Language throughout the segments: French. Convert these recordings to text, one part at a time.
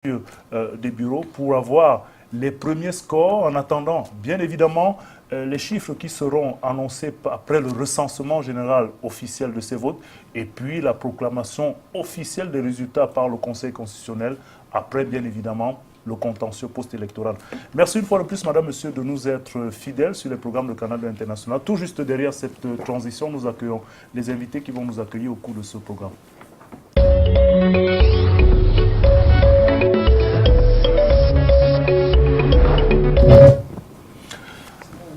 des bureaux pour avoir les premiers scores en attendant, bien évidemment, les chiffres qui seront annoncés après le recensement général officiel de ces votes et puis la proclamation officielle des résultats par le Conseil constitutionnel après, bien évidemment, le contentieux post-électoral. Merci une fois de plus, madame, monsieur, de nous être fidèles sur les programmes de Canal International. Tout juste derrière cette transition, nous accueillons les invités qui vont nous accueillir au cours de ce programme.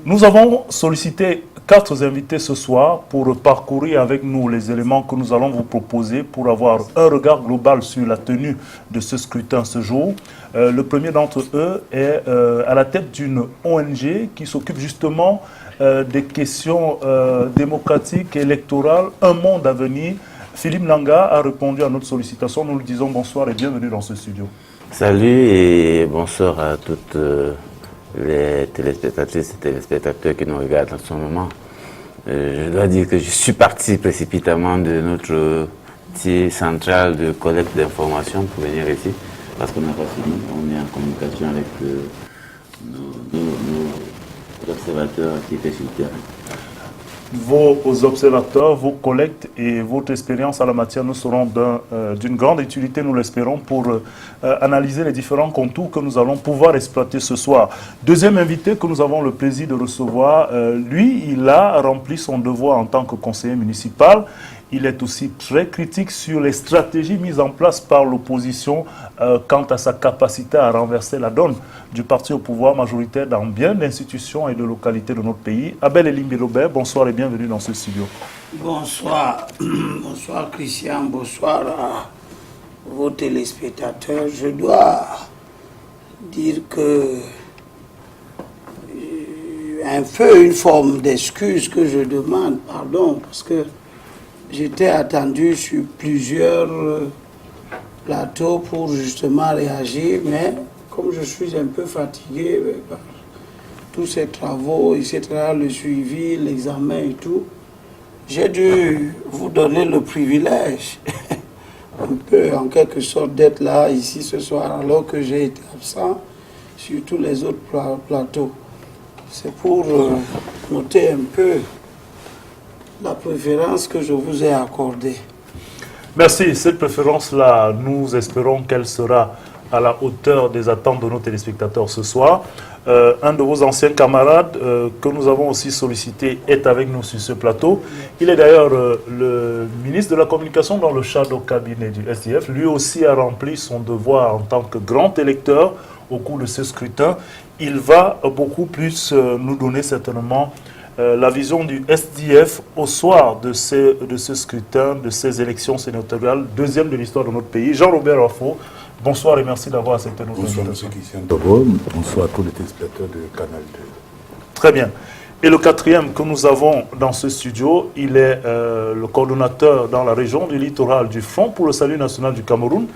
Nous avons sollicité 4 invités ce soir pour parcourir avec nous les éléments que nous allons vous proposer pour avoir un regard global sur la tenue de ce scrutin ce jour. Le premier d'entre eux est à la tête d'une ONG qui s'occupe justement des questions démocratiques et électorales, Un monde à venir. Philippe Nanga a répondu à notre sollicitation. Nous lui disons bonsoir et bienvenue dans ce studio. Salut et bonsoir à toutes les téléspectatrices et téléspectateurs qui nous regardent en ce moment. Je dois dire que je suis parti précipitamment de notre petit centrale de collecte d'informations pour venir ici, parce qu'on n'a pas fini. On est en communication avec nos observateurs qui étaient sur le terrain. Vos observateurs, vos collectes et votre expérience en la matière nous seront d'une grande utilité, nous l'espérons, pour analyser les différents contours que nous allons pouvoir exploiter ce soir. Deuxième invité que nous avons le plaisir de recevoir, lui, il a rempli son devoir en tant que conseiller municipal. Il est aussi très critique sur les stratégies mises en place par l'opposition quant à sa capacité à renverser la donne du parti au pouvoir majoritaire dans bien d'institutions et de localités de notre pays. Abel Elimbi Robert, bonsoir et bienvenue dans ce studio. Bonsoir, bonsoir Christian, bonsoir à vos téléspectateurs. Je dois dire que un peu une forme d'excuse que je demande, pardon, parce que j'étais attendu sur plusieurs plateaux pour justement réagir, mais comme je suis un peu fatigué par tous ces travaux, etc., le suivi, l'examen et tout, j'ai dû vous donner le privilège, un peu en quelque sorte, d'être là ici ce soir, alors que j'ai été absent sur tous les autres plateaux. C'est pour noter un peu la préférence que je vous ai accordée. Merci. Cette préférence-là, nous espérons qu'elle sera à la hauteur des attentes de nos téléspectateurs ce soir. Un de vos anciens camarades que nous avons aussi sollicité est avec nous sur ce plateau. Il est d'ailleurs le ministre de la Communication dans le shadow cabinet du SDF. Lui aussi a rempli son devoir en tant que grand électeur au cours de ce scrutin. Il va beaucoup plus nous donner certainement la vision du SDF au soir de ce scrutin, de ces élections sénatoriales, deuxième de l'histoire de notre pays. Jean-Robert Raffo, bonsoir et merci d'avoir accepté notre invitation. Bonsoir M. Christian Dobo, bonsoir à tous les téléspectateurs de Canal 2. Très bien. Et le quatrième que nous avons dans ce studio, il est le coordonnateur dans la région du littoral du Front pour le salut national du Cameroun,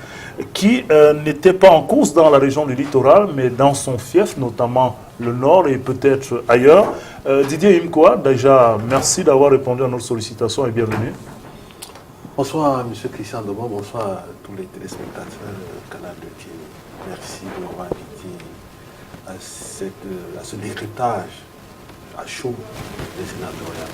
qui n'était pas en course dans la région du littoral, mais dans son fief, notamment le Nord et peut-être ailleurs. Didier Imkoa, déjà, merci d'avoir répondu à notre sollicitation et bienvenue. Bonsoir M. Christian Dobo, bonsoir à tous les téléspectateurs de Canal 2. Merci de m'avoir invité à ce décryptage à chaud des sénatoriales.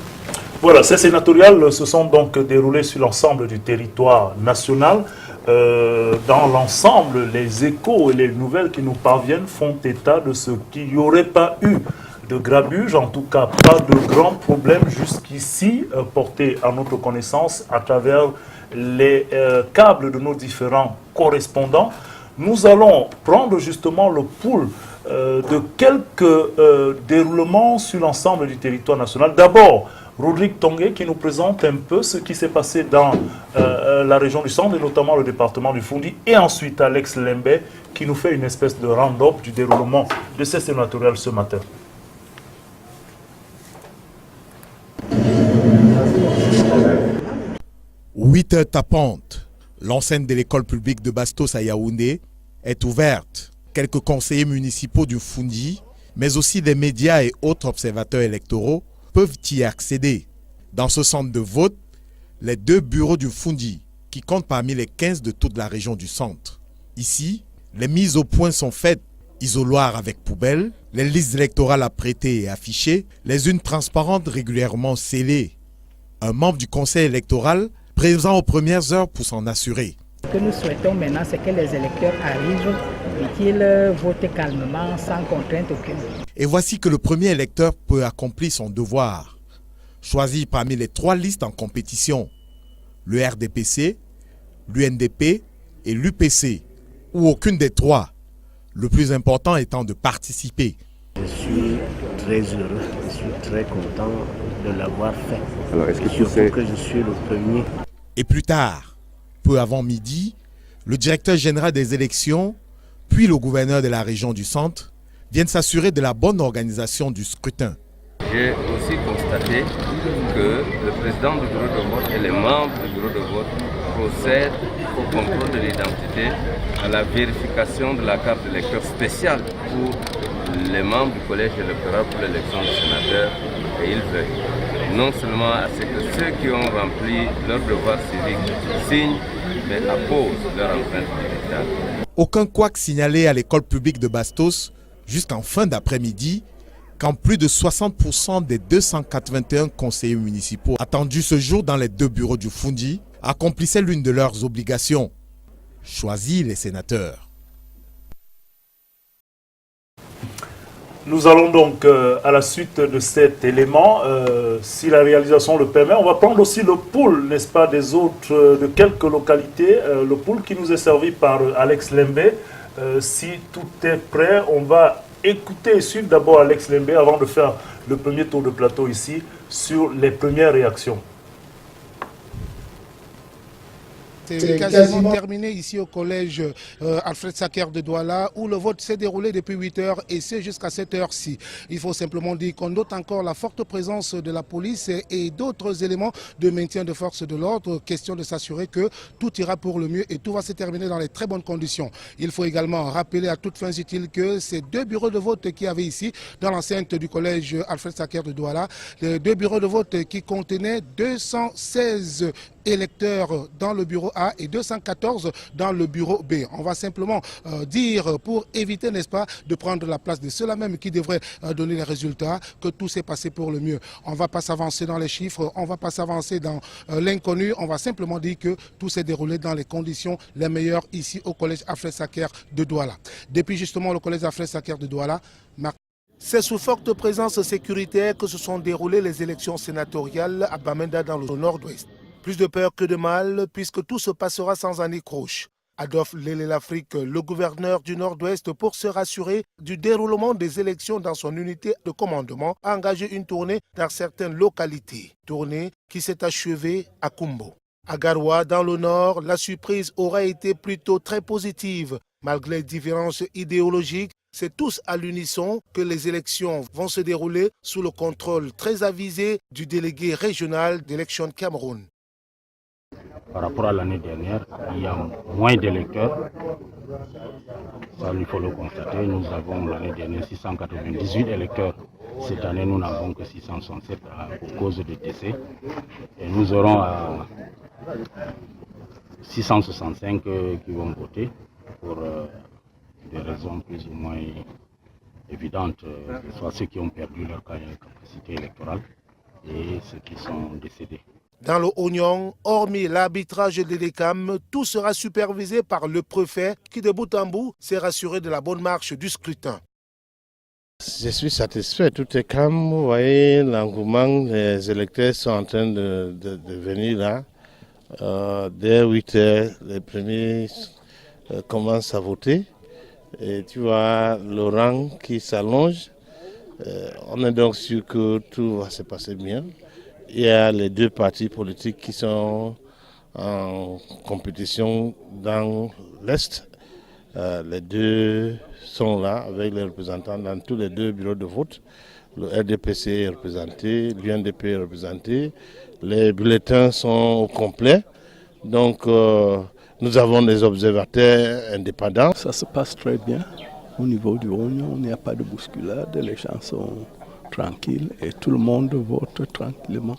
Voilà, ces sénatoriales se sont donc déroulées sur l'ensemble du territoire national. Dans l'ensemble, les échos et les nouvelles qui nous parviennent font état de ce qu'il n'y aurait pas eu de grabuge, en tout cas pas de grands problèmes jusqu'ici portés à notre connaissance à travers les câbles de nos différents correspondants. Nous allons prendre justement le pouls de quelques déroulements sur l'ensemble du territoire national. D'abord, Rodrigue Tongué qui nous présente un peu ce qui s'est passé dans la région du Centre et notamment le département du Fondi. Et ensuite, Alex Lembe qui nous fait une espèce de round-up du déroulement de ces sénatoriales ce matin. Huit heures tapantes. L'enceinte de l'école publique de Bastos à Yaoundé est ouverte. Quelques conseillers municipaux du Fondi, mais aussi des médias et autres observateurs électoraux peuvent y accéder. Dans ce centre de vote, les 2 bureaux du Fondi, qui comptent parmi les 15 de toute la région du centre. Ici, Les mises au point sont faites. Isoloir avec poubelle, les listes électorales à prêter et afficher, les urnes transparentes régulièrement scellées. Un membre du conseil électoral présent aux premières heures pour s'en assurer. Ce que nous souhaitons maintenant, c'est que les électeurs arrivent et qu'ils votent calmement, sans contrainte aucune. Et voici que le premier électeur peut accomplir son devoir. Choisir parmi les 3 listes en compétition, le RDPC, l'UNDP et l'UPC, ou aucune des 3. Le plus important étant de participer. Je suis très heureux, je suis très content de l'avoir fait. Alors, est-ce que surtout que je suis le premier. Et plus tard, peu avant midi, le directeur général des élections, puis le gouverneur de la région du Centre, viennent s'assurer de la bonne organisation du scrutin. J'ai aussi constaté que le président du bureau de vote et les membres du bureau de vote procèdent au contrôle de l'identité, à la vérification de la carte d'électeur spéciale pour les membres du collège électoral pour l'élection du sénateur, et ils veillent non seulement à ce que ceux qui ont rempli leur devoir civique signent, mais apposent leur empreinte digitale. Aucun couac signalé à l'école publique de Bastos jusqu'en fin d'après-midi, quand plus de 60% des 281 conseillers municipaux attendus ce jour dans les 2 bureaux du Fundi accomplissaient l'une de leurs obligations, choisir les sénateurs. Nous allons donc à la suite de cet élément, si la réalisation le permet, on va prendre aussi le pool, n'est-ce pas, des autres, de quelques localités, le pool qui nous est servi par Alex Lembe. Si tout est prêt, on va écouter et suivre d'abord Alex Lembe avant de faire le premier tour de plateau ici sur les premières réactions. C'est quasiment terminé ici au collège Alfred Saker de Douala où le vote s'est déroulé depuis 8 heures et c'est jusqu'à cette heure-ci. Il faut simplement dire qu'on note encore la forte présence de la police et d'autres éléments de maintien de force de l'ordre. Question de s'assurer que tout ira pour le mieux et tout va se terminer dans les très bonnes conditions. Il faut également rappeler à toutes fins utiles que ces 2 bureaux de vote qu'il y avait ici dans l'enceinte du collège Alfred Saker de Douala, les 2 bureaux de vote qui contenaient 216 électeurs dans le bureau A et 214 dans le bureau B. On va simplement dire, pour éviter, n'est-ce pas, de prendre la place de ceux-là même qui devraient donner les résultats, que tout s'est passé pour le mieux. On ne va pas s'avancer dans les chiffres, on ne va pas s'avancer dans l'inconnu, on va simplement dire que tout s'est déroulé dans les conditions les meilleures ici au collège Alfred Saker de Douala. Depuis justement le collège Alfred Saker de Douala, c'est sous forte présence sécuritaire que se sont déroulées les élections sénatoriales à Bamenda dans le nord-ouest. Plus de peur que de mal, puisque tout se passera sans anicroche. Adolphe Lélé-L'Afrique, le gouverneur du Nord-Ouest, pour se rassurer du déroulement des élections dans son unité de commandement, a engagé une tournée dans certaines localités. Tournée qui s'est achevée à Kumbo. À Garoua, dans le Nord, la surprise aura été plutôt très positive. Malgré les différences idéologiques, c'est tous à l'unisson que les élections vont se dérouler sous le contrôle très avisé du délégué régional d'Élections Cameroun. Par rapport à l'année dernière, il y a moins d'électeurs. Ça, il faut le constater. Nous avons l'année dernière 698 électeurs. Cette année, nous n'avons que 667 à cause de décès. Et nous aurons 665 qui vont voter pour des raisons plus ou moins évidentes, soit ceux qui ont perdu leur capacité électorale et ceux qui sont décédés. Dans le Oignon, hormis l'arbitrage de l'EDECAM, tout sera supervisé par le préfet qui, de bout en bout, s'est rassuré de la bonne marche du scrutin. Je suis satisfait, tout est calme. Vous voyez, l'engouement, les électeurs sont en train de venir là. Dès 8 heures, les premiers commencent à voter. Et tu vois le rang qui s'allonge. On est donc sûr que tout va se passer bien. Il y a les 2 partis politiques qui sont en compétition dans l'Est. Les 2 sont là avec les représentants dans tous les 2 bureaux de vote. Le RDPC est représenté, l'UNDP est représenté. Les bulletins sont au complet. Donc nous avons des observateurs indépendants. Ça se passe très bien. Au niveau du Oignon, il n'y a pas de bousculade, les gens sont tranquilles et tout le monde vote tranquillement.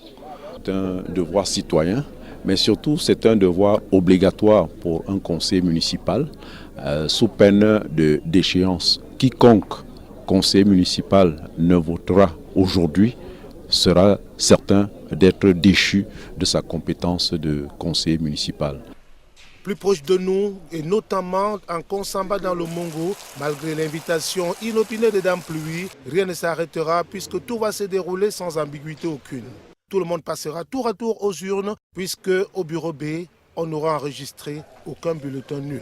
C'est un devoir citoyen, mais surtout c'est un devoir obligatoire pour un conseil municipal sous peine de déchéance. Quiconque conseiller municipal ne votera aujourd'hui sera certain d'être déchu de sa compétence de conseiller municipal. Plus proche de nous, et notamment en Konsamba dans le Mongo, malgré l'invitation inopinée de Dame Pluie, rien ne s'arrêtera puisque tout va se dérouler sans ambiguïté aucune. Tout le monde passera tour à tour aux urnes puisque au bureau B, on n'aura enregistré aucun bulletin nul.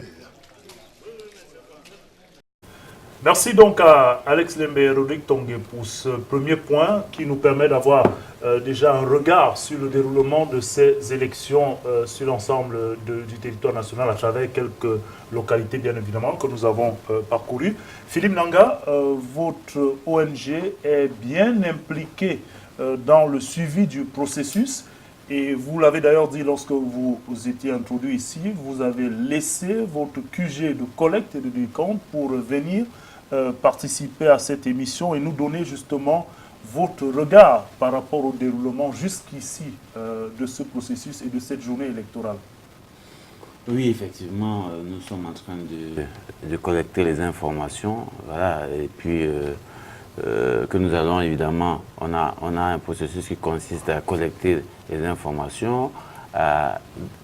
Merci donc à Alex Lembe et Rodrigue Tongue pour ce premier point qui nous permet d'avoir déjà un regard sur le déroulement de ces élections sur l'ensemble du territoire national à travers quelques localités bien évidemment que nous avons parcourues. Philippe Nanga, votre ONG est bien impliquée dans le suivi du processus et vous l'avez d'ailleurs dit lorsque vous étiez introduit ici, vous avez laissé votre QG de collecte et de décompte pour venir participer à cette émission et nous donner justement votre regard par rapport au déroulement jusqu'ici de ce processus et de cette journée électorale. Oui, effectivement, nous sommes en train de collecter les informations, voilà, et puis que nous allons évidemment, on a un processus qui consiste à collecter les informations, à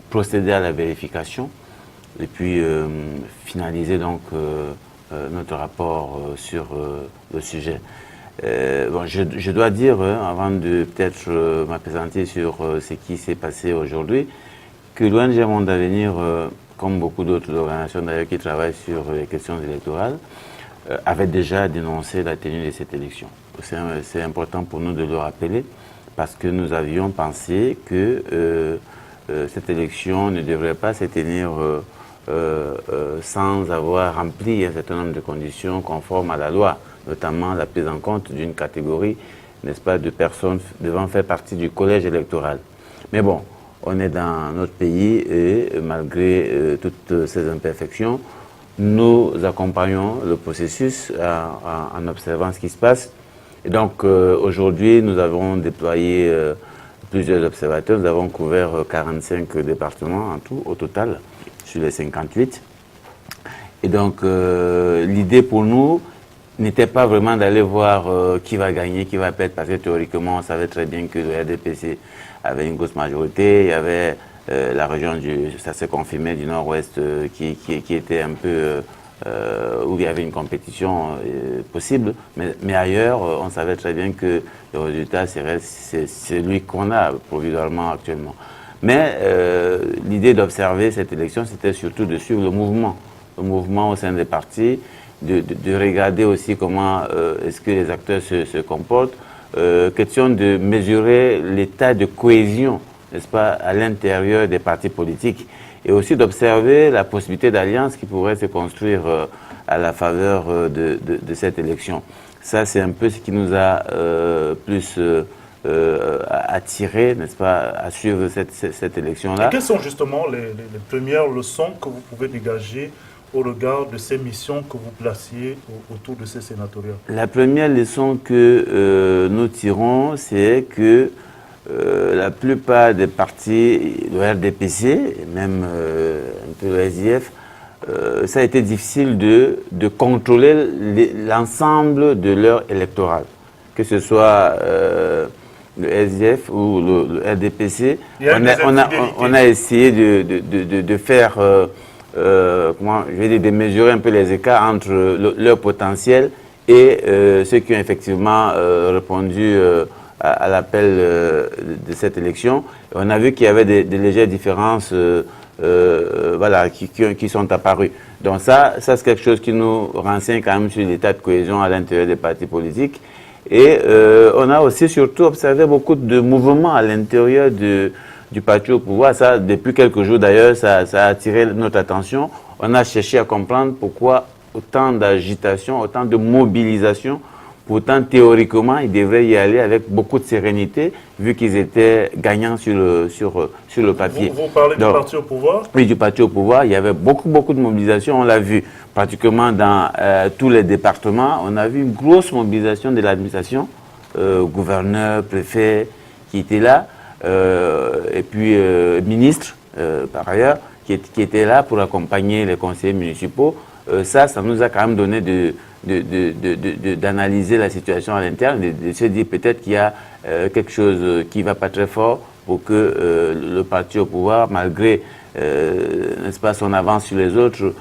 procéder à la vérification, et puis finaliser donc notre rapport sur le sujet. Bon, je dois dire, avant de peut-être m'appesantir sur ce qui s'est passé aujourd'hui, que l'ONG Monde Avenir, comme beaucoup d'autres organisations d'ailleurs qui travaillent sur les questions électorales, avait déjà dénoncé la tenue de cette élection. C'est important pour nous de le rappeler parce que nous avions pensé que cette élection ne devrait pas se tenir sans avoir rempli un certain nombre de conditions conformes à la loi, notamment la prise en compte d'une catégorie, n'est-ce pas, de personnes devant faire partie du collège électoral. Mais bon, on est dans notre pays et malgré toutes ces imperfections, nous accompagnons le processus en observant ce qui se passe. Et donc aujourd'hui, nous avons déployé plusieurs observateurs, nous avons couvert 45 départements en tout, au total, sur les 58. Et donc, l'idée pour nous n'était pas vraiment d'aller voir qui va gagner, qui va perdre, parce que théoriquement, on savait très bien que le RDPC avait une grosse majorité. Il y avait la région, ça s'est confirmé, du Nord-Ouest qui était un peu où il y avait une compétition possible. Mais ailleurs, on savait très bien que le résultat serait celui qu'on a provisoirement actuellement. Mais l'idée d'observer cette élection, c'était surtout de suivre le mouvement au sein des partis, de regarder aussi comment est-ce que les acteurs se comportent. Question de mesurer l'état de cohésion, n'est-ce pas, à l'intérieur des partis politiques, et aussi d'observer la possibilité d'alliance qui pourrait se construire à la faveur de cette élection. Ça, c'est un peu ce qui nous a plus attiré, n'est-ce pas, à suivre cette élection-là. Et quelles sont justement les premières leçons que vous pouvez dégager au regard de ces missions que vous placiez autour de ces sénatoriales? La première leçon que nous tirons, c'est que la plupart des partis, le RDPC, et même un peu le SDF, ça a été difficile de contrôler l'ensemble de leur électoral. Que ce soit le SDF ou le RDPC, on a essayé de faire, comment je vais dire, de mesurer un peu les écarts entre leur potentiel et ceux qui ont effectivement répondu à l'appel de cette élection. On a vu qu'il y avait des légères différences voilà, qui sont apparues. Donc ça c'est quelque chose qui nous renseigne quand même sur l'état de cohésion à l'intérieur des partis politiques. Et on a aussi surtout observé beaucoup de mouvements à l'intérieur du parti au pouvoir. Ça, depuis quelques jours d'ailleurs, ça a attiré notre attention. On a cherché à comprendre pourquoi autant d'agitation, autant de mobilisation. Pourtant, théoriquement, ils devraient y aller avec beaucoup de sérénité, vu qu'ils étaient gagnants sur le papier. Vous parlez du parti au pouvoir? Oui, du parti au pouvoir. Il y avait beaucoup de mobilisation. On l'a vu pratiquement dans tous les départements. On a vu une grosse mobilisation de l'administration, gouverneur, préfet, qui étaient là, et puis ministre, par ailleurs, qui étaient là pour accompagner les conseillers municipaux ça nous a quand même donné d'analyser la situation à l'interne, de se dire peut-être qu'il y a quelque chose qui ne va pas très fort pour que le parti au pouvoir, malgré n'est-ce pas, son avance sur les autres,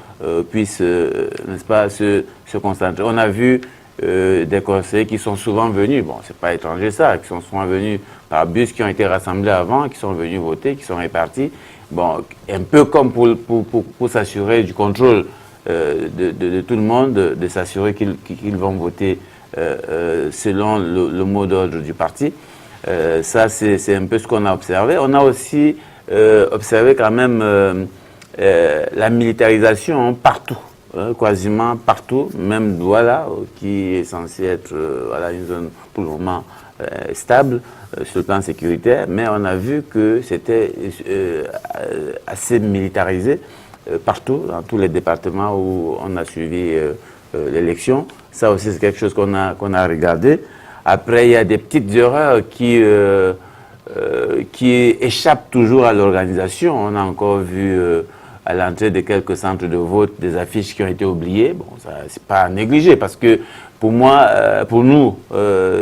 puisse n'est-ce pas, se concentrer. On a vu des conseillers qui sont souvent venus, bon, c'est pas étranger ça, qui sont souvent venus par bus, qui ont été rassemblés avant, qui sont venus voter, qui sont répartis. Bon, un peu comme pour s'assurer du contrôle de tout le monde, de s'assurer qu'ils vont voter selon le mot d'ordre du parti. Ça, c'est un peu ce qu'on a observé. On a aussi observé quand même la militarisation partout. Quasiment partout, même Douala, qui est censé être voilà, une zone pour le moment stable sur le plan sécuritaire, mais on a vu que c'était assez militarisé partout, dans tous les départements où on a suivi l'élection. Ça aussi, c'est quelque chose qu'on a regardé. Après, il y a des petites erreurs qui échappent toujours à l'organisation. On a encore vu à l'entrée de quelques centres de vote, des affiches qui ont été oubliées. Bon, ça, c'est pas à négliger parce que pour moi, pour nous,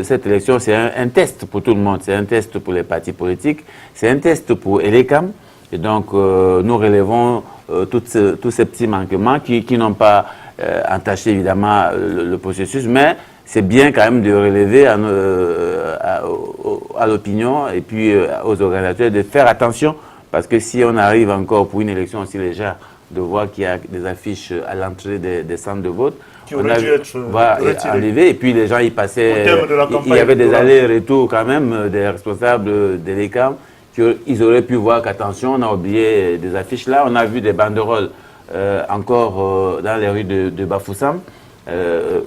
cette élection, c'est un test pour tout le monde. C'est un test pour les partis politiques. C'est un test pour Elecam. Et donc, nous relevons tous ces petits manquements qui n'ont pas entaché évidemment le processus, mais c'est bien quand même de relever à l'opinion et puis aux organisateurs de faire attention. Parce que si on arrive encore pour une élection aussi légère, de voir qu'il y a des affiches à l'entrée des centres de vote, qui auraient dû être enlevées, et puis les gens y passaient, il y avait des allers-retours quand même des responsables de l'ECAM, qu'ils auraient pu voir qu'attention, on a oublié des affiches là, on a vu des banderoles encore dans les rues de Bafoussam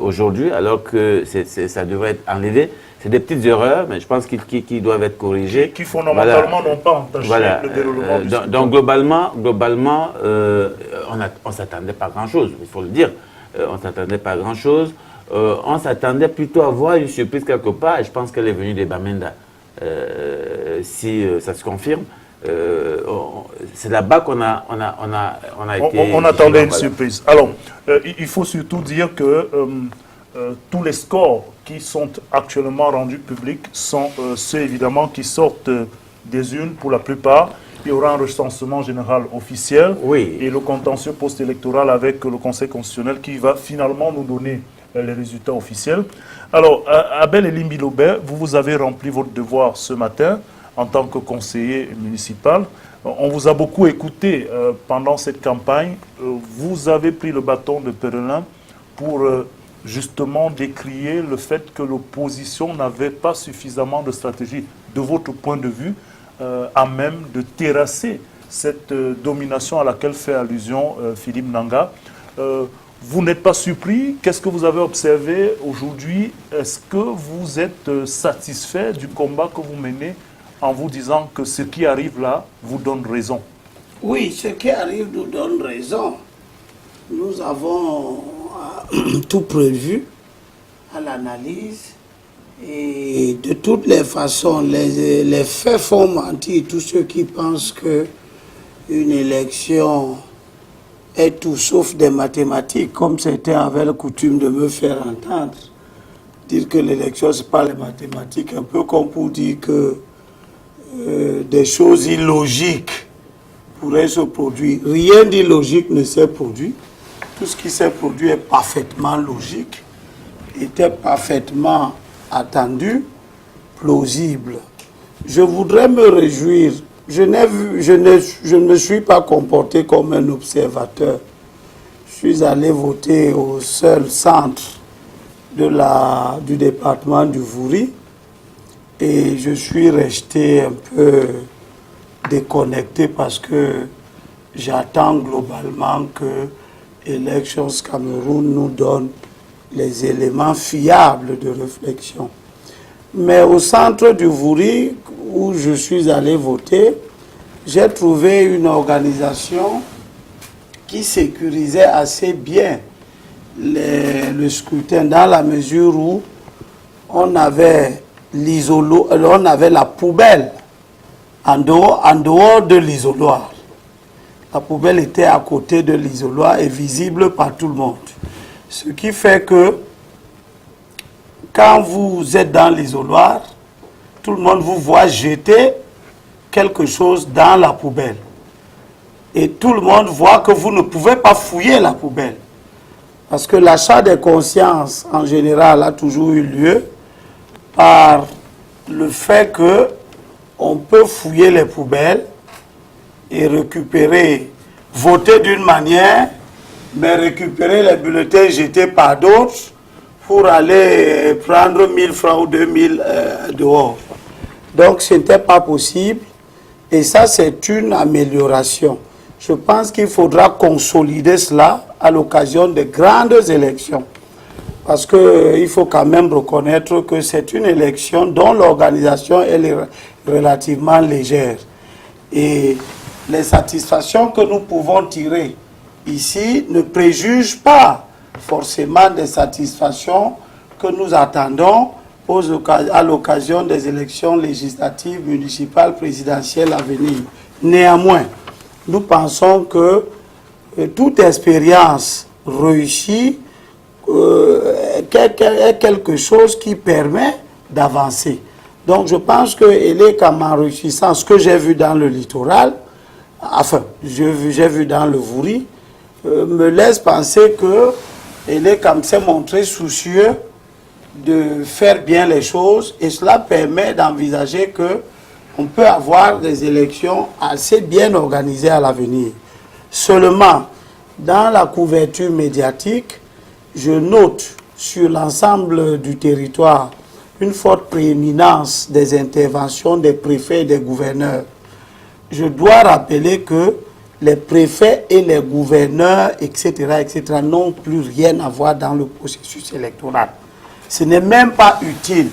aujourd'hui, alors que ça devrait être enlevé. C'est des petites erreurs, mais je pense qu'ils doivent être corrigées. Qui fondamentalement n'ont pas entaché le déroulement du scrutin. Donc globalement on ne s'attendait pas à grand-chose, il faut le dire. On ne s'attendait pas à grand-chose. On s'attendait plutôt à voir une surprise quelque part, et je pense qu'elle est venue des Bamenda. Si ça se confirme, c'est là-bas qu'on a été... On attendait une surprise. Alors, il faut surtout dire que tous les scores qui sont actuellement rendus publics sont ceux évidemment qui sortent des urnes pour la plupart. Il y aura un recensement général officiel et le contentieux post-électoral avec le Conseil constitutionnel qui va finalement nous donner les résultats officiels. Alors, Abel Elimbi Lobert, vous avez rempli votre devoir ce matin en tant que conseiller municipal. On vous a beaucoup écouté pendant cette campagne. Vous avez pris le bâton de pèlerin pour justement décrier le fait que l'opposition n'avait pas suffisamment de stratégie, de votre point de vue, à même de terrasser cette domination à laquelle fait allusion Philippe Nanga. Vous n'êtes pas surpris? Qu'est-ce que vous avez observé aujourd'hui? Est-ce que vous êtes satisfait du combat que vous menez en vous disant que ce qui arrive là vous donne raison? Oui, ce qui arrive nous donne raison. Nous avons tout prévu à l'analyse et de toutes les façons, les faits font mentir tous ceux qui pensent qu'une élection est tout sauf des mathématiques, comme certains avaient la coutume de me faire entendre. Dire que l'élection, ce n'est pas les mathématiques, un peu comme pour dire que des choses illogiques pourraient se produire. Rien d'illogique ne s'est produit. Tout ce qui s'est produit est parfaitement logique, était parfaitement attendu, plausible. Je voudrais me réjouir. Je ne me suis pas comporté comme un observateur. Je suis allé voter au seul centre du département du Vouri et je suis resté un peu déconnecté parce que j'attends globalement que Elections Cameroun nous donne les éléments fiables de réflexion. Mais au centre du Vouri, où je suis allé voter, j'ai trouvé une organisation qui sécurisait assez bien le scrutin dans la mesure où on avait la poubelle en dehors de l'isoloir. La poubelle était à côté de l'isoloir et visible par tout le monde. Ce qui fait que quand vous êtes dans l'isoloir, tout le monde vous voit jeter quelque chose dans la poubelle. Et tout le monde voit que vous ne pouvez pas fouiller la poubelle. Parce que l'achat des consciences, en général, a toujours eu lieu par le fait que on peut fouiller les poubelles et récupérer, voter d'une manière, mais récupérer les bulletins jetés par d'autres pour aller prendre 1000 francs ou 2000 dehors. Donc ce n'était pas possible et ça c'est une amélioration. Je pense qu'il faudra consolider cela à l'occasion de grandes élections. Parce qu'il faut quand même reconnaître que c'est une élection dont l'organisation est relativement légère. Et les satisfactions que nous pouvons tirer ici ne préjugent pas forcément des satisfactions que nous attendons à l'occasion des élections législatives, municipales, présidentielles à venir. Néanmoins, nous pensons que toute expérience réussie est quelque chose qui permet d'avancer. Donc je pense que Elekam, en réussissant ce que j'ai vu dans le littoral, enfin, j'ai vu dans le Vouri, me laisse penser que Elekam s'est montré soucieux de faire bien les choses et cela permet d'envisager que on peut avoir des élections assez bien organisées à l'avenir. Seulement, dans la couverture médiatique, je note sur l'ensemble du territoire une forte prééminence des interventions des préfets et des gouverneurs. Je dois rappeler que les préfets et les gouverneurs, etc., n'ont plus rien à voir dans le processus électoral. Ce n'est même pas utile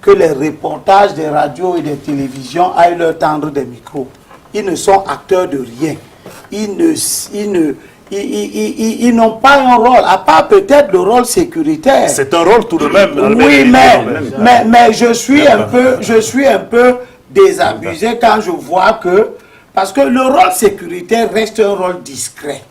que les reportages des radios et des télévisions aillent leur tendre des micros. Ils ne sont acteurs de rien. Ils n'ont pas un rôle, à part peut-être le rôle sécuritaire. C'est un rôle tout de même. Oui, mais je suis un peu désabusé quand je vois que, parce que le rôle sécuritaire reste un rôle discret.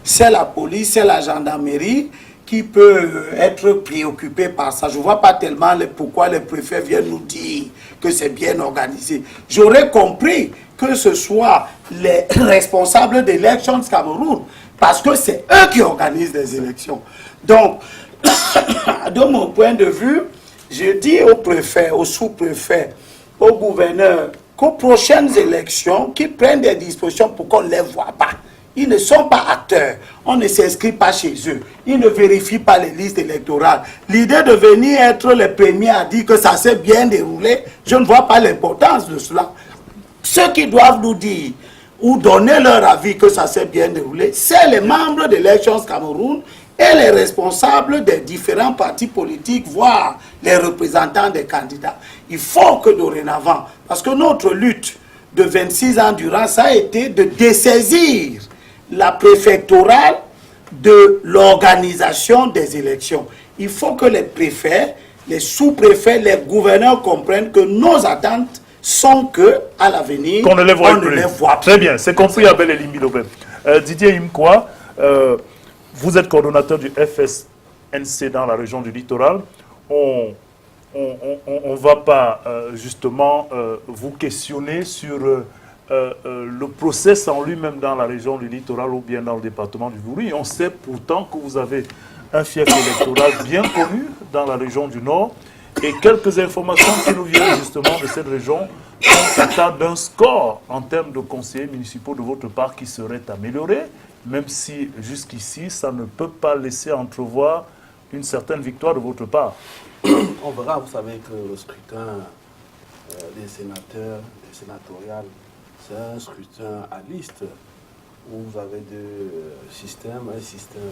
C'est la police, c'est la gendarmerie qui peut être préoccupé par ça. Je ne vois pas tellement pourquoi les préfets viennent nous dire que c'est bien organisé. J'aurais compris que ce soit les responsables d'Elections Cameroun, parce que c'est eux qui organisent les élections. Donc, de mon point de vue, je dis aux préfets, aux sous-préfets, aux gouverneurs, qu'aux prochaines élections, qu'ils prennent des dispositions pour qu'on ne les voit pas. Ils ne sont pas acteurs. On ne s'inscrit pas chez eux. Ils ne vérifient pas les listes électorales. L'idée de venir être les premiers à dire que ça s'est bien déroulé, je ne vois pas l'importance de cela. Ceux qui doivent nous dire ou donner leur avis que ça s'est bien déroulé, c'est les membres de l'Elections Cameroun et les responsables des différents partis politiques, voire les représentants des candidats. Il faut que dorénavant, parce que notre lutte de 26 ans durant, ça a été de dessaisir la préfectorale de l'organisation des élections. Il faut que les préfets, les sous-préfets, les gouverneurs comprennent que nos attentes sont que, à l'avenir, on ne les voit plus. Très bien, c'est compris, Abel Elimbi Lobem. Didier Imkwa, vous êtes coordonnateur du FSNC dans la région du littoral. On ne va pas justement vous questionner sur le process en lui-même dans la région du littoral ou bien dans le département du Vouri. On sait pourtant que vous avez un fief électoral bien connu dans la région du Nord. Et quelques informations qui nous viennent justement de cette région font état d'un score en termes de conseillers municipaux de votre part qui serait amélioré, même si jusqu'ici ça ne peut pas laisser entrevoir une certaine victoire de votre part. On verra, vous savez que le scrutin des sénateurs, des sénatoriales, c'est un scrutin à liste où vous avez deux systèmes, un système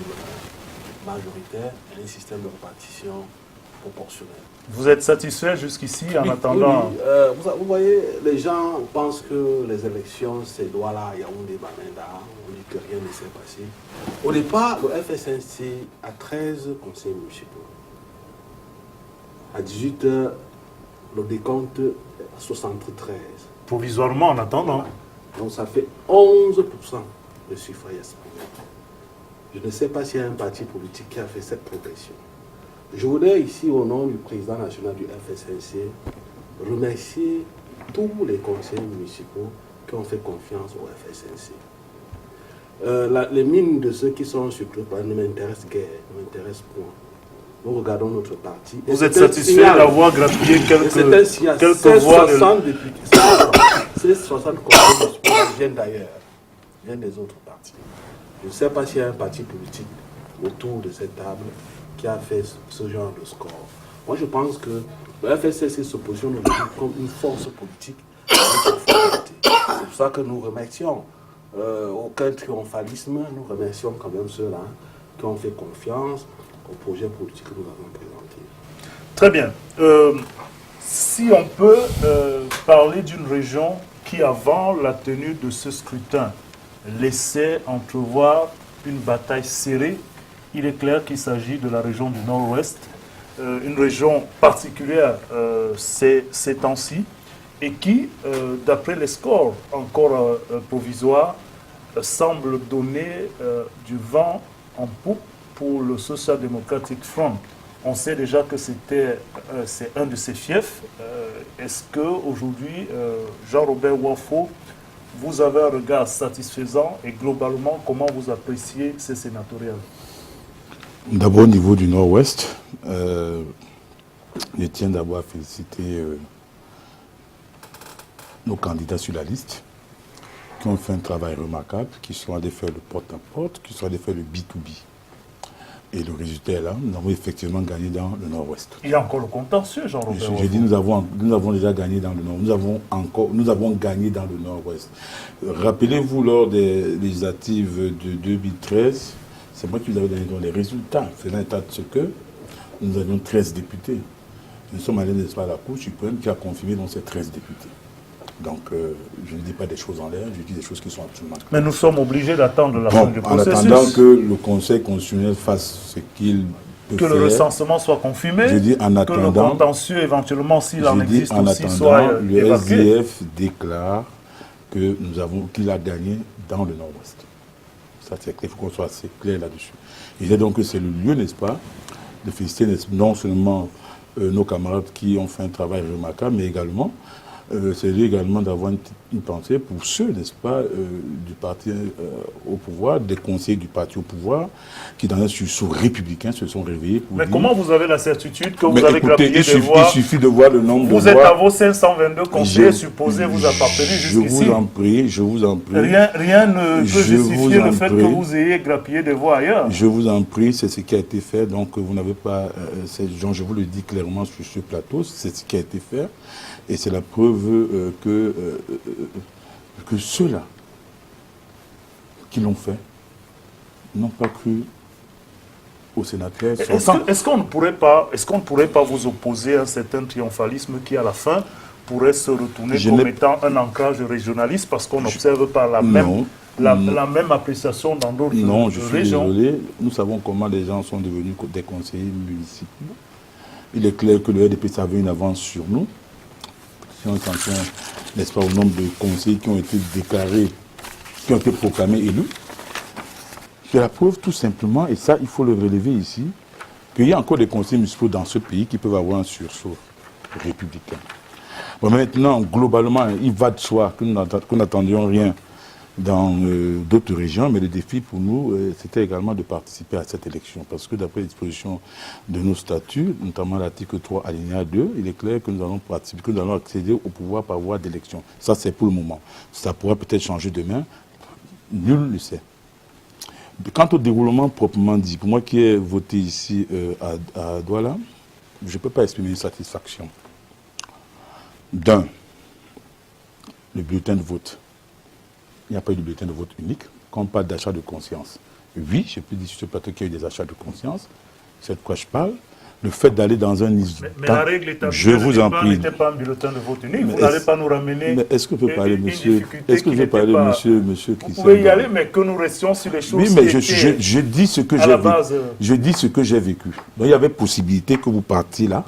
majoritaire et un système de répartition proportionnelle. Vous êtes satisfait jusqu'ici en attendant? Oui. Vous voyez, les gens pensent que les élections, c'est Douala, Yaoundé, Bamenda, on dit que rien ne s'est passé. Au départ, le FSNC a 13 conseils municipaux. À 18h, le décompte est à 73. Provisoirement en attendant. Donc ça fait 11% de suffrage exprimé. Je ne sais pas s'il y a un parti politique qui a fait cette progression. Je voudrais ici, au nom du président national du FSNC, remercier tous les conseillers municipaux qui ont fait confiance au FSNC. Les mines de ceux qui sont sur le plan ne m'intéressent guère, ne m'intéressent point. Nous regardons notre parti. Vous êtes satisfait d'avoir grappillé quelques voix de... Ces 60 conseillers viennent d'ailleurs, viennent des autres partis. Je ne sais pas s'il y a un parti politique autour de cette table qui a fait ce genre de score. Moi, je pense que le FSNC se positionne comme une force politique. C'est pour ça que nous remercions. Aucun triomphalisme, nous remercions quand même ceux-là qui ont fait confiance au projet politique que nous avons présenté. Très bien. Si on peut parler d'une région qui, avant la tenue de ce scrutin, laissait entrevoir une bataille serrée, il est clair qu'il s'agit de la région du Nord-Ouest, une région particulière ces temps-ci, et qui, d'après les scores encore provisoires, semble donner du vent en poupe pour le Social Democratic Front. On sait déjà que c'est un de ses fiefs. Est-ce qu'aujourd'hui, Jean-Robert Wafo, vous avez un regard satisfaisant et globalement, comment vous appréciez ces sénatoriales? D'abord, au niveau du Nord-Ouest, je tiens d'abord à féliciter nos candidats sur la liste, qui ont fait un travail remarquable, qui sont allés faire le porte-à-porte, qui sont allés faire le B2B. Et le résultat est là, nous avons effectivement gagné dans le Nord-Ouest. Il y a encore le contentieux, Jean-Robert. J'ai dit nous avons déjà gagné dans le Nord. Nous avons gagné dans le Nord-Ouest. Rappelez-vous, lors des législatives de 2013, c'est moi qui vous avais donné les résultats. Faisant état de ce que nous avions 13 députés. Nous sommes allés, n'est-ce pas, à la Cour suprême qui a confirmé dans ces 13 députés. Donc, je ne dis pas des choses en l'air, je dis des choses qui sont absolument claires. Mais nous sommes obligés d'attendre la fin du processus. En attendant que le Conseil constitutionnel fasse ce qu'il peut faire. Que le recensement soit confirmé, je dis en attendant, que le contentieux, éventuellement, s'il en existe en aussi, attendant, soit le évacué. SDF déclare qu'il a gagné dans le Nord-Ouest. Ça, c'est clair, il faut qu'on soit assez clair là-dessus. Il est donc que c'est le lieu, n'est-ce pas, de féliciter non seulement nos camarades qui ont fait un travail remarquable, mais également c'est lieu également d'avoir une pensée pour ceux, n'est-ce pas, du parti au pouvoir, des conseillers du parti au pouvoir, qui dans un sursaut républicain se sont réveillés pour Mais dire, comment vous avez la certitude que vous mais avez écoutez, grappillé des voix? Il suffit de voir le nombre de voix. Vous êtes à vos 522 conseillers supposés vous appartenir jusqu'ici. Je vous en prie. Rien ne peut justifier le fait que vous ayez grappillé des voix ailleurs. Je vous en prie, c'est ce qui a été fait. Donc vous n'avez pas, je vous le dis clairement sur ce plateau, c'est ce qui a été fait. Et c'est la preuve que ceux-là qui l'ont fait n'ont pas cru aux sénateurs. Est-ce qu'on ne pourrait pas vous opposer à un certain triomphalisme qui, à la fin, pourrait se retourner comme étant un ancrage régionaliste parce qu'on n'observe pas la même appréciation dans d'autres régions? Non, je suis désolé. Nous savons comment les gens sont devenus des conseillers municipaux. Il est clair que le RDP avait une avance sur nous. Si on s'en tient, n'est-ce pas, au nombre de conseillers qui ont été déclarés, qui ont été proclamés élus, c'est la preuve tout simplement, et ça il faut le relever ici, qu'il y a encore des conseillers municipaux dans ce pays qui peuvent avoir un sursaut républicain. Bon, maintenant, globalement, il va de soi que nous n'attendions rien dans d'autres régions, mais le défi pour nous, c'était également de participer à cette élection, parce que d'après les dispositions de nos statuts, notamment l'article 3 alinéa 2, il est clair que nous allons participer, que nous allons accéder au pouvoir par voie d'élection. Ça, c'est pour le moment. Ça pourra peut-être changer demain, nul ne le sait. Quant au déroulement proprement dit, pour moi qui ai voté ici à Douala, je ne peux pas exprimer une satisfaction. D'un, le bulletin de vote. Il n'y a pas eu de bulletin de vote unique, quand on parle d'achat de conscience. Oui, je peux dire sur ce plateau qu'il y a eu des achats de conscience, c'est de quoi je parle. Le fait d'aller dans un... Mais la règle établie n'était pas un bulletin de vote unique, vous n'allez pas nous ramener... Mais est-ce que je peux parler, monsieur? Est-ce que je peux parler, monsieur Christian? Vous pouvez y aller, mais que nous restions sur les choses oui, mais je dis ce que j'ai vécu. Je dis ce que j'ai vécu. Donc il y avait possibilité que vous partiez là,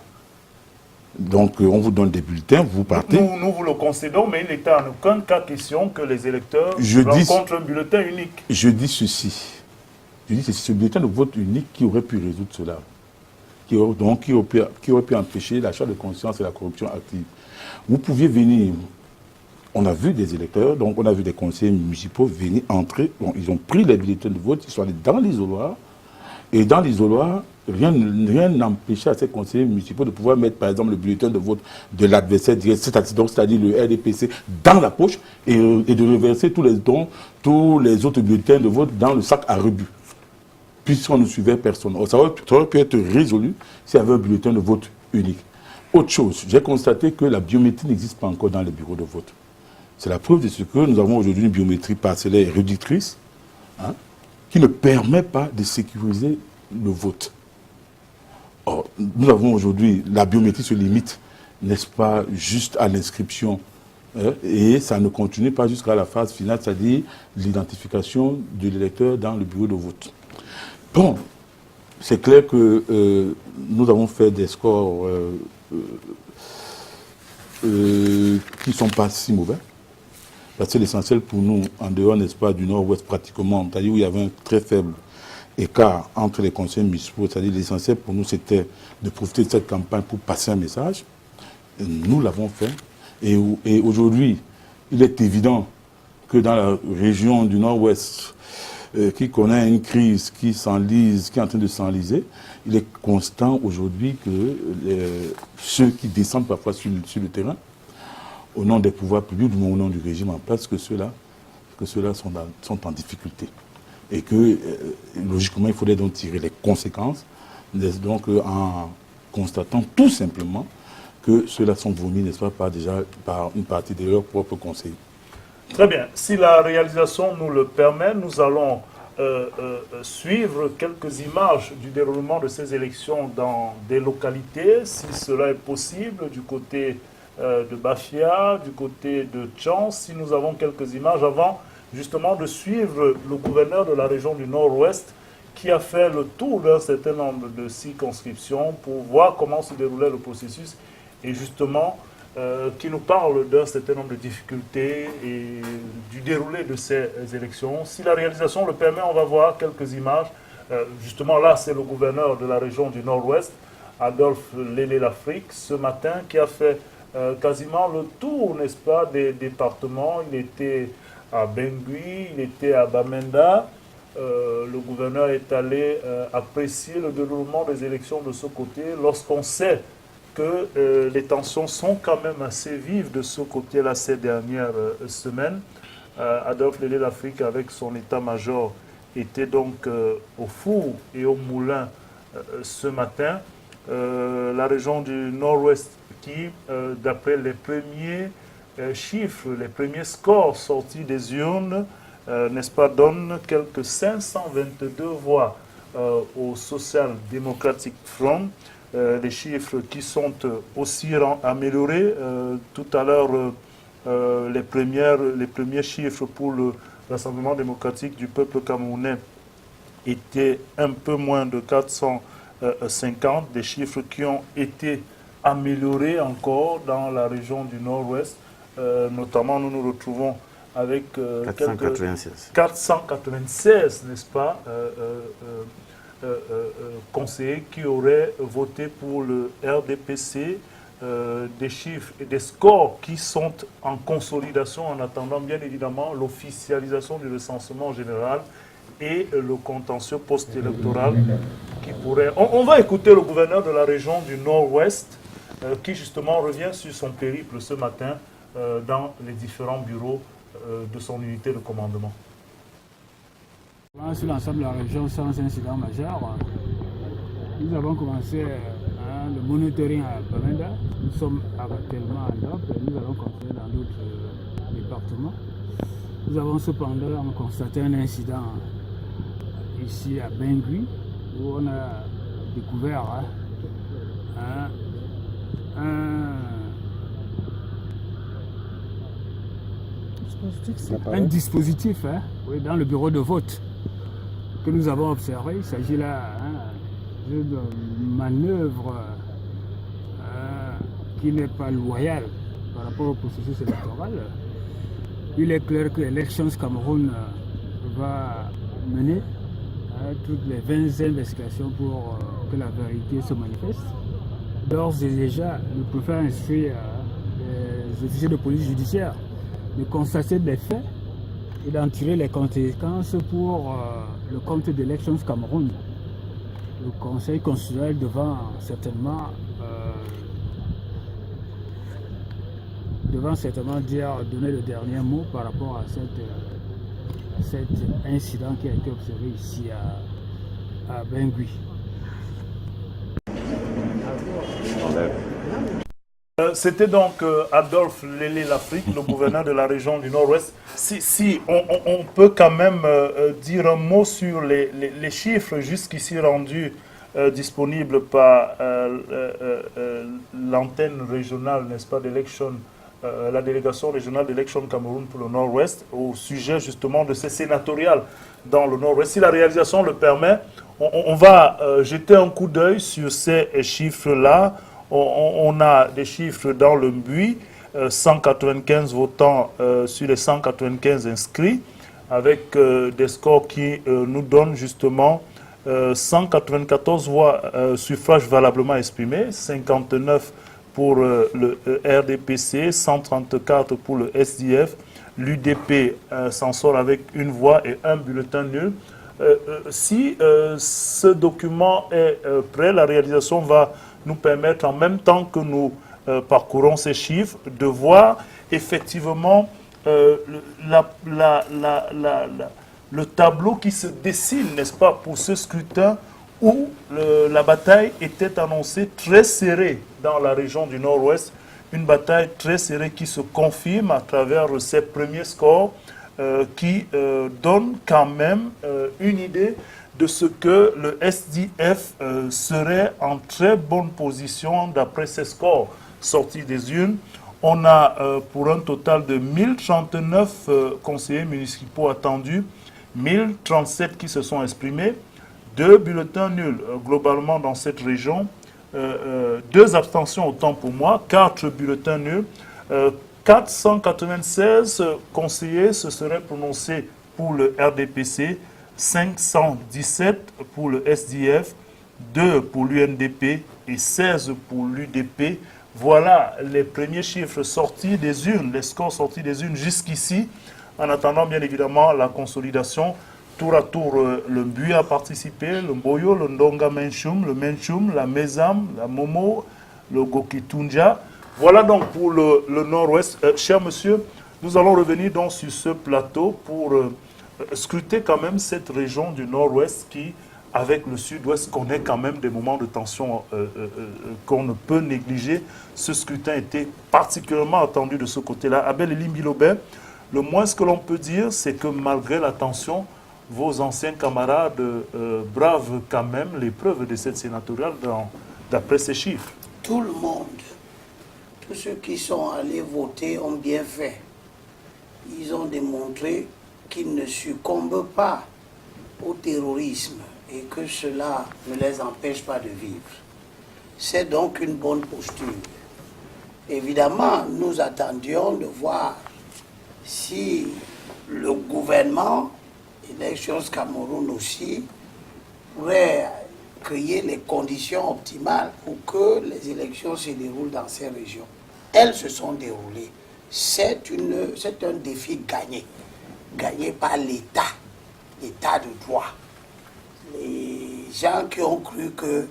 Donc, on vous donne des bulletins, vous partez. Nous vous le concédons, mais il n'était en aucun cas question que les électeurs rencontrent un bulletin unique. Je dis ceci. Ce bulletin de vote unique qui aurait pu résoudre cela. Qui aurait pu empêcher l'achat de conscience et la corruption active. Vous pouviez venir. On a vu des électeurs, donc on a vu des conseillers municipaux venir entrer. Bon, ils ont pris les bulletins de vote, ils sont allés dans l'isoloir. Et dans l'isoloir, rien n'empêchait à ces conseillers municipaux de pouvoir mettre, par exemple, le bulletin de vote de l'adversaire direct, c'est-à-dire le RDPC, dans la poche et de reverser tous les autres bulletins de vote dans le sac à rebut. Puisqu'on ne suivait personne. Ça aurait pu être résolu s'il y avait un bulletin de vote unique. Autre chose, j'ai constaté que la biométrie n'existe pas encore dans les bureaux de vote. C'est la preuve de ce que nous avons aujourd'hui une biométrie parcellaire et réductrice, qui ne permet pas de sécuriser le vote. Or, nous avons aujourd'hui, la biométrie se limite, n'est-ce pas, juste à l'inscription, et ça ne continue pas jusqu'à la phase finale, c'est-à-dire l'identification de l'électeur dans le bureau de vote. Bon, c'est clair que nous avons fait des scores qui ne sont pas si mauvais. Parce que l'essentiel pour nous, en dehors, n'est-ce pas, du nord-ouest pratiquement, c'est-à-dire où il y avait un très faible écart entre les conseils municipaux, c'est-à-dire l'essentiel pour nous, c'était de profiter de cette campagne pour passer un message. Et nous l'avons fait. Et aujourd'hui, il est évident que dans la région du nord-ouest, qui connaît une crise qui s'enlise, qui est en train de s'enliser, il est constant aujourd'hui que ceux qui descendent parfois sur le terrain, au nom des pouvoirs publics, du au nom du régime en place, que ceux-là sont en difficulté. Et que, logiquement, il faudrait donc tirer les conséquences, donc en constatant tout simplement que ceux-là sont vomis, n'est-ce pas, par une partie de leurs propres conseils. Très bien. Si la réalisation nous le permet, nous allons suivre quelques images du déroulement de ces élections dans des localités, si cela est possible, du côté de Bafia, du côté de Tchans, si nous avons quelques images avant justement de suivre le gouverneur de la région du Nord-Ouest qui a fait le tour d'un certain nombre de circonscriptions pour voir comment se déroulait le processus et justement qui nous parle d'un certain nombre de difficultés et du déroulé de ces élections. Si la réalisation le permet, on va voir quelques images. Justement là, c'est le gouverneur de la région du Nord-Ouest, Adolphe Lélé-Lafrique, ce matin, qui a fait quasiment le tour, n'est-ce pas, des départements. Il était à Bengui, il était à Bamenda. Le gouverneur est allé apprécier le déroulement des élections de ce côté. Lorsqu'on sait que les tensions sont quand même assez vives de ce côté-là ces dernières semaines, Adolphe Lélé-Lafrique, avec son état-major, était donc au four et au moulin ce matin. La région du Nord-Ouest qui, d'après les premiers chiffres, les premiers scores sortis des urnes, n'est-ce pas, donne quelques 522 voix au Social Democratic Front. Les chiffres qui sont aussi améliorés. Tout à l'heure, les premiers chiffres pour le Rassemblement démocratique du peuple camerounais étaient un peu moins de 450, des chiffres qui ont été améliorés encore dans la région du Nord-Ouest. Notamment, nous nous retrouvons avec 496, n'est-ce pas, conseillers qui auraient voté pour le RDPC, des chiffres et des scores qui sont en consolidation en attendant bien évidemment l'officialisation du recensement général et le contentieux post-électoral qui pourrait... On va écouter le gouverneur de la région du Nord-Ouest qui justement revient sur son périple ce matin dans les différents bureaux de son unité de commandement. Sur l'ensemble de la région, sans incident majeur, nous avons commencé le monitoring à Bamenda. Nous sommes actuellement à Ndop et nous allons continuer dans d'autres départements. Nous avons cependant constaté un incident ici à Bengui où on a découvert un dispositif dans le bureau de vote que nous avons observé. Il s'agit là d'une manœuvre qui n'est pas loyal par rapport au processus électoral, il est clair que Elections Cameroun va mener toutes les 20 investigations pour que la vérité se manifeste. D'ores et déjà, le préfet a instruit les officiers de police judiciaire de constater des faits et d'en tirer les conséquences pour le compte d'Elections Cameroun. Le Conseil constitutionnel devant certainement donner le dernier mot par rapport à cet incident qui a été observé ici à Bangui. C'était donc Adolphe Lélé Lafrique, le gouverneur de la région du Nord-Ouest. Si on peut quand même dire un mot sur les chiffres jusqu'ici rendus disponibles par l'antenne régionale, n'est-ce pas, d'élection, la délégation régionale d'élection Cameroun pour le Nord-Ouest, au sujet justement de ces sénatoriales dans le Nord-Ouest. Si la réalisation le permet, on va jeter un coup d'œil sur ces chiffres-là. On a des chiffres dans le Mbui, 195 votants sur les 195 inscrits, avec des scores qui nous donnent justement 194 voix suffrages valablement exprimés, 59 pour le RDPC, 134 pour le SDF. L'UDP s'en sort avec une voix et un bulletin nul. Si ce document est prêt, la réalisation va nous permettre, en même temps que nous parcourons ces chiffres, de voir effectivement le tableau qui se dessine, n'est-ce pas, pour ce scrutin où la bataille était annoncée très serrée dans la région du Nord-Ouest, une bataille très serrée qui se confirme à travers ces premiers scores qui donnent quand même une idée de ce que le SDF serait en très bonne position d'après ces scores sortis des urnes. On a pour un total de 1039 conseillers municipaux attendus, 1037 qui se sont exprimés, 2 bulletins nuls globalement dans cette région, 2 abstentions autant pour moi, 4 bulletins nuls, 496 conseillers se seraient prononcés pour le RDPC, 517 pour le SDF, 2 pour l'UNDP et 16 pour l'UDP. Voilà les premiers chiffres sortis des urnes, les scores sortis des urnes jusqu'ici, en attendant bien évidemment la consolidation. Tour à tour, le Mbui a participé, le Mboyo, le Ndonga Menchum, le Menchum, la Mezam, la Momo, le Gokitunja. Voilà donc pour le Nord-Ouest. Cher monsieur, nous allons revenir donc sur ce plateau pour scruter quand même cette région du Nord-Ouest qui, avec le Sud-Ouest, connaît quand même des moments de tension qu'on ne peut négliger. Ce scrutin était particulièrement attendu de ce côté-là. Abel Elie Mbilobert, le moins ce que l'on peut dire, c'est que malgré la tension, vos anciens camarades bravent quand même l'épreuve de cette sénatoriale d'après ces chiffres. Tout le monde, tous ceux qui sont allés voter ont bien fait. Ils ont démontré qu'ils ne succombent pas au terrorisme et que cela ne les empêche pas de vivre. C'est donc une bonne posture. Évidemment, nous attendions de voir si le gouvernement, Elections Cameroun aussi, pourrait créer les conditions optimales pour que les élections se déroulent dans ces régions. Elles se sont déroulées. C'est un défi gagné. Gagné par l'État, l'État de droit. Les gens qui ont cru que,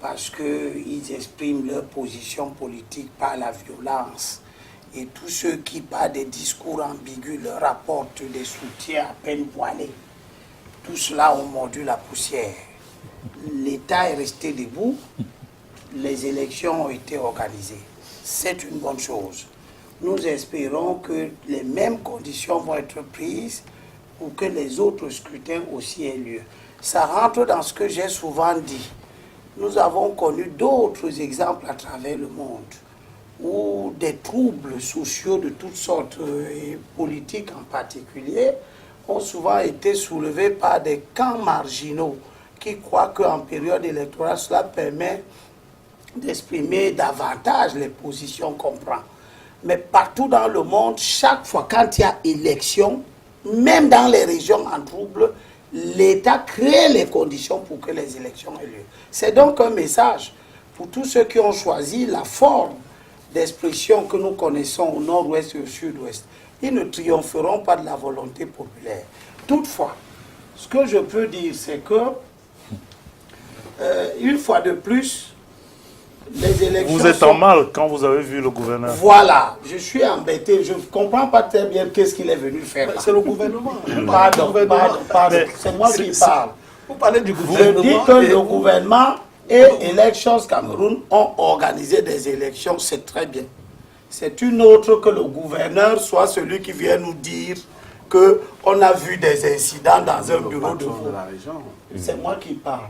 parce qu'ils expriment leur position politique par la violence, et tous ceux qui, par des discours ambigus, leur apportent des soutiens à peine voilés, tout cela ont mordu la poussière. L'État est resté debout, les élections ont été organisées. C'est une bonne chose. Nous espérons que les mêmes conditions vont être prises pour que les autres scrutins aussi aient lieu. Ça rentre dans ce que j'ai souvent dit. Nous avons connu d'autres exemples à travers le monde où des troubles sociaux de toutes sortes, et politiques en particulier, ont souvent été soulevés par des camps marginaux qui croient qu'en période électorale, cela permet d'exprimer davantage les positions qu'on prend. Mais partout dans le monde, chaque fois quand il y a élection, même dans les régions en trouble, l'État crée les conditions pour que les élections aient lieu. C'est donc un message pour tous ceux qui ont choisi la forme d'expression que nous connaissons au nord-ouest et au sud-ouest. Ils ne triompheront pas de la volonté populaire. Toutefois, ce que je peux dire, c'est que, une fois de plus, les élections... Vous êtes en mal quand vous avez vu le gouverneur. Voilà, je suis embêté. Je ne comprends pas très bien qu'est-ce qu'il est venu faire. C'est le gouvernement. Pardon, c'est moi qui parle. Vous parlez du gouvernement. Je dis que le gouvernement et Elections Cameroun ont organisé des élections, c'est très bien. C'est une autre que le gouverneur soit celui qui vient nous dire qu'on a vu des incidents dans un bureau de vote. C'est moi qui parle.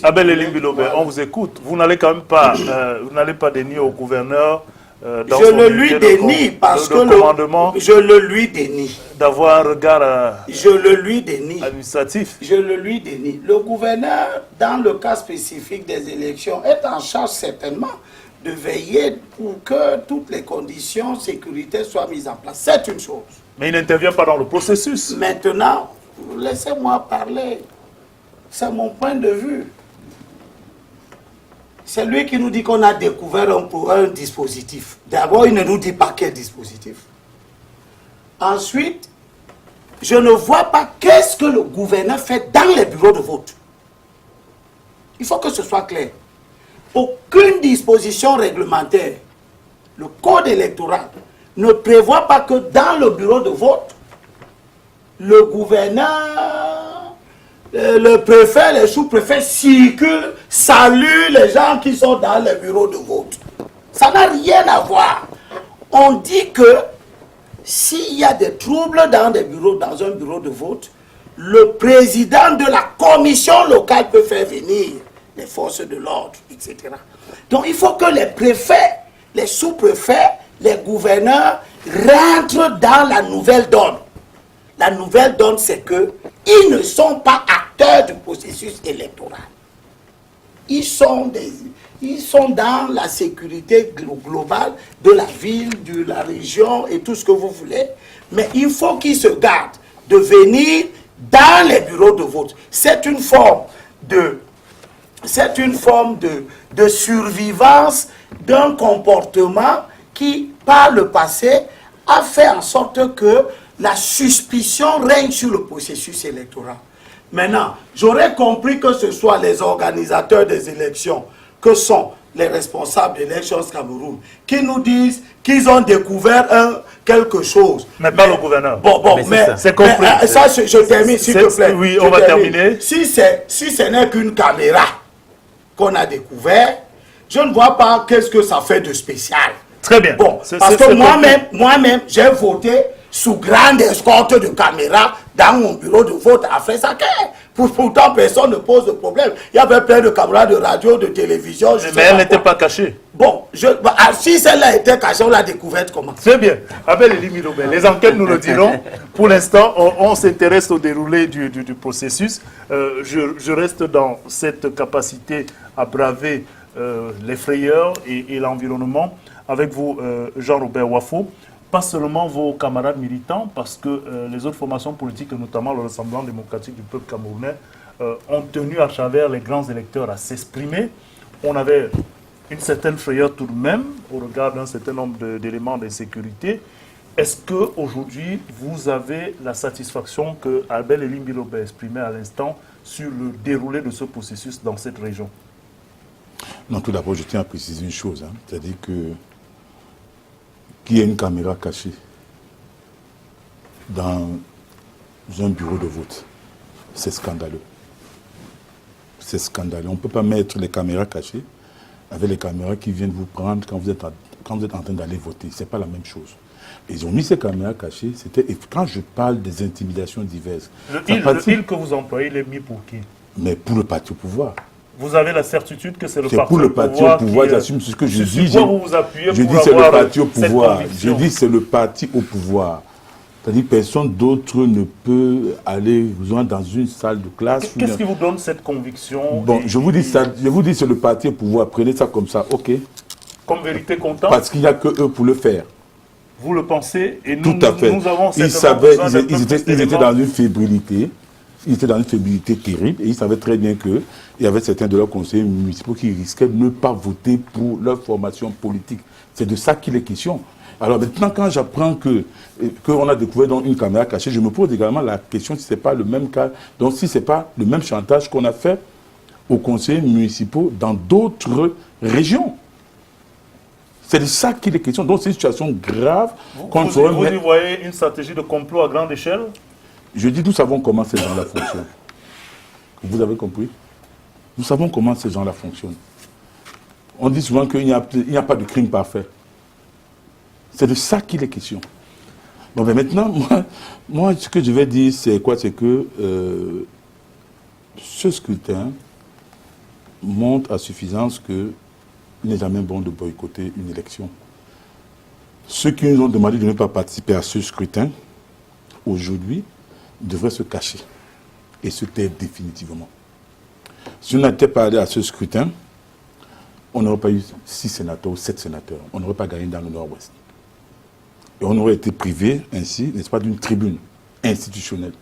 Abel Elimbilobe, on vous écoute. Vous n'allez quand même pas, vous n'allez pas dénier au gouverneur dans je son le lui dénie parce que je le lui dénie. D'avoir un regard je le lui dénie. Administratif. Je le lui dénie. Le gouverneur, dans le cas spécifique des élections, est en charge certainement de veiller pour que toutes les conditions sécuritaires soient mises en place. C'est une chose. Mais il n'intervient pas dans le processus. Maintenant, laissez-moi parler. C'est mon point de vue. C'est lui qui nous dit qu'on a découvert un dispositif. D'abord, il ne nous dit pas quel dispositif. Ensuite, je ne vois pas qu'est-ce que le gouverneur fait dans les bureaux de vote. Il faut que ce soit clair. Aucune disposition réglementaire, le code électoral, ne prévoit pas que dans le bureau de vote, le gouverneur, le préfet, les sous-préfets circulent, saluent les gens qui sont dans les bureaux de vote. Ça n'a rien à voir. On dit que s'il y a des troubles dans un bureau de vote, le président de la commission locale peut faire venir les forces de l'ordre, etc. Donc il faut que les préfets, les sous-préfets, les gouverneurs rentrent dans la nouvelle donne. La nouvelle donne, c'est qu'ils ne sont pas acteurs du processus électoral. Ils sont dans la sécurité globale de la ville, de la région et tout ce que vous voulez. Mais il faut qu'ils se gardent de venir dans les bureaux de vote. C'est une forme de survivance d'un comportement qui, par le passé, a fait en sorte que la suspicion règne sur le processus électoral. Maintenant, j'aurais compris que ce soit les organisateurs des élections, que sont les responsables d'Elections Cameroun, qui nous disent qu'ils ont découvert quelque chose. Mais pas le gouverneur. Mais c'est compris. Ça, je termine, s'il te plaît. Oui, on va terminer. Si ce n'est qu'une caméra qu'on a découvert, je ne vois pas qu'est-ce que ça fait de spécial. Très bien. Bon, parce que moi-même, j'ai voté sous grande escorte de caméras dans mon bureau de vote à Fressaker. Pourtant, personne ne pose de problème. Il y avait plein de caméras de radio, de télévision. Mais elle n'était pas cachée. Bon, si celle-là était cachée, on l'a découverte comment? Très bien. Abel Elimbilobe, les enquêtes nous le diront. Pour l'instant, on s'intéresse au déroulé du processus. Je reste dans cette capacité à braver les frayeurs et l'environnement. Avec vous, Jean-Robert Wafo. Pas seulement vos camarades militants, parce que les autres formations politiques, notamment le Rassemblement démocratique du peuple camerounais, ont tenu à travers les grands électeurs à s'exprimer. On avait une certaine frayeur tout de même, au regard d'un certain nombre d'éléments d'insécurité. Est-ce qu'aujourd'hui, vous avez la satisfaction que Abel Elimbilobe exprimait à l'instant sur le déroulé de ce processus dans cette région? Non, tout d'abord, je tiens à préciser une chose, c'est-à-dire que qu'il y ait une caméra cachée dans un bureau de vote, c'est scandaleux. C'est scandaleux. On ne peut pas mettre les caméras cachées avec les caméras qui viennent vous prendre quand vous êtes en train d'aller voter. Ce n'est pas la même chose. Ils ont mis ces caméras cachées. Et quand je parle des intimidations diverses... Le il que vous employez, il est mis pour qui? Mais pour le parti au pouvoir. Vous avez la certitude que c'est le parti au pouvoir. C'est pour le parti au pouvoir, j'assume ce que je dis. Vous vous appuyez je dis c'est le parti au pouvoir. Je dis c'est le parti au pouvoir. C'est-à-dire personne d'autre ne peut aller dans une salle de classe. Qu'est-ce qui vous donne cette conviction? Bon, je vous dis c'est le parti au pouvoir, prenez ça comme ça, ok. Comme vérité comptable? Parce qu'il n'y a que eux pour le faire. Vous le pensez? Et nous, tout à fait. Nous avons ils savaient, ils étaient dans une fébrilité. Ils étaient dans une fébrilité terrible et ils savaient très bien qu'il y avait certains de leurs conseillers municipaux qui risquaient de ne pas voter pour leur formation politique. C'est de ça qu'il est question. Alors maintenant, quand j'apprends qu'on a découvert donc une caméra cachée, je me pose également la question si ce n'est pas le même cas, donc si ce n'est pas le même chantage qu'on a fait aux conseillers municipaux dans d'autres régions. C'est de ça qu'il est question. Donc c'est une situation grave. Vous y voyez une stratégie de complot à grande échelle? Je dis, nous savons comment ces gens-là fonctionnent. Vous avez compris? Nous savons comment ces gens-là fonctionnent. On dit souvent qu'il n'y a pas de crime parfait. C'est de ça qu'il est question. Bon, ben maintenant, moi, ce que je vais dire, c'est quoi? C'est que ce scrutin montre à suffisance qu'il n'est jamais bon de boycotter une élection. Ceux qui nous ont demandé de ne pas participer à ce scrutin, aujourd'hui, devraient se cacher et se taire définitivement. Si on n'était pas allé à ce scrutin, on n'aurait pas eu 6 sénateurs ou 7 sénateurs. On n'aurait pas gagné dans le Nord-Ouest. Et on aurait été privé, ainsi, n'est-ce pas, d'une tribune institutionnelle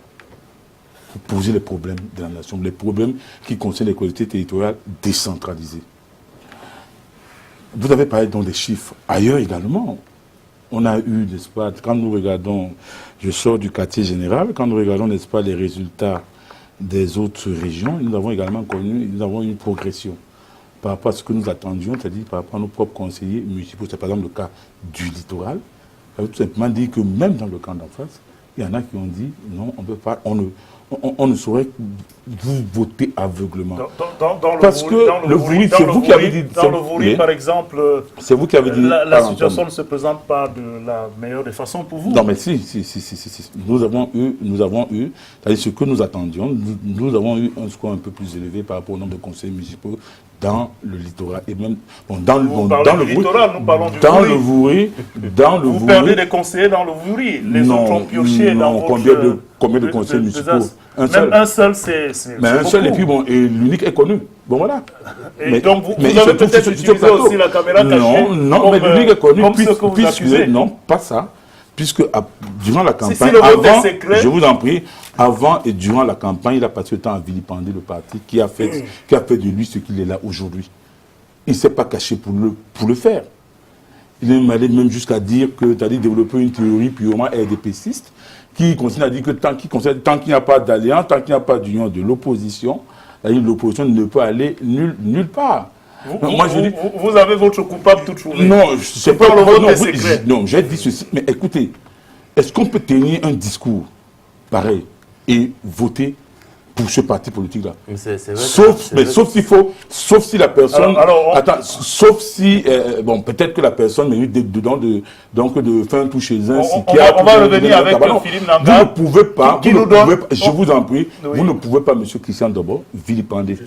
pour poser les problèmes de la nation, les problèmes qui concernent les collectivités territoriales décentralisées. Vous avez parlé donc des chiffres. Ailleurs également, on a eu, n'est-ce pas, quand nous regardons, je sors du quartier général, quand nous regardons, n'est-ce pas, les résultats des autres régions, nous avons également connu, nous avons une progression par rapport à ce que nous attendions, c'est-à-dire par rapport à nos propres conseillers municipaux. C'est par exemple le cas du littoral. Ça veut tout simplement dire que même dans le camp d'en face, il y en a qui ont dit non, on ne peut pas, on ne saurait vous voter aveuglement. Parce que le Vouri, c'est vous qui avez dit... Dans le Vouri, par exemple, c'est vous qui avez dit... La situation ne se présente pas de la meilleure des façons pour vous. Non, mais si. Nous avons eu, c'est-à-dire ce que nous attendions, nous avons eu un score un peu plus élevé par rapport au nombre de conseillers municipaux dans le littoral et même dans le littoral, nous parlons du Vouri. Vous perdez des conseillers dans le Vouri, les autres ont pioché dans votre... Combien de conseillers municipaux? Un seul, c'est mais un seul, et puis bon, et l'unique est connu. Bon, voilà. Et donc, vous avez peut-être utilisé aussi la caméra cachée? Non, mais l'unique est connu, puisque... Non, pas ça. Puisque durant la campagne, si je vous en prie, avant et durant la campagne, il a passé le temps à vilipender le parti qui a fait de lui ce qu'il est là aujourd'hui. Il ne s'est pas caché pour le faire. Il est allé même jusqu'à dire que, c'est-à-dire développer une théorie purement RDPciste, qui continue à dire que tant qu'il n'y a pas d'alliance, tant qu'il n'y a pas d'union de l'opposition, l'opposition ne peut aller nulle part. Vous avez votre coupable tout trouvé. Non, c'est pas non, j'ai dit ceci. Mais écoutez, est-ce qu'on peut tenir un discours pareil et voter pour ce parti politique-là? Sauf si la personne... sauf si... bon, peut-être que la personne mérite de faire un tour chez un psychiatre. On va revenir avec Philippe Nanga. Vous ne pouvez pas, je vous en prie, vous ne pouvez pas, M. Christian Dobo, vilipender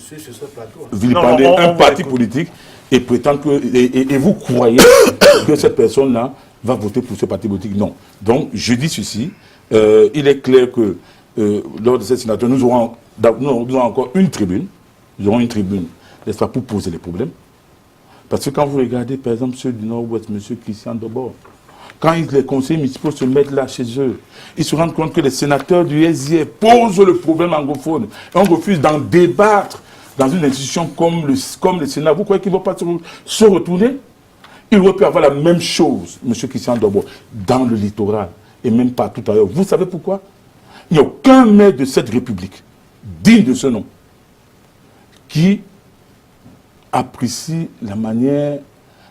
un parti politique et prétendre que... Et vous croyez que cette personne-là va voter pour ce parti politique? Non. Donc, je dis ceci. Il est clair que lors de cette sénature, nous aurons encore une tribune. Nous aurons une tribune, n'est-ce pas, pour poser les problèmes. Parce que quand vous regardez, par exemple, ceux du Nord-Ouest, M. Christian Dobor, quand les conseillers municipaux se mettent là chez eux, ils se rendent compte que les sénateurs du SIF posent le problème anglophone. Et on refuse d'en débattre dans une institution comme le Sénat. Vous croyez qu'ils ne vont pas se retourner? Il aurait pu avoir la même chose, M. Christian Dobor, dans le littoral et même partout ailleurs. Vous savez pourquoi? Il n'y a aucun maire de cette République digne de ce nom qui apprécie la manière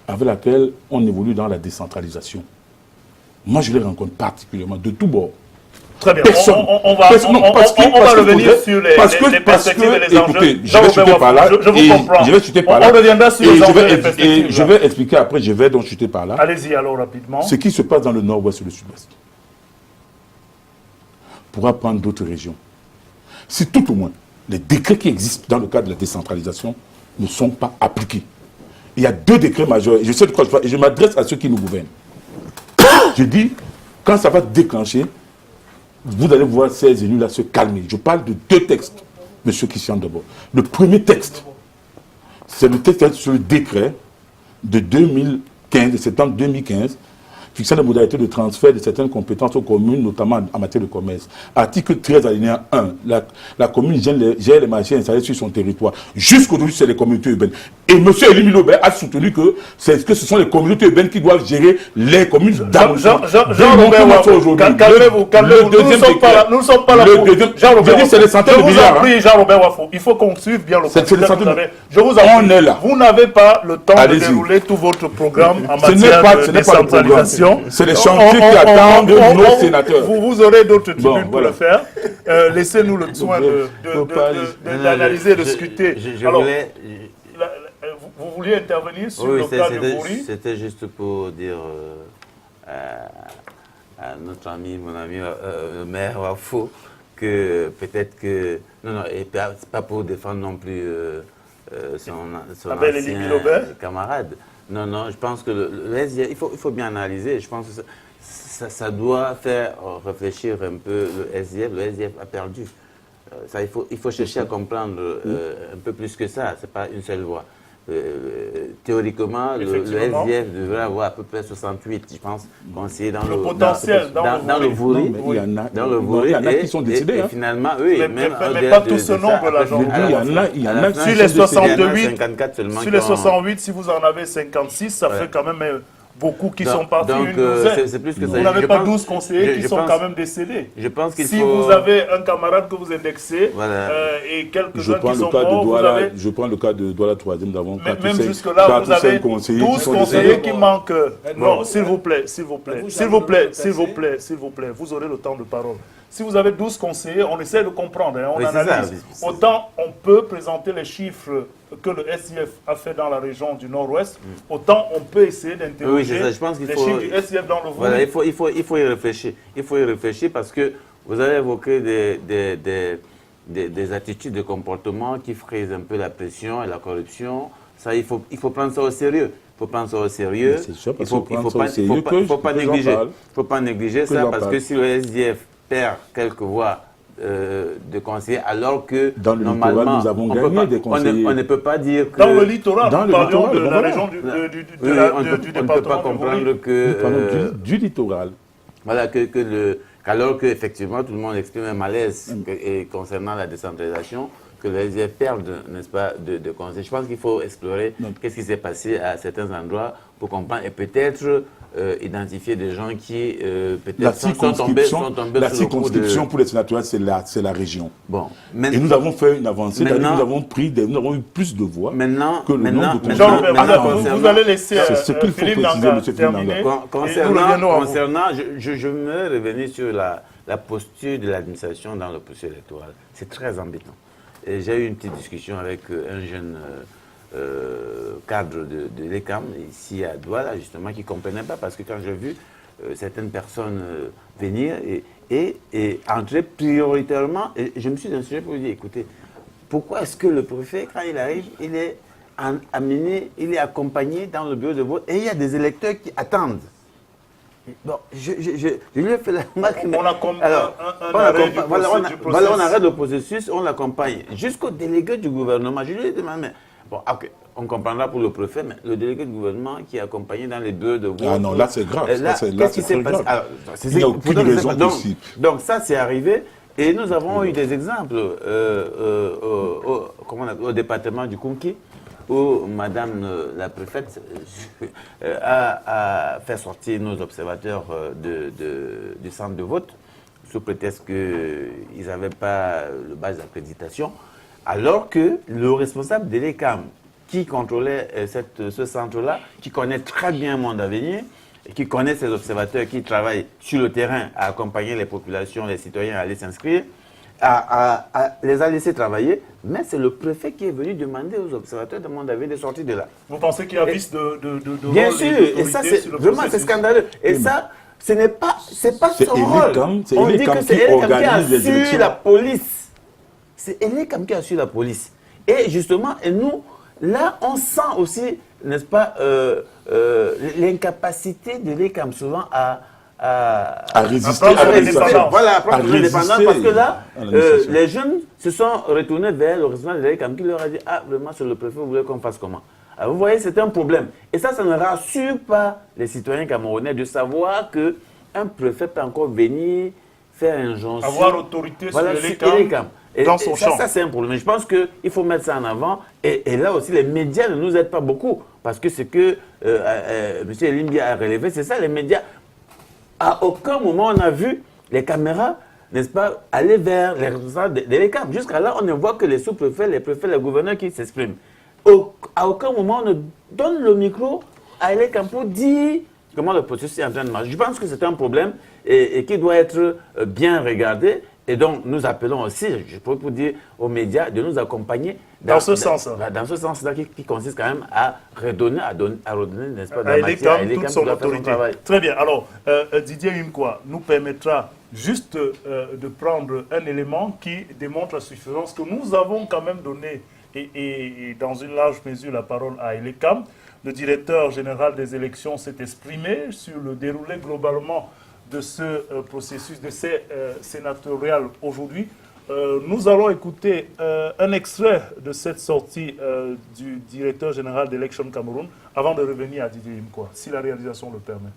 avec laquelle on évolue dans la décentralisation. Moi, je les rencontre particulièrement de tous bords. Très bien. On va revenir sur les perspectives et les enjeux. Écoutez, je vais chuter par là. Je vous comprends. Je vais chuter par là. On reviendra sur les enjeux et les perspectives. Et je vais expliquer après, je vais donc chuter par là. Allez-y alors rapidement. Ce qui se passe dans le Nord-Ouest et le Sud-Ouest pourra prendre d'autres régions. Si tout au moins les décrets qui existent dans le cadre de la décentralisation ne sont pas appliqués. Il y a 2 décrets majeurs, et je sais de quoi je parle, et je m'adresse à ceux qui nous gouvernent. Je dis, quand ça va déclencher, vous allez voir ces élus-là se calmer. Je parle de 2 textes, M. Christian d'abord. Le premier texte, c'est le texte sur le décret de 2015, de septembre 2015, fixant les modalités de transfert de certaines compétences aux communes, notamment en matière de commerce. Article 13, alinéa 1. La commune gère les marchés installés sur son territoire. Jusqu'aujourd'hui, c'est les communautés urbaines. Et M. Elie Milobert a soutenu que ce sont les communautés urbaines qui doivent gérer les communes d'arrondissement. Jean-Robert Wafo, calmez-vous. Nous ne sommes pas là pour... Je dis c'est les centaines de milliards. Je vous en prie, Jean-Robert Wafo, il faut qu'on suive bien le contexte. Je vous en prie, vous n'avez pas le temps de dérouler tout votre programme en matière de décentralisation. C'est les chantiers qui attendent nos sénateurs. Vous aurez d'autres tribunes pour le faire. Laissez-nous le soin d'analyser, de discuter. Alors, vous vouliez intervenir sur le cas de Bouri? C'était juste pour dire à notre ami, mon ami le maire Wafo, que peut-être que... Non, et pas pour défendre non plus son ancien camarade. Non, je pense que le SDF, il faut bien analyser. Je pense que ça doit faire réfléchir un peu le SDF. Le SDF a perdu. Il faut chercher à comprendre un peu plus que ça. Ce n'est pas une seule voie. Théoriquement, le SDF devrait avoir à peu près 68, je pense, conseillers dans le potentiel, dans le Vouri. Il y en a qui sont décidés. Et finalement, oui, mais pas tout ce nombre-là, il y en a sur les 68, si vous en avez 56, ça fait quand même beaucoup qui sont partis, une douzaine. C'est plus que ça. Vous n'avez pas 12 conseillers qui sont quand même décédés. Je pense qu'il si vous avez un camarade que vous indexez et quelques-uns qui sont morts, vous avez... Je prends le cas de Douala 3e, nous avons même jusque-là, vous avez 12 conseillers qui manquent. Non, s'il vous plaît, vous aurez le temps de parole. Si vous avez 12 conseillers, on essaie de comprendre, on analyse. Autant on peut présenter les chiffres que le SIF a fait dans la région du Nord-Ouest, autant on peut essayer d'interroger les chiffres du SIF dans le Vouri. Voilà, il faut y réfléchir. Il faut y réfléchir parce que vous avez évoqué des attitudes de comportement qui frisent un peu la pression et la corruption. Ça, il faut prendre ça au sérieux. Il faut prendre ça au sérieux. Il ne faut pas négliger ça parce que si le SDF perd quelques voix de conseillers, alors que dans le littoral, nous avons gagné des conseillers. On ne peut pas dire que... Dans le littoral, nous parlions de la région du département. On ne peut pas comprendre que... Du littoral. Voilà, qu'alors qu'effectivement, tout le monde exprime un malaise concernant la décentralisation, que les SDF perdent, n'est-ce pas, de conseils. Je pense qu'il faut explorer qu'est-ce qui s'est passé à certains endroits pour comprendre et peut-être identifier des gens qui peut-être sont tombés la circonscription pour les sénateurs, c'est la région. Bon, et nous avons fait une avancée, nous avons eu plus de voix que le nombre de conseillers. Vous allez laisser Philippe Nanga terminer. Concernant, je veux revenir sur la posture de l'administration dans le processus électoral. C'est très embêtant. J'ai eu une petite discussion avec un jeune cadre de l'ECAM, ici à Douala, justement, qui ne comprenait pas, parce que quand j'ai vu certaines personnes venir et entrer prioritairement, et je me suis insurgé pour lui dire, écoutez, pourquoi est-ce que le préfet, quand il arrive, il est amené, il est accompagné dans le bureau de vote, et il y a des électeurs qui attendent. Bon, je lui ai fait la remarque. On arrête le processus, on l'accompagne jusqu'au délégué du gouvernement. Je lui ai demandé, bon, ok, on comprendra pour le préfet, mais le délégué du gouvernement qui est accompagné dans les bureaux de vote. Ah non, là c'est grave. Qu'est-ce qui s'est passé? Il n'y a aucune raison possible. Donc ça, c'est arrivé. Et nous avons eu des exemples au département du Konki, où Madame la préfète a fait sortir nos observateurs du centre de vote sous prétexte qu'ils n'avaient pas le badge d'accréditation, alors que le responsable de l'ECAM qui contrôlait ce centre-là, qui connaît très bien Monde Avenir, et qui connaît ces observateurs qui travaillent sur le terrain à accompagner les populations, les citoyens à aller s'inscrire, les a laissés travailler, mais c'est le préfet qui est venu demander aux observateurs de Monde Avenir de sortir de là. Vous pensez qu'il y a vice de bien sûr, et ça c'est vraiment scandaleux. Et ça, ce n'est pas son rôle. On dit que c'est Elecam qui assure la police. C'est Elecam qui assure la police. Et justement, et nous, là, on sent aussi, n'est-ce pas, l'incapacité de l'Elecam souvent à résister à l'indépendance. Voilà, à prendre l'indépendance, parce que là, l'administration. les jeunes se sont retournés vers le responsable de l'ELECAM qui leur a dit « Ah, vraiment, sur le préfet, vous voulez qu'on fasse comment ?» Alors, vous voyez, c'est un problème. Et ça ne rassure pas les citoyens camerounais de savoir qu'un préfet peut encore venir faire injonction. Avoir autorité sur l'ELECAM dans son champ. Ça, c'est un problème. Je pense qu'il faut mettre ça en avant. Et là aussi, les médias ne nous aident pas beaucoup. Parce que ce que M. Elimbi a relevé, c'est ça, les médias. À aucun moment, on a vu les caméras, n'est-ce pas, aller vers les responsables de l'ELECAM. Jusqu'à là, on ne voit que les sous-préfets, les préfets, les gouverneurs qui s'expriment. À aucun moment, on ne donne le micro à l'ELECAM pour dire comment le processus est en train de marcher. Je pense que c'est un problème et qui doit être bien regardé. Et donc, nous appelons aussi, je peux vous dire aux médias, de nous accompagner dans ce sens-là. Dans ce sens-là, qui consiste quand même à redonner, n'est-ce pas, à l'ELECAM toute son autorité. Très bien. Alors, Didier Imkwa nous permettra juste de prendre un élément qui démontre la suffisance que nous avons quand même donné, et dans une large mesure, la parole à l'ELECAM. Le directeur général des élections s'est exprimé sur le déroulé globalement de ce processus, de ces sénatoriales aujourd'hui. Nous allons écouter un extrait de cette sortie du directeur général d'Election Cameroun avant de revenir à Didier Imkwa, si la réalisation le permet.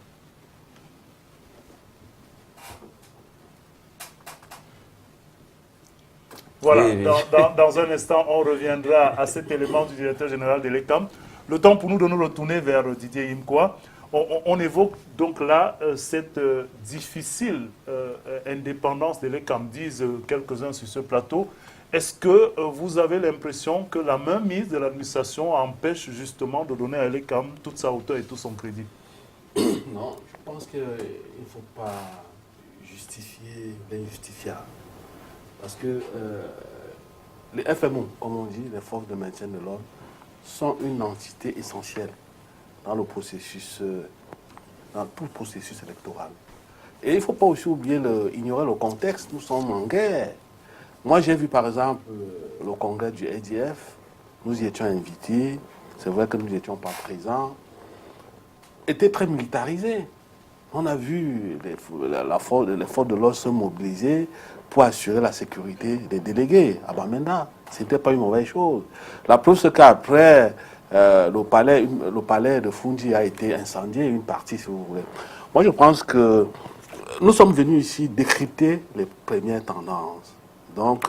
Voilà, dans un instant, on reviendra à cet élément du directeur général de l'ELECAM. Le temps pour nous de nous retourner vers Didier Imkwa. On évoque donc là cette difficile indépendance de l'ELECAM, disent quelques-uns sur ce plateau. Est-ce que vous avez l'impression que la mainmise de l'administration empêche justement de donner à l'ELECAM toute sa hauteur et tout son crédit? Non, je pense qu'il ne faut pas justifier l'injustifiable. Parce que les FMO, comme on dit, les forces de maintien de l'ordre, sont une entité essentielle dans le processus, dans tout le processus électoral. Et il ne faut pas aussi ignorer le contexte. Nous sommes en guerre. Moi, j'ai vu par exemple le congrès du ADF. Nous y étions invités. C'est vrai que nous n'étions pas présents. Était très militarisé. On a vu les forces de l'ordre se mobiliser pour assurer la sécurité des délégués à Bamenda. Ce n'était pas une mauvaise chose. La preuve, c'est qu'après, le palais de Fundi a été incendié, une partie, si vous voulez. Moi, je pense que nous sommes venus ici décrypter les premières tendances. Donc,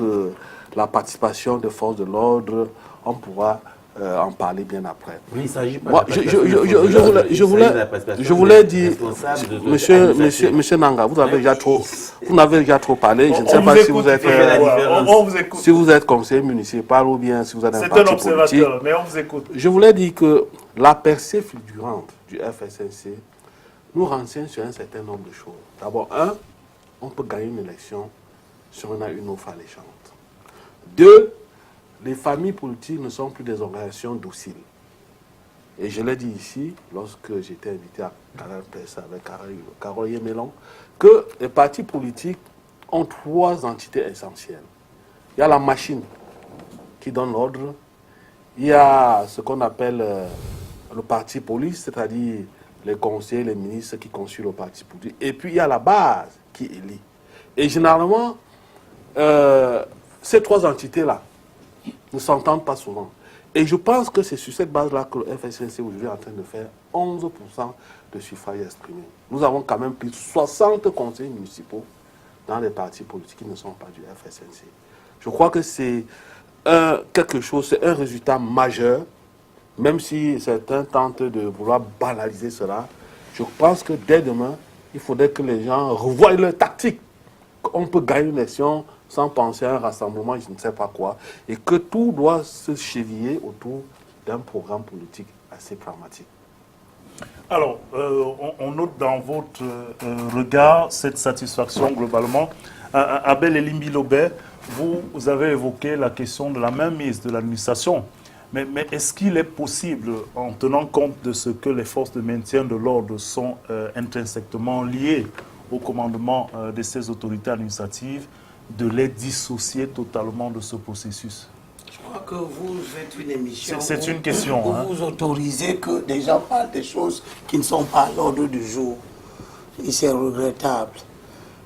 la participation des forces de l'ordre, on pourra en parler bien après. Oui, il s'agit pas. Moi, je voulais dire, monsieur Nanga, vous n'avez déjà trop parlé. Je ne sais pas si vous êtes conseiller municipal ou bien si vous êtes un parti politique. Mais on vous écoute. Je voulais dire que la percée fulgurante du FSNC nous renseigne sur un certain nombre de choses. D'abord, on peut gagner une élection si on a une offre alléchante. 2, les familles politiques ne sont plus des organisations dociles. Et je l'ai dit ici, lorsque j'étais invité à Canal Presse avec Carole Yemelon, que les partis politiques ont 3 entités essentielles. Il y a la machine qui donne l'ordre, il y a ce qu'on appelle le parti police, c'est-à-dire les conseillers, les ministres qui consultent le parti politique, et puis il y a la base qui élit. Et généralement, ces 3 entités-là ne s'entendent pas souvent. Et je pense que c'est sur cette base-là que le FSNC aujourd'hui est en train de faire 11% de suffrages exprimés. Nous avons quand même plus de 60 conseillers municipaux dans les partis politiques qui ne sont pas du FSNC. Je crois que c'est quelque chose, c'est un résultat majeur, même si certains tentent de vouloir banaliser cela. Je pense que dès demain, il faudrait que les gens revoient leur tactique. On peut gagner une élection sans penser à un rassemblement, je ne sais pas quoi, et que tout doit se cheviller autour d'un programme politique assez pragmatique. Alors, on note dans votre regard cette satisfaction globalement. Abel Elimbi Lobé, vous avez évoqué la question de la mainmise de l'administration. Mais est-ce qu'il est possible, en tenant compte de ce que les forces de maintien de l'ordre sont intrinsèquement liées au commandement de ces autorités administratives, de les dissocier totalement de ce processus? Je crois que vous êtes une émission c'est une question, où vous autorisez que des gens parlent des choses qui ne sont pas à l'ordre du jour. et c'est regrettable.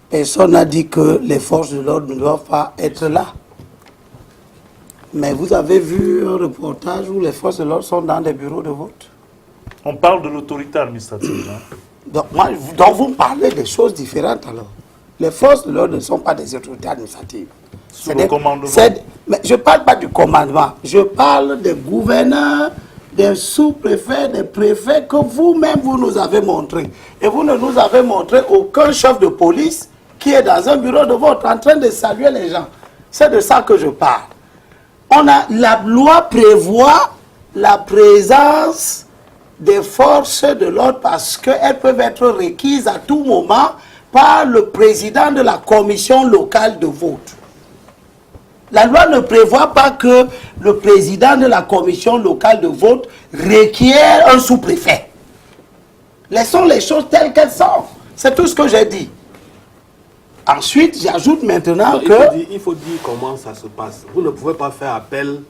Personne n'a dit que les forces de l'ordre ne doivent pas être là. Mais vous avez vu un reportage où les forces de l'ordre sont dans des bureaux de vote? On parle de l'autorité administrative. Hein. Donc, vous me parlez des choses différentes alors. Les forces de l'ordre ne sont pas des autorités administratives. Sous le commandement. Mais je ne parle pas du commandement. Je parle des gouverneurs, des sous-préfets, des préfets que vous-même vous nous avez montré. Et vous ne nous avez montré aucun chef de police qui est dans un bureau de vote en train de saluer les gens. C'est de ça que je parle. La loi prévoit la présence des forces de l'ordre parce qu'elles peuvent être requises à tout moment par le président de la commission locale de vote. La loi ne prévoit pas que le président de la commission locale de vote requiert un sous-préfet. Laissons les choses telles qu'elles sont. C'est tout ce que j'ai dit. Ensuite, j'ajoute maintenant Il faut dire comment ça se passe. Vous ne pouvez pas faire appel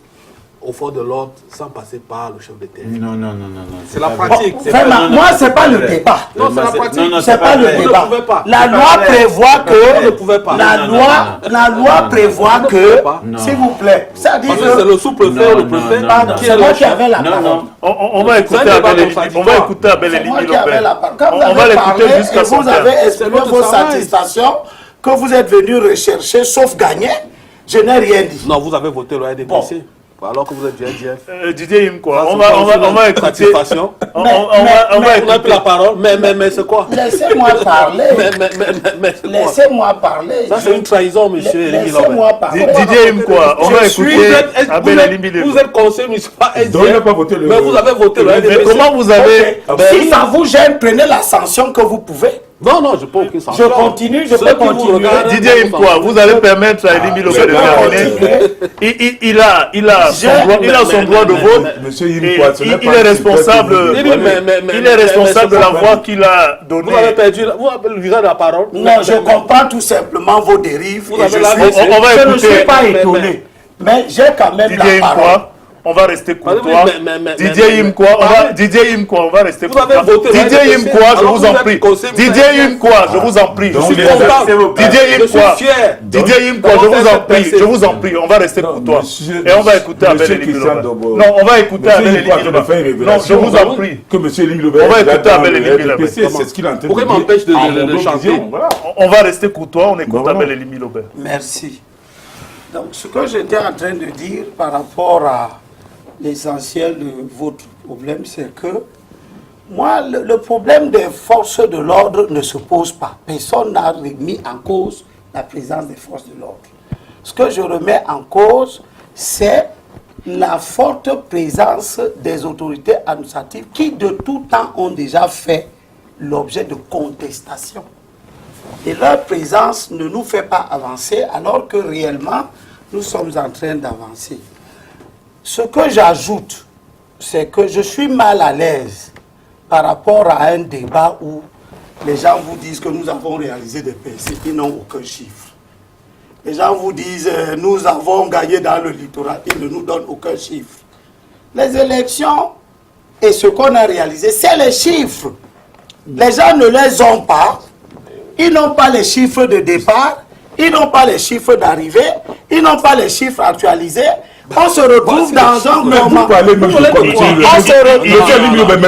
au fort de l'ordre sans passer par le chef de terre. Non. C'est la pratique. Moi, ce n'est pas le débat. Non, c'est la pratique. C'est pas le débat. La loi prévoit que... Vous ne pouvez pas. La loi prévoit que... S'il vous plaît. C'est le sous-préfet ou le préfet qui est moi qui avais la parole. On va écouter Abel Elimi Lobel. On va l'écouter jusqu'à son terme. Vous avez exprimé vos satisfactions que vous êtes venu rechercher, sauf gagner. Je n'ai rien dit. Non, vous avez voté le RDPC. Alors que vous êtes du NGF. Didier Imkoa, on va écouter. On a pris la parole, mais c'est quoi? Laissez-moi parler. Laissez-moi parler. Ça, c'est une trahison, monsieur. Laissez-moi parler. Didier Imkoa, on va écouter Abel Elimi Lobel. Vous êtes conseiller municipal NGF, mais vous avez voté le RDPC. Mais comment vous avez... Si ça vous gêne, prenez la sanction que vous pouvez. Non, je peux aucune sanction. Je continue, je peux continuer. Didier Imkoa, vous allez permettre à Elimi Lobel de terminer. Il a son droit de vote. Il est responsable de la voix qu'il a donnée. Vous avez perdu, vous avez le visage de la parole. Non, je comprends tout simplement vos dérives. On va écouter. Je ne suis pas étonné. Mais j'ai quand même la parole. On va rester courtois. Didier Imkoa, on va rester courtois. Didier Imkoa, je vous en prie. Didier Imkoa, je vous en prie. Didier Imkoa, je vous en prie. On va rester courtois. Et on va écouter Abel Elimi Lobel. Non, on va écouter Abel Elimi Lobel. Non, je vous en prie. Que M. Elimi Lobel. On va écouter Abel Elimi Lobel. C'est ce qu'il a entendu. Pourquoi il m'empêche de chanter? On va rester courtois, on écoute Abel Elimi Lobel. Merci. Donc, ce que j'étais en train de dire par rapport à l'essentiel de votre problème, c'est que moi, le problème des forces de l'ordre ne se pose pas. Personne n'a remis en cause la présence des forces de l'ordre. Ce que je remets en cause, c'est la forte présence des autorités administratives qui, de tout temps, ont déjà fait l'objet de contestation. Et leur présence ne nous fait pas avancer, alors que réellement, nous sommes en train d'avancer. Ce que j'ajoute, c'est que je suis mal à l'aise par rapport à un débat où les gens vous disent que nous avons réalisé des percées, ils n'ont aucun chiffre. Les gens vous disent nous avons gagné dans le littoral, ils ne nous donnent aucun chiffre. Les élections et ce qu'on a réalisé, c'est les chiffres. Les gens ne les ont pas, ils n'ont pas les chiffres de départ, ils n'ont pas les chiffres d'arrivée, ils n'ont pas les chiffres actualisés. On se retrouve dans un moment. Mais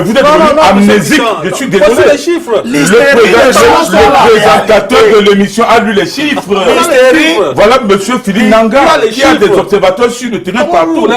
vous êtes amnésique. Je suis désolé. Le présentateur de l'émission a lu les chiffres. Voilà M. Philippe Nanga qui a des observateurs sur le terrain partout.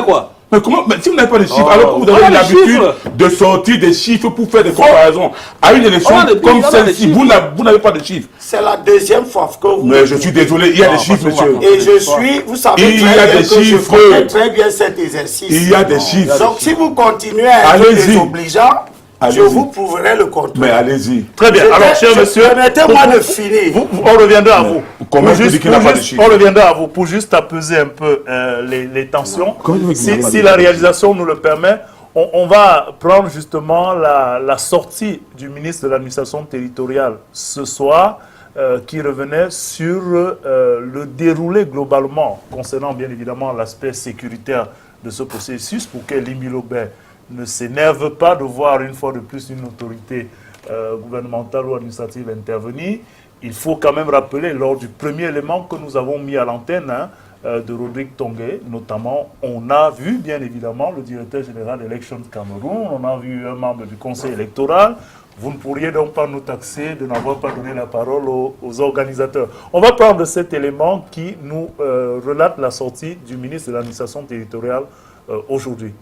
Mais comment, si vous n'avez pas de chiffres, alors que vous avez l'habitude de sortir des chiffres pour faire des comparaisons à une élection comme celle-ci, vous n'avez pas de chiffres. C'est la deuxième fois que vous... Mais je suis désolé, il y a des chiffres, monsieur. Et je suis, vous savez je connais très bien cet exercice. Il y a des chiffres. Donc si vous continuez à être désobligeant, je vous prouverai le contraire. Mais allez-y. Très bien. Alors, cher monsieur, permettez-moi de finir. On reviendra à vous. Comment vous dites qu'il n'a pas de chiffres? On reviendra à vous pour juste apaiser un peu les tensions. Si la réalisation nous le permet, on va prendre justement la sortie du ministre de l'administration territoriale ce soir, qui revenait sur le déroulé globalement concernant bien évidemment l'aspect sécuritaire de ce processus pour que Elimi Lobel ne s'énerve pas de voir une fois de plus une autorité gouvernementale ou administrative intervenir. Il faut quand même rappeler, lors du premier élément que nous avons mis à l'antenne, de Rodrigue Tongué, notamment, on a vu bien évidemment le directeur général d'Elections Cameroun, on a vu un membre du conseil électoral. Vous ne pourriez donc pas nous taxer de n'avoir pas donné la parole aux organisateurs. On va prendre cet élément qui nous relate la sortie du ministre de l'administration territoriale aujourd'hui.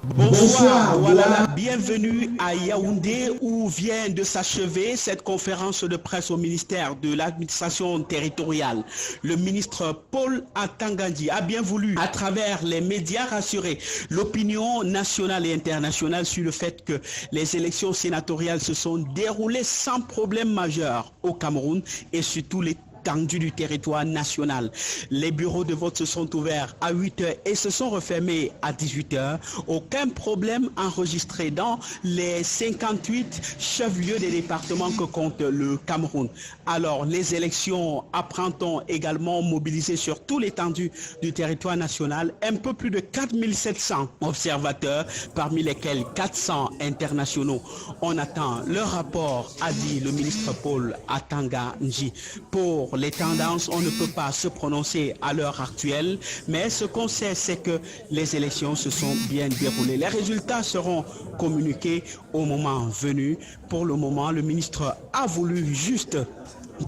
Bonsoir, voilà, bienvenue à Yaoundé où vient de s'achever cette conférence de presse au ministère de l'administration territoriale. Le ministre Paul Atangandji a bien voulu, à travers les médias, rassurer l'opinion nationale et internationale sur le fait que les élections sénatoriales se sont déroulées sans problème majeur au Cameroun et sur tous les étendue du territoire national. Les bureaux de vote se sont ouverts à 8h et se sont refermés à 18h. Aucun problème enregistré dans les 58 chefs-lieux des départements que compte le Cameroun. Alors, les élections apprend-on également mobilisées sur tout l'étendue du territoire national. Un peu plus de 4700 observateurs, parmi lesquels 400 internationaux. On attend le rapport, a dit le ministre Paul Atangandji. Pour les tendances, on ne peut pas se prononcer à l'heure actuelle, mais ce qu'on sait, c'est que les élections se sont bien déroulées. Les résultats seront communiqués au moment venu. Pour le moment, le ministre a voulu juste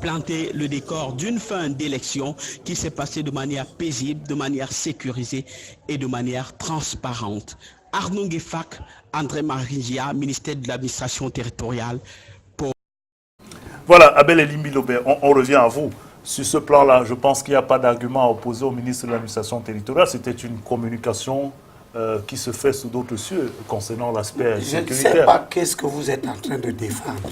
planter le décor d'une fin d'élection qui s'est passée de manière paisible, de manière sécurisée et de manière transparente. Arnaud Guefak, André Maringia, ministère de l'administration territoriale. Voilà, Abel Elimbi Lobé, on revient à vous. Sur ce plan-là, je pense qu'il n'y a pas d'argument à opposer au ministre de l'administration territoriale. C'était une communication qui se fait sous d'autres cieux concernant l'aspect sécuritaire. Je ne sais pas qu'est-ce que vous êtes en train de défendre.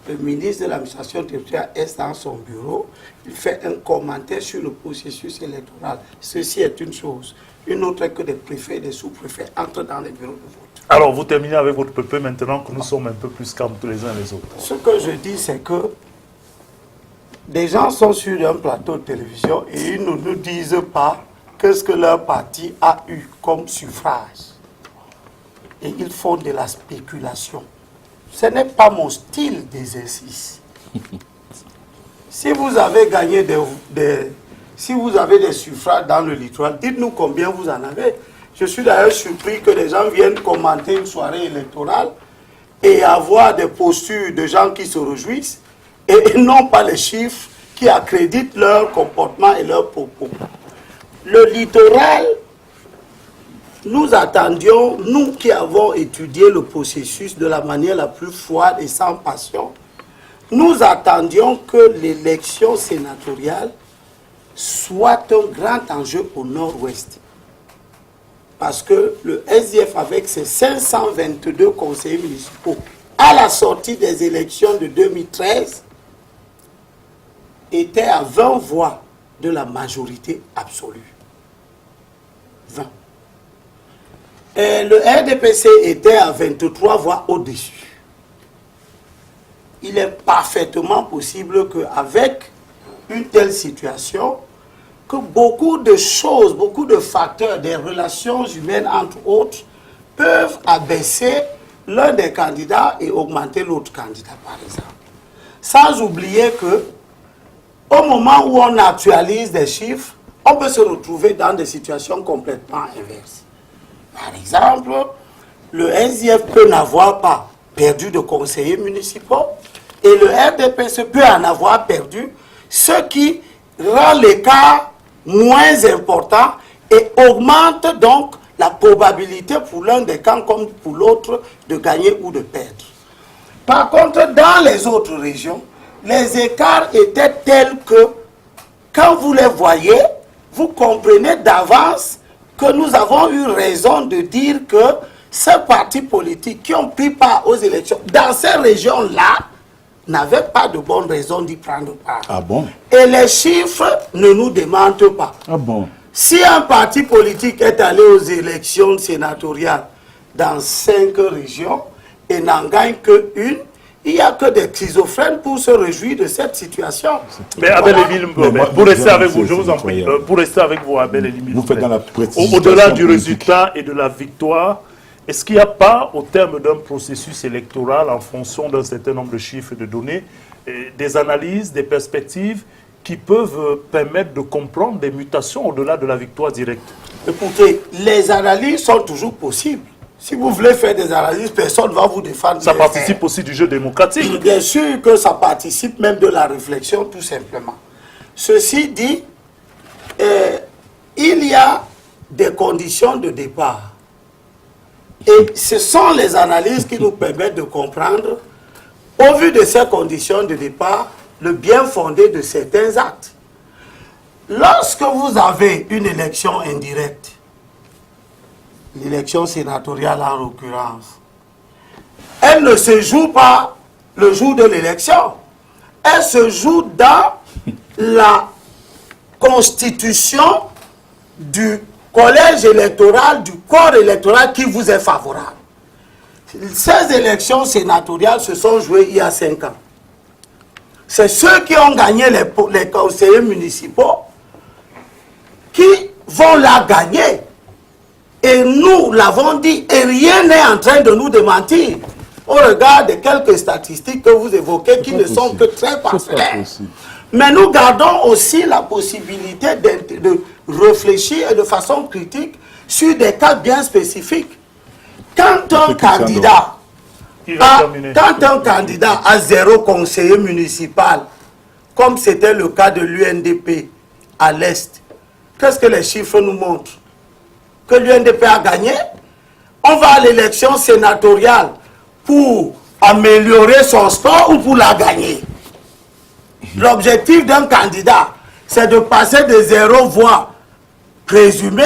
Le ministre de l'administration territoriale est dans son bureau. Il fait un commentaire sur le processus électoral. Ceci est une chose. Une autre est que des préfets et des sous-préfets entrent dans les bureaux de vote. Alors, vous terminez avec votre peuple maintenant que nous sommes un peu plus calmes tous les uns les autres. Ce que je dis, c'est que des gens sont sur un plateau de télévision et ils ne nous disent pas qu'est-ce que leur parti a eu comme suffrage. Et ils font de la spéculation. Ce n'est pas mon style d'exercice. Si vous avez gagné si vous avez des suffrages dans le littoral, dites-nous combien vous en avez. Je suis d'ailleurs surpris que les gens viennent commenter une soirée électorale et avoir des postures de gens qui se réjouissent et non pas les chiffres qui accréditent leur comportement et leurs propos. Le littoral, nous attendions, nous qui avons étudié le processus de la manière la plus froide et sans passion, nous attendions que l'élection sénatoriale soit un grand enjeu au nord-ouest. Parce que le SDF, avec ses 522 conseillers municipaux, à la sortie des élections de 2013, était à 20 voix de la majorité absolue. 20. Et le RDPC était à 23 voix au-dessus. Il est parfaitement possible qu'avec une telle situation, que beaucoup de choses, beaucoup de facteurs, des relations humaines entre autres, peuvent abaisser l'un des candidats et augmenter l'autre candidat, par exemple. Sans oublier que, au moment où on actualise des chiffres, on peut se retrouver dans des situations complètement inverses. Par exemple, le SDF peut n'avoir pas perdu de conseillers municipaux et le RDPC peut en avoir perdu, ce qui rend l'écart moins important et augmente donc la probabilité pour l'un des camps comme pour l'autre de gagner ou de perdre. Par contre, dans les autres régions, les écarts étaient tels que quand vous les voyez, vous comprenez d'avance que nous avons eu raison de dire que ces partis politiques qui ont pris part aux élections dans ces régions-là n'avaient pas de bonnes raisons d'y prendre part. Ah bon? Et les chiffres ne nous démentent pas. Ah bon? Si un parti politique est allé aux élections sénatoriales dans 5 régions et n'en gagne qu'une, il n'y a que des schizophrènes pour se réjouir de cette situation. Mais Abel Elimbi, pour rester avec vous, je vous en prie, pour rester avec vous, Abel Elimbi, vous faites dans la précision. au-delà du résultat et de la victoire, est-ce qu'il n'y a pas, au terme d'un processus électoral, en fonction d'un certain nombre de chiffres et de données, des analyses, des perspectives qui peuvent permettre de comprendre des mutations au-delà de la victoire directe? Écoutez, les analyses sont toujours possibles. Si vous voulez faire des analyses, personne ne va vous défendre. Ça participe aussi du jeu démocratique. Bien sûr que ça participe même de la réflexion, tout simplement. Ceci dit, il y a des conditions de départ. Et ce sont les analyses qui nous permettent de comprendre, au vu de ces conditions de départ, le bien fondé de certains actes. Lorsque vous avez une élection indirecte, l'élection sénatoriale en l'occurrence, elle ne se joue pas le jour de l'élection. Elle se joue dans la constitution du collège électoral, du corps électoral qui vous est favorable. Ces élections sénatoriales se sont jouées il y a 5 ans. C'est ceux qui ont gagné les conseillers municipaux qui vont la gagner. Et nous l'avons dit, et rien n'est en train de nous démentir. Au regard de quelques statistiques que vous évoquez qui ne sont que très parcellaires. Mais nous gardons aussi la possibilité de réfléchir et de façon critique sur des cas bien spécifiques. Quand un candidat a 0 conseiller municipal, comme c'était le cas de l'UNDP à l'Est, qu'est-ce que les chiffres nous montrent? Que l'UNDP a gagné, on va à l'élection sénatoriale pour améliorer son score ou pour la gagner. L'objectif d'un candidat, c'est de passer de 0 voix présumée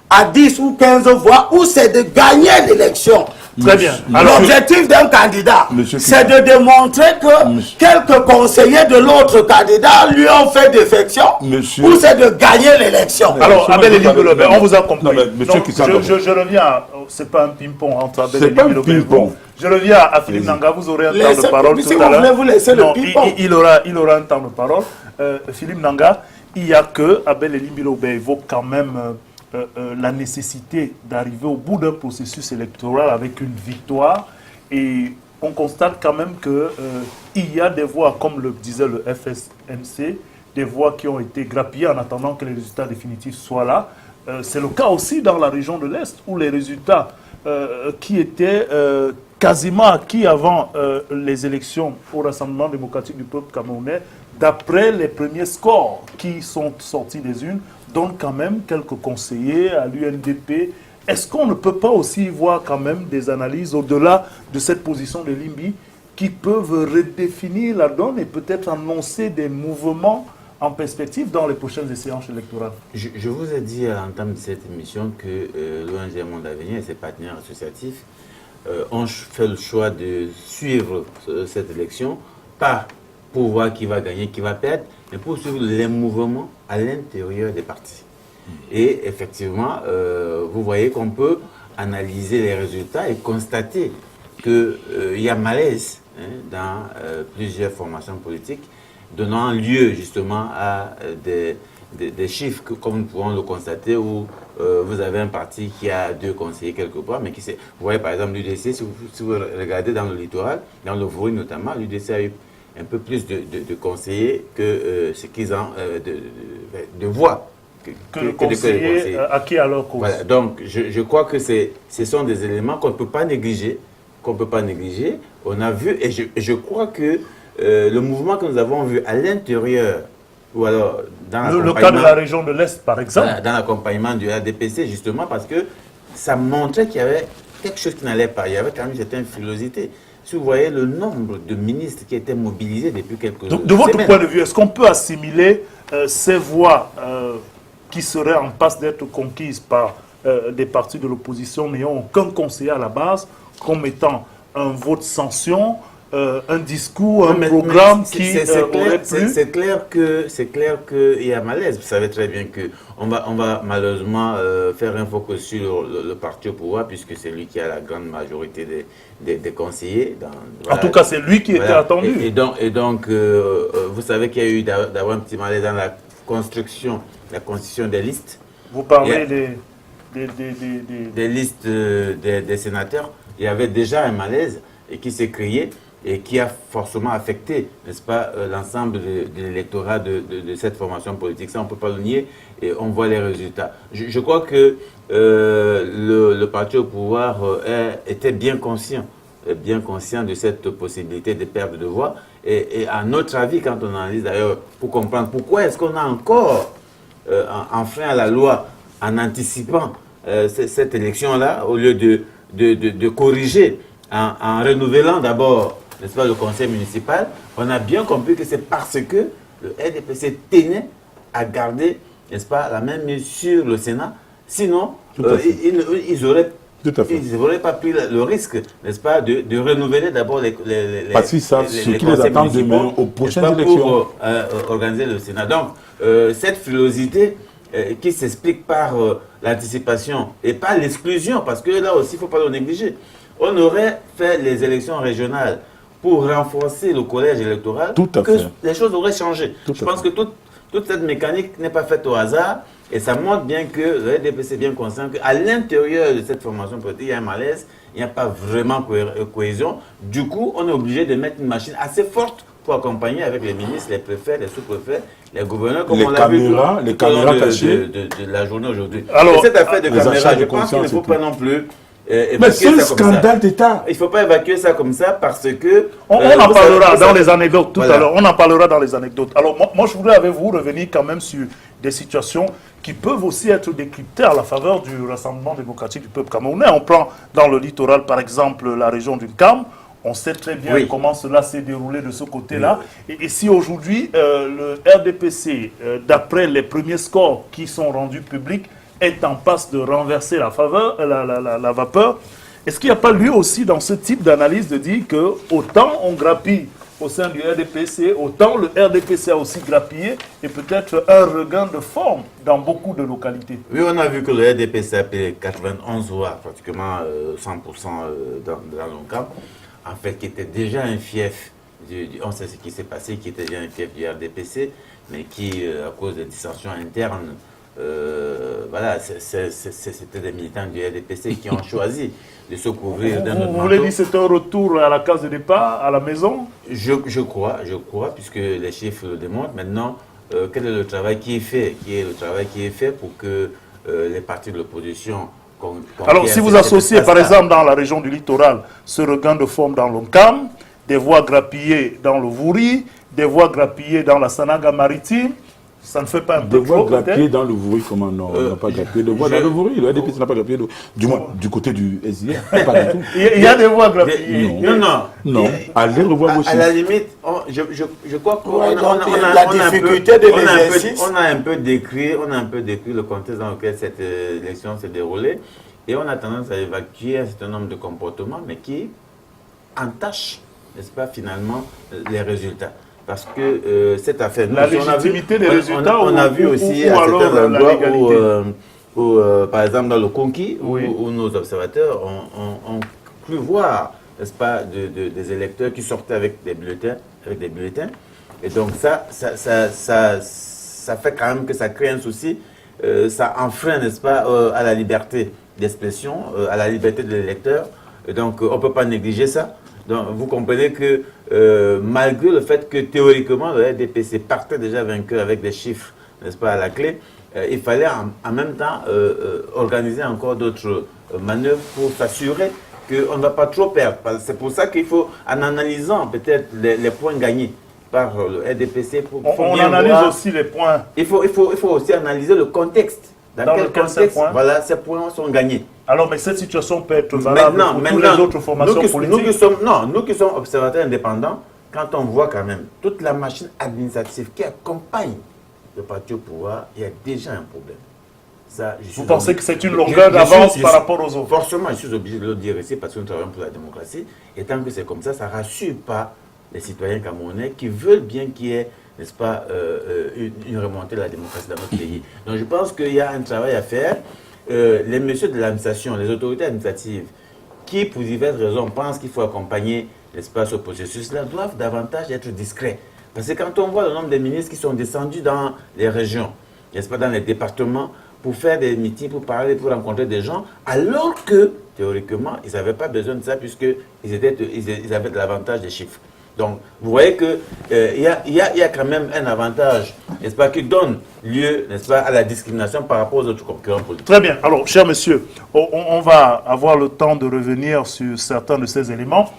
à 10 ou 15 voix, ou c'est de gagner l'élection. Très bien. L'objectif d'un candidat, c'est de démontrer que quelques conseillers de l'autre candidat lui ont fait défection, ou c'est de gagner l'élection. Alors, Abel Elie Bilobé, on vous a compris. Je reviens, c'est pas un ping-pong entre Abel Elie Bilobé. Je reviens à Philippe Nanga, vous aurez un temps de parole tout à l'heure. Si vous voulez vous laisser le ping-pong. Il aura un temps de parole. Philippe Nanga, il y a que Abel Elie Bilobé évoque quand même la nécessité d'arriver au bout d'un processus électoral avec une victoire, et on constate quand même qu'il y a des voix, comme le disait le FSNC, des voix qui ont été grappillées en attendant que les résultats définitifs soient là. C'est le cas aussi dans la région de l'Est, où les résultats qui étaient quasiment acquis avant les élections au Rassemblement démocratique du peuple camerounais, d'après les premiers scores qui sont sortis des urnes, donnent quand même quelques conseillers à l'UNDP. Est-ce qu'on ne peut pas aussi voir quand même des analyses au-delà de cette position de Limbi qui peuvent redéfinir la donne et peut-être annoncer des mouvements en perspective dans les prochaines séances électorales? Je vous ai dit à l'entame de cette émission que l'ONG Monde Avenir et ses partenaires associatifs ont fait le choix de suivre cette élection, pas pour voir qui va gagner, qui va perdre, mais pour suivre les mouvements à l'intérieur des partis. Et effectivement, vous voyez qu'on peut analyser les résultats et constater qu'il y a malaise dans plusieurs formations politiques, donnant lieu justement à des chiffres que, comme nous pouvons le constater, où vous avez un parti qui a 2 conseillers quelque part, mais qui vous voyez par exemple l'UDC, si vous regardez dans le littoral, dans le Vaud notamment, l'UDC a eu un peu plus de conseillers que ce qu'ils ont de voix. Que de conseillers acquis à leur cause. Voilà, donc je crois que ce sont des éléments qu'on ne peut pas négliger. On a vu, et je crois que le mouvement que nous avons vu à l'intérieur, ou alors dans le cas de la région de l'Est, par exemple. Voilà, dans l'accompagnement du RDPC, justement, parce que ça montrait qu'il y avait quelque chose qui n'allait pas. Il y avait quand même une certaine frilosité. Si vous voyez le nombre de ministres qui étaient mobilisés depuis quelques semaines. De votre point de vue, est-ce qu'on peut assimiler ces voix qui seraient en passe d'être conquises par des partis de l'opposition n'ayant aucun conseiller à la base, comme étant un vote sanction, un discours, un programme qui aurait plu? C'est clair qu'il y a malaise. Vous savez très bien qu'on va malheureusement faire un focus sur le parti au pouvoir, puisque c'est lui qui a la grande majorité des conseillers. En tout cas, c'est lui qui était attendu. Et donc vous savez qu'il y a eu d'avoir un petit malaise dans la constitution des listes. Vous parlez des... des listes des sénateurs, il y avait déjà un malaise et qui s'est créé et qui a forcément affecté, n'est-ce pas, l'ensemble de l'électorat de cette formation politique. Ça, on ne peut pas le nier et on voit les résultats. Je crois que le parti au pouvoir était bien conscient de cette possibilité de perte de voix. Et à notre avis, quand on analyse d'ailleurs, pour comprendre pourquoi est-ce qu'on a encore enfreint à la loi en anticipant cette élection-là, au lieu de corriger en renouvelant d'abord, n'est-ce pas, le conseil municipal, on a bien compris que c'est parce que le RDPC tenait à garder, n'est-ce pas, la main mise sur le Sénat. Sinon, ils n'auraient pas pris le risque, n'est-ce pas, de renouveler d'abord les parce qu'ils savent ce qui les attend demain aux prochaines élections. Pour organiser le Sénat. Donc, cette frilosité qui s'explique par l'anticipation et par l'exclusion, parce que là aussi, il ne faut pas le négliger. On aurait fait les élections régionales pour renforcer le collège électoral, les choses auraient changé. Je pense que toute cette mécanique n'est pas faite au hasard. Et ça montre bien que le RDPC est bien conscient qu'à l'intérieur de cette formation politique, il y a un malaise, il n'y a pas vraiment cohésion. Du coup, on est obligé de mettre une machine assez forte pour accompagner avec les ministres, les préfets, les sous-préfets, les gouverneurs, comme on l'a vu les caméras cachées de la journée aujourd'hui. Alors, cette affaire de caméra, je pense qu'il ne faut pas non plus... mais c'est un scandale d'État. Il ne faut pas évacuer ça comme ça parce que... On en parlera dans les anecdotes tout à l'heure. On en parlera dans les anecdotes. Alors moi, je voudrais avec vous revenir quand même sur des situations qui peuvent aussi être décryptées à la faveur du Rassemblement démocratique du peuple camerounais. On prend dans le littoral, par exemple, la région du Cam. On sait très bien comment cela s'est déroulé de ce côté-là. Et si aujourd'hui, le RDPC, d'après les premiers scores qui sont rendus publics, est en passe de renverser la vapeur, est-ce qu'il n'y a pas lieu aussi dans ce type d'analyse de dire que autant on grappille au sein du RDPC, autant le RDPC a aussi grappillé et peut-être un regain de forme dans beaucoup de localités? Oui, on a vu que le RDPC a payé 91 voix, pratiquement 100% dans le camp, en fait, qui était déjà un fief, on sait ce qui s'est passé, qui était déjà un fief du RDPC, mais qui, à cause des dissensions internes, voilà, c'était des militants du RDPC qui ont choisi de se couvrir d'un autre manteau. Vous voulez dire que c'est un retour à la case de départ, à la maison? Je crois, puisque les chiffres le démontrent. Maintenant, quel est le travail qui est fait? Le travail qui est fait pour que les partis de l'opposition... Alors, si vous associez, par exemple, dans la région du littoral, ce regain de forme dans l'Oncam, des voix grappillées dans le Vouri, des voix grappillées dans la Sanaga maritime, ça ne fait pas un peu trop, peut-être? Des voix grappillées dans le Vouri, comment non? On n'a pas grappillé de voix dans le Vouri. Le RDPC n'a pas grappillé, du moins du côté du SIR, pas du tout. Il y a des voix grappillées. Non. Allez revoir vos chiffres. À la limite, je crois qu'on a un peu décrit le contexte dans lequel cette élection s'est déroulée et on a tendance à évacuer un certain nombre de comportements, mais qui entachent, n'est-ce pas, finalement, les résultats. Parce que cette affaire... La légitimité des résultats, on a vu aussi à certains endroits où, par exemple, dans le Conquis, où nos observateurs ont cru voir, n'est-ce pas, des électeurs qui sortaient avec des bulletins. Et donc ça fait quand même que ça crée un souci, ça enfreint, n'est-ce pas, à la liberté d'expression, à la liberté de l'électeur. Et donc on ne peut pas négliger ça. Donc vous comprenez que malgré le fait que théoriquement le RDPC partait déjà vainqueur avec des chiffres, n'est-ce pas, à la clé, il fallait en même temps organiser encore d'autres manœuvres pour s'assurer qu'on ne va pas trop perdre. C'est pour ça qu'il faut, en analysant peut-être les points gagnés par le RDPC, on analyse aussi les points. Il faut aussi analyser le contexte. Dans quel contexte ces points sont gagnés. Alors, mais cette situation peut être valable pour toutes les autres formations politiques. Nous qui sommes observateurs indépendants, quand on voit quand même toute la machine administrative qui accompagne le parti au pouvoir, il y a déjà un problème. Vous pensez que c'est une longueur d'avance par rapport aux autres? Forcément, je suis obligé de le dire ici parce que nous travaillons pour la démocratie. Et tant que c'est comme ça, ça ne rassure pas les citoyens camerounais qui veulent bien qu'il y ait, n'est-ce pas, une remontée de la démocratie dans notre pays. Donc je pense qu'il y a un travail à faire. Les messieurs de l'administration, les autorités administratives, qui pour diverses raisons pensent qu'il faut accompagner, n'est-ce pas, ce processus-là, doivent davantage être discrets. Parce que quand on voit le nombre de ministres qui sont descendus dans les régions, n'est-ce pas, dans les départements, pour faire des meetings, pour parler, pour rencontrer des gens, alors que, théoriquement, ils n'avaient pas besoin de ça puisqu'ils ils avaient de l'avantage des chiffres. Donc, vous voyez qu'il y a quand même un avantage, n'est-ce pas, qui donne lieu, n'est-ce pas, à la discrimination par rapport aux autres concurrents politiques. Très bien. Alors, cher monsieur, on va avoir le temps de revenir sur certains de ces éléments.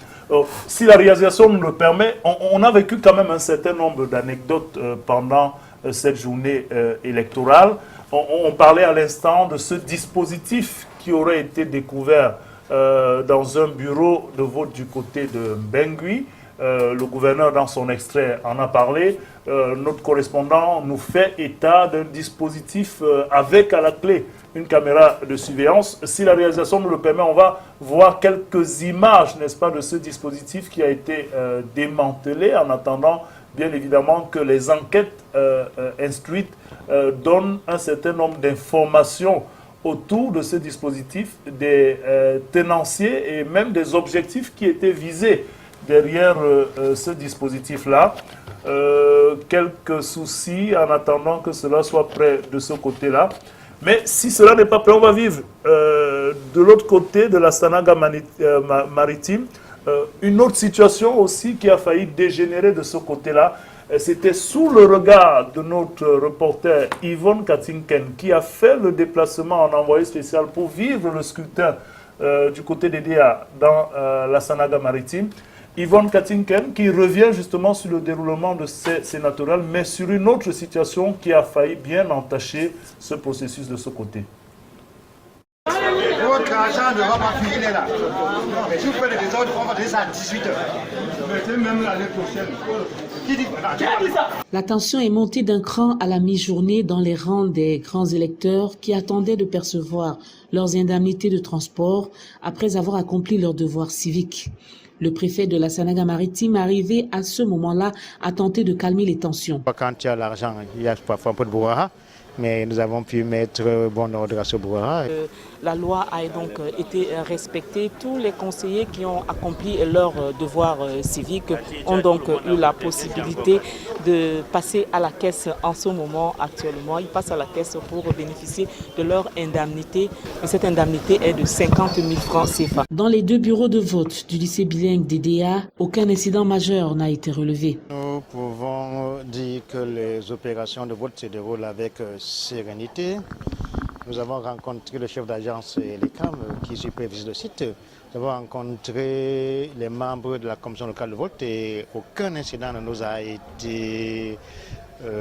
Si la réalisation nous le permet, on a vécu quand même un certain nombre d'anecdotes pendant cette journée électorale. On parlait à l'instant de ce dispositif qui aurait été découvert dans un bureau de vote du côté de Bengui. Le gouverneur, dans son extrait, en a parlé. Notre correspondant nous fait état d'un dispositif avec à la clé une caméra de surveillance. Si la réalisation nous le permet, on va voir quelques images, n'est-ce pas, de ce dispositif qui a été démantelé en attendant, bien évidemment, que les enquêtes instruites donnent un certain nombre d'informations autour de ce dispositif, des tenanciers et même des objectifs qui étaient visés derrière ce dispositif-là. Quelques soucis en attendant que cela soit prêt de ce côté-là. Mais si cela n'est pas prêt, on va vivre de l'autre côté de la Sanaga maritime une autre situation aussi qui a failli dégénérer de ce côté-là. C'était sous le regard de notre reporter Yvonne Katinken qui a fait le déplacement en envoyé spécial pour vivre le scrutin du côté des DA dans la Sanaga maritime. Yvonne Katinken qui revient justement sur le déroulement de ces sénatoriales, mais sur une autre situation qui a failli bien entacher ce processus de ce côté. Votre argent ne va pas finir là. Si vous faites des ordres, on va faire ça à 18h. Mettez même l'année prochaine. Qui dit ça? La tension est montée d'un cran à la mi-journée dans les rangs des grands électeurs qui attendaient de percevoir leurs indemnités de transport après avoir accompli leur devoir civique. Le préfet de la Sanaga maritime, arrivé à ce moment-là, a tenté de calmer les tensions. Quand il y a l'argent, il y a parfois un peu de brouhaha, mais nous avons pu mettre bon ordre à ce brouhaha. La loi a donc été respectée. Tous les conseillers qui ont accompli leur devoir civique ont donc eu la possibilité de passer à la caisse en ce moment actuellement. Ils passent à la caisse pour bénéficier de leur indemnité. Et cette indemnité est de 50 000 francs CFA. Dans les deux bureaux de vote du lycée bilingue d'EDA, aucun incident majeur n'a été relevé. Nous pouvons dire que les opérations de vote se déroulent avec sérénité. Nous avons rencontré le chef d'agence et les CAM qui supervisent le site. Nous avons rencontré les membres de la commission locale de vote et aucun incident ne nous a été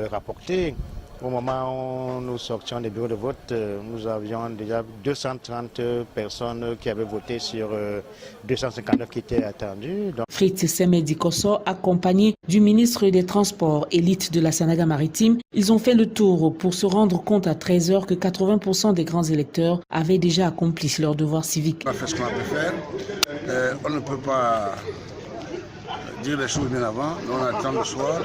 rapporté. Au moment où nous sortions des bureaux de vote, nous avions déjà 230 personnes qui avaient voté sur 259 qui étaient attendues. Fritz Semedi-Kosso, accompagné du ministre des Transports, élite de la Sanaga maritime, ils ont fait le tour pour se rendre compte à 13h que 80% des grands électeurs avaient déjà accompli leur devoir civique. On a fait ce qu'on a pu faire. On ne peut pas dire les choses bien avant. On attend le soir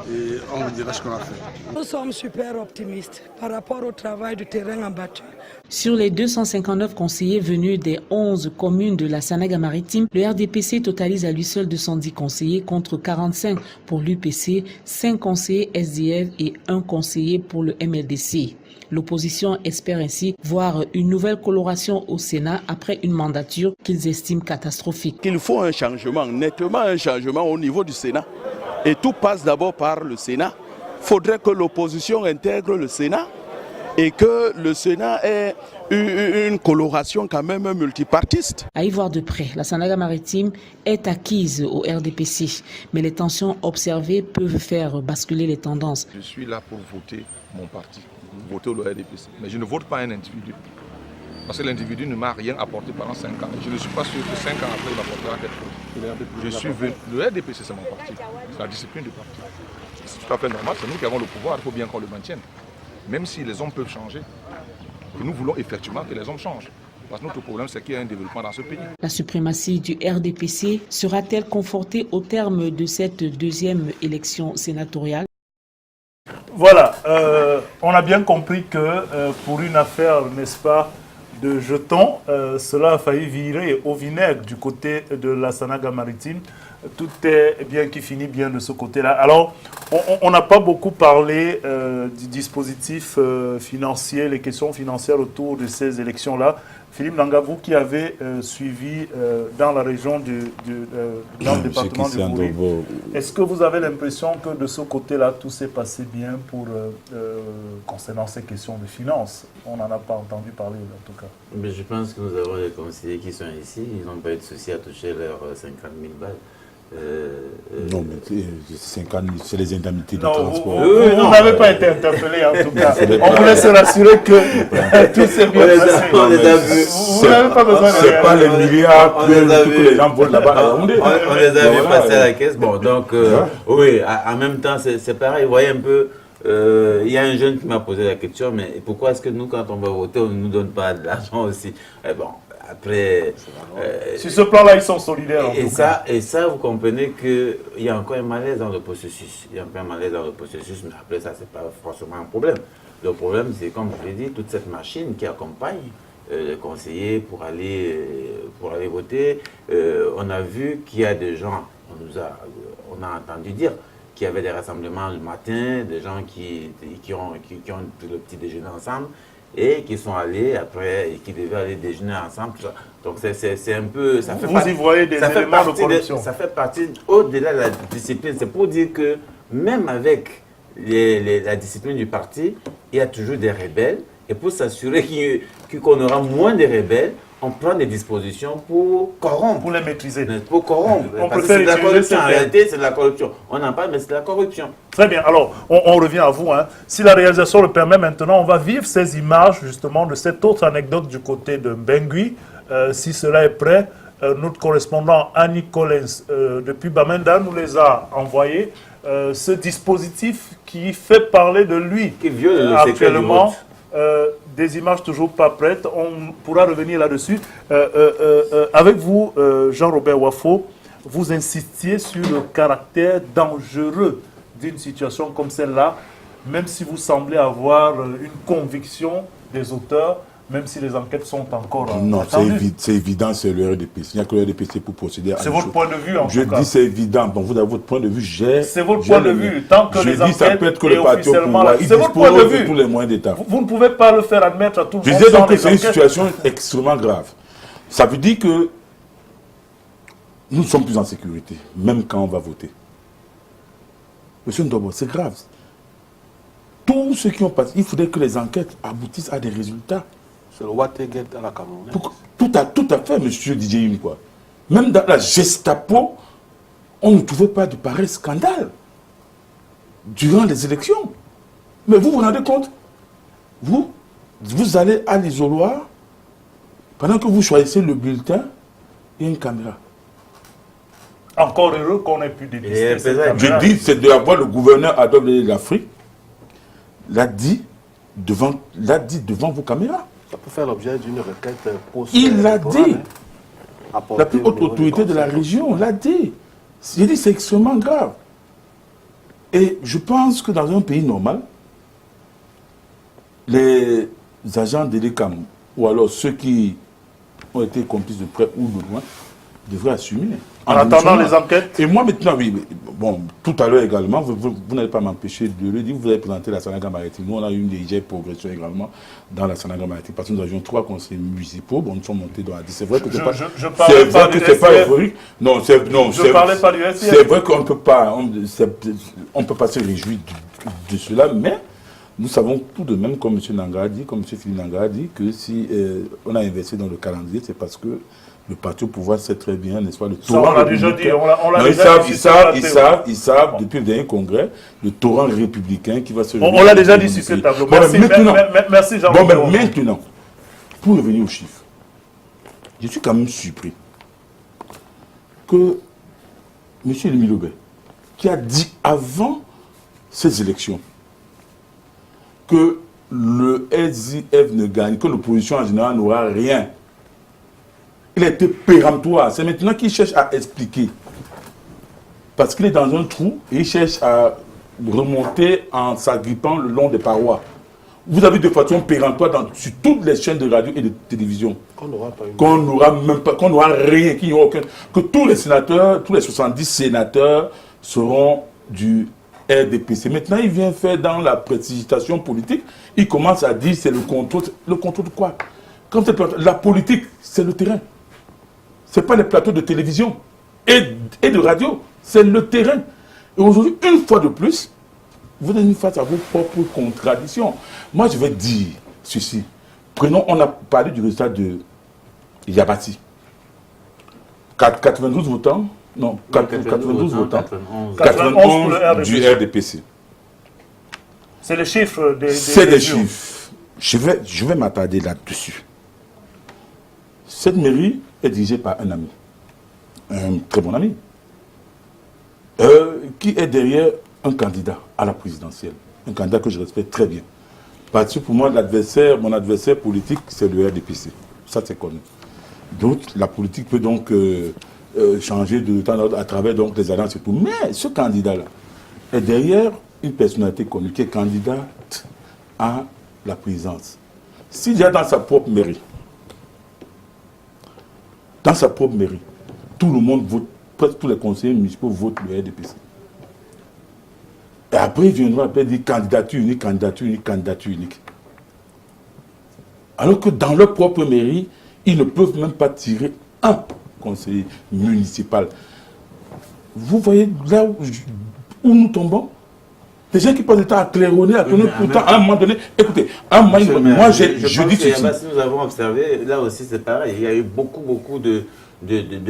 et on vous dira ce qu'on a fait. Nous sommes super optimistes par rapport au travail du terrain abattu. Sur les 259 conseillers venus des 11 communes de la Sanaga maritime, le RDPC totalise à lui seul 210 conseillers contre 45 pour l'UPC, 5 conseillers SDF et 1 conseiller pour le MLDC. L'opposition espère ainsi voir une nouvelle coloration au Sénat après une mandature qu'ils estiment catastrophique. Il faut un changement, nettement un changement au niveau du Sénat. Et tout passe d'abord par le Sénat. Il faudrait que l'opposition intègre le Sénat et que le Sénat ait une coloration quand même multipartiste. À y voir de près, la Sanaga maritime est acquise au RDPC, mais les tensions observées peuvent faire basculer les tendances. Je suis là pour voter mon parti, voter au RDPC, mais je ne vote pas un individu. Parce que l'individu ne m'a rien apporté pendant 5 ans. Je ne suis pas sûr que 5 ans après il apportera quelque chose. Je suis venu. Le RDPC c'est mon parti, c'est la discipline du parti. C'est tout à fait normal, c'est nous qui avons le pouvoir, il faut bien qu'on le maintienne. Même si les hommes peuvent changer, et nous voulons effectivement que les hommes changent. Parce que notre problème, c'est qu'il y a un développement dans ce pays. La suprématie du RDPC sera-t-elle confortée au terme de cette deuxième élection sénatoriale? Voilà, on a bien compris que pour une affaire, n'est-ce pas, de jetons, cela a failli virer au vinaigre du côté de la Sanaga maritime. tout est bien qui finit bien de ce côté-là. Alors, on n'a pas beaucoup parlé du dispositif financier, les questions financières autour de ces élections-là. Philippe Nanga, vous qui avez suivi dans la région dans le département du Bouré, est-ce que vous avez l'impression que de ce côté-là, tout s'est passé bien concernant ces questions de finances? On n'en a pas entendu parler en tout cas. Mais je pense que nous avons des conseillers qui sont ici, ils n'ont pas eu de souci à toucher leurs 50 000 balles. Non, mais 50 000, c'est les indemnités de non, transport. Vous n'avez pas été interpellé en tout cas. On voulait se rassurer que tout s'est bien passé. Vous n'avez pas besoin de... C'est pas les milliards que les gens volent là-bas. On les a vus passer à la caisse. Bon, donc, oui, en même temps, c'est pareil. Vous voyez un peu, il y a un jeune qui m'a posé la question, mais pourquoi est-ce que nous, quand on va voter, on ne nous donne pas de l'argent aussi? Bon. Après, sur ce plan-là, ils sont solidaires. Et ça, vous comprenez qu'il y a encore un malaise dans le processus. Il y a encore un malaise dans le processus, mais après ça, ce n'est pas forcément un problème. Le problème, c'est, comme je l'ai dit, toute cette machine qui accompagne les conseillers pour aller voter. On a vu qu'il y a des gens, on a entendu dire qu'il y avait des rassemblements le matin, des gens qui ont le petit déjeuner ensemble, et qui sont allés après, et qui devaient aller déjeuner ensemble. Donc c'est un peu... Ça fait Vous y voyez des éléments de corruption. Ça fait partie, au-delà de la discipline, c'est pour dire que même avec la discipline du parti, il y a toujours des rebelles. Et pour s'assurer qu'on aura moins de rebelles, on prend des dispositions pour corrompre. Pour les maîtriser. Pour corrompre. On Parce que c'est de la corruption. En réalité, c'est de la corruption. On en parle, mais c'est de la corruption. Très bien. Alors, on revient à vous. Hein. Si la réalisation le permet maintenant, on va vivre ces images, justement, de cette autre anecdote du côté de Mbengui. Si cela est prêt, notre correspondant Annie Collins, depuis Bamenda, nous les a envoyés. Ce dispositif qui fait parler de lui. Qui viole le actuellement. Des images toujours pas prêtes, on pourra revenir là-dessus. Avec vous, Jean-Robert Wafo, vous insistiez sur le caractère dangereux d'une situation comme celle-là, même si vous semblez avoir une conviction des auteurs, même si les enquêtes sont encore non, c'est évident, c'est le RDPC. Il n'y a que le RDPC pour procéder à c'est votre point de vue, en tout cas. Je dis c'est évident. Donc vous avez votre point de vue, c'est votre point de vue. Tant que les enquêtes ça peut être que le parti au pouvoir. C'est votre point de vue. Tous les moyens d'État. Vous ne pouvez pas le faire admettre à tout le monde. Je disais donc que c'est une situation extrêmement grave. Ça veut dire que nous ne sommes plus en sécurité, même quand on va voter. Monsieur Ndobo, c'est grave. Tous ceux qui ont passé, il faudrait que les enquêtes aboutissent à des résultats. C'est le Watergate à la Cameroun. Tout à fait, monsieur DJ Im, quoi. Même dans la Gestapo, on ne trouvait pas de pareil scandale durant les élections. Mais vous vous rendez compte? Vous allez à l'isoloir, pendant que vous choisissez le bulletin, il y a une caméra. Encore heureux qu'on ait pu dépister cette caméra. Je dis, c'est de avoir le gouverneur Adolphe de l'Afrique l'a dit devant vos caméras. Ça peut faire l'objet d'une requête post. Il l'a dit. La plus haute autorité de la région l'a dit. J'ai dit c'est extrêmement grave. Et je pense que dans un pays normal, les agents de l'ECAM, ou alors ceux qui ont été complices de près ou de loin, devraient assumer. En attendant les enquêtes. Et moi maintenant, oui, bon, tout à l'heure également, vous n'allez pas m'empêcher de le dire, vous avez présenté la Sanaga Maritime. Nous, on a eu une légère progression également dans la Sanaga Maritime, parce que nous avions 3 conseils municipaux, bon, nous sommes montés dans la 10. C'est vrai que c'est pas euphorique. Non, je parlais pas du SCF. C'est vrai qu'on ne peut pas, on peut pas se réjouir de cela, mais nous savons tout de même, comme M. Nanga a dit, comme M. Philippe Nanga a dit, que si on a investi dans le calendrier, c'est parce que le parti au pouvoir sait très bien, n'est-ce pas, le torrent on l'a déjà dit, on l'a déjà dit. Ils savent, depuis le dernier congrès, le torrent républicain qui va se... On l'a déjà dit sur cette table. Merci Jean-Pierre. Bon, mais maintenant, pour revenir aux chiffres, je suis quand même surpris que M. Lemilobé, qui a dit avant ces élections que le SIF ne gagne, que l'opposition en général n'aura rien. Il a été péremptoire. C'est maintenant qu'il cherche à expliquer. Parce qu'il est dans un trou et il cherche à remonter en s'agrippant le long des parois. vous avez de façon péremptoire sur toutes les chaînes de radio et de télévision. Qu'on n'aura rien, qu'il n'y aura aucun. Que tous les sénateurs, tous les 70 sénateurs seront du RDPC. Maintenant, il vient faire dans la précipitation politique, il commence à dire c'est le contrôle. Le contrôle de quoi? Comme la politique, c'est le terrain. Ce n'est pas les plateaux de télévision et de radio, c'est le terrain. Et aujourd'hui, une fois de plus, vous êtes face à vos propres contradictions. Moi, je vais dire ceci. Prenons, on a parlé du résultat de Yabati. 92 votants. Non, 92 votants. 91 du RDPC. C'est les chiffres des C'est des chiffres. Je vais m'attarder là-dessus. Cette mairie est dirigée par un ami. Un très bon ami. Qui est derrière un candidat à la présidentielle. Un candidat que je respecte très bien. Parce que pour moi, mon adversaire politique, c'est le RDPC. Ça, c'est connu. Donc, la politique peut donc changer de temps en temps à travers donc, les alliances et tout. Mais ce candidat-là est derrière une personnalité connue qui est candidate à la présidence. S'il y a dans sa propre mairie, tout le monde vote, presque tous les conseillers municipaux votent le RDPC. Et après, il viendra dire candidature unique, candidature unique, candidature unique. Alors que dans leur propre mairie, ils ne peuvent même pas tirer un conseiller municipal. Vous voyez là où nous tombons? Des gens qui passent le temps à claironner, à tourner pourtant à un moment donné. Écoutez, moi je dis ceci. Si nous avons observé, là aussi c'est pareil. Il y a eu beaucoup de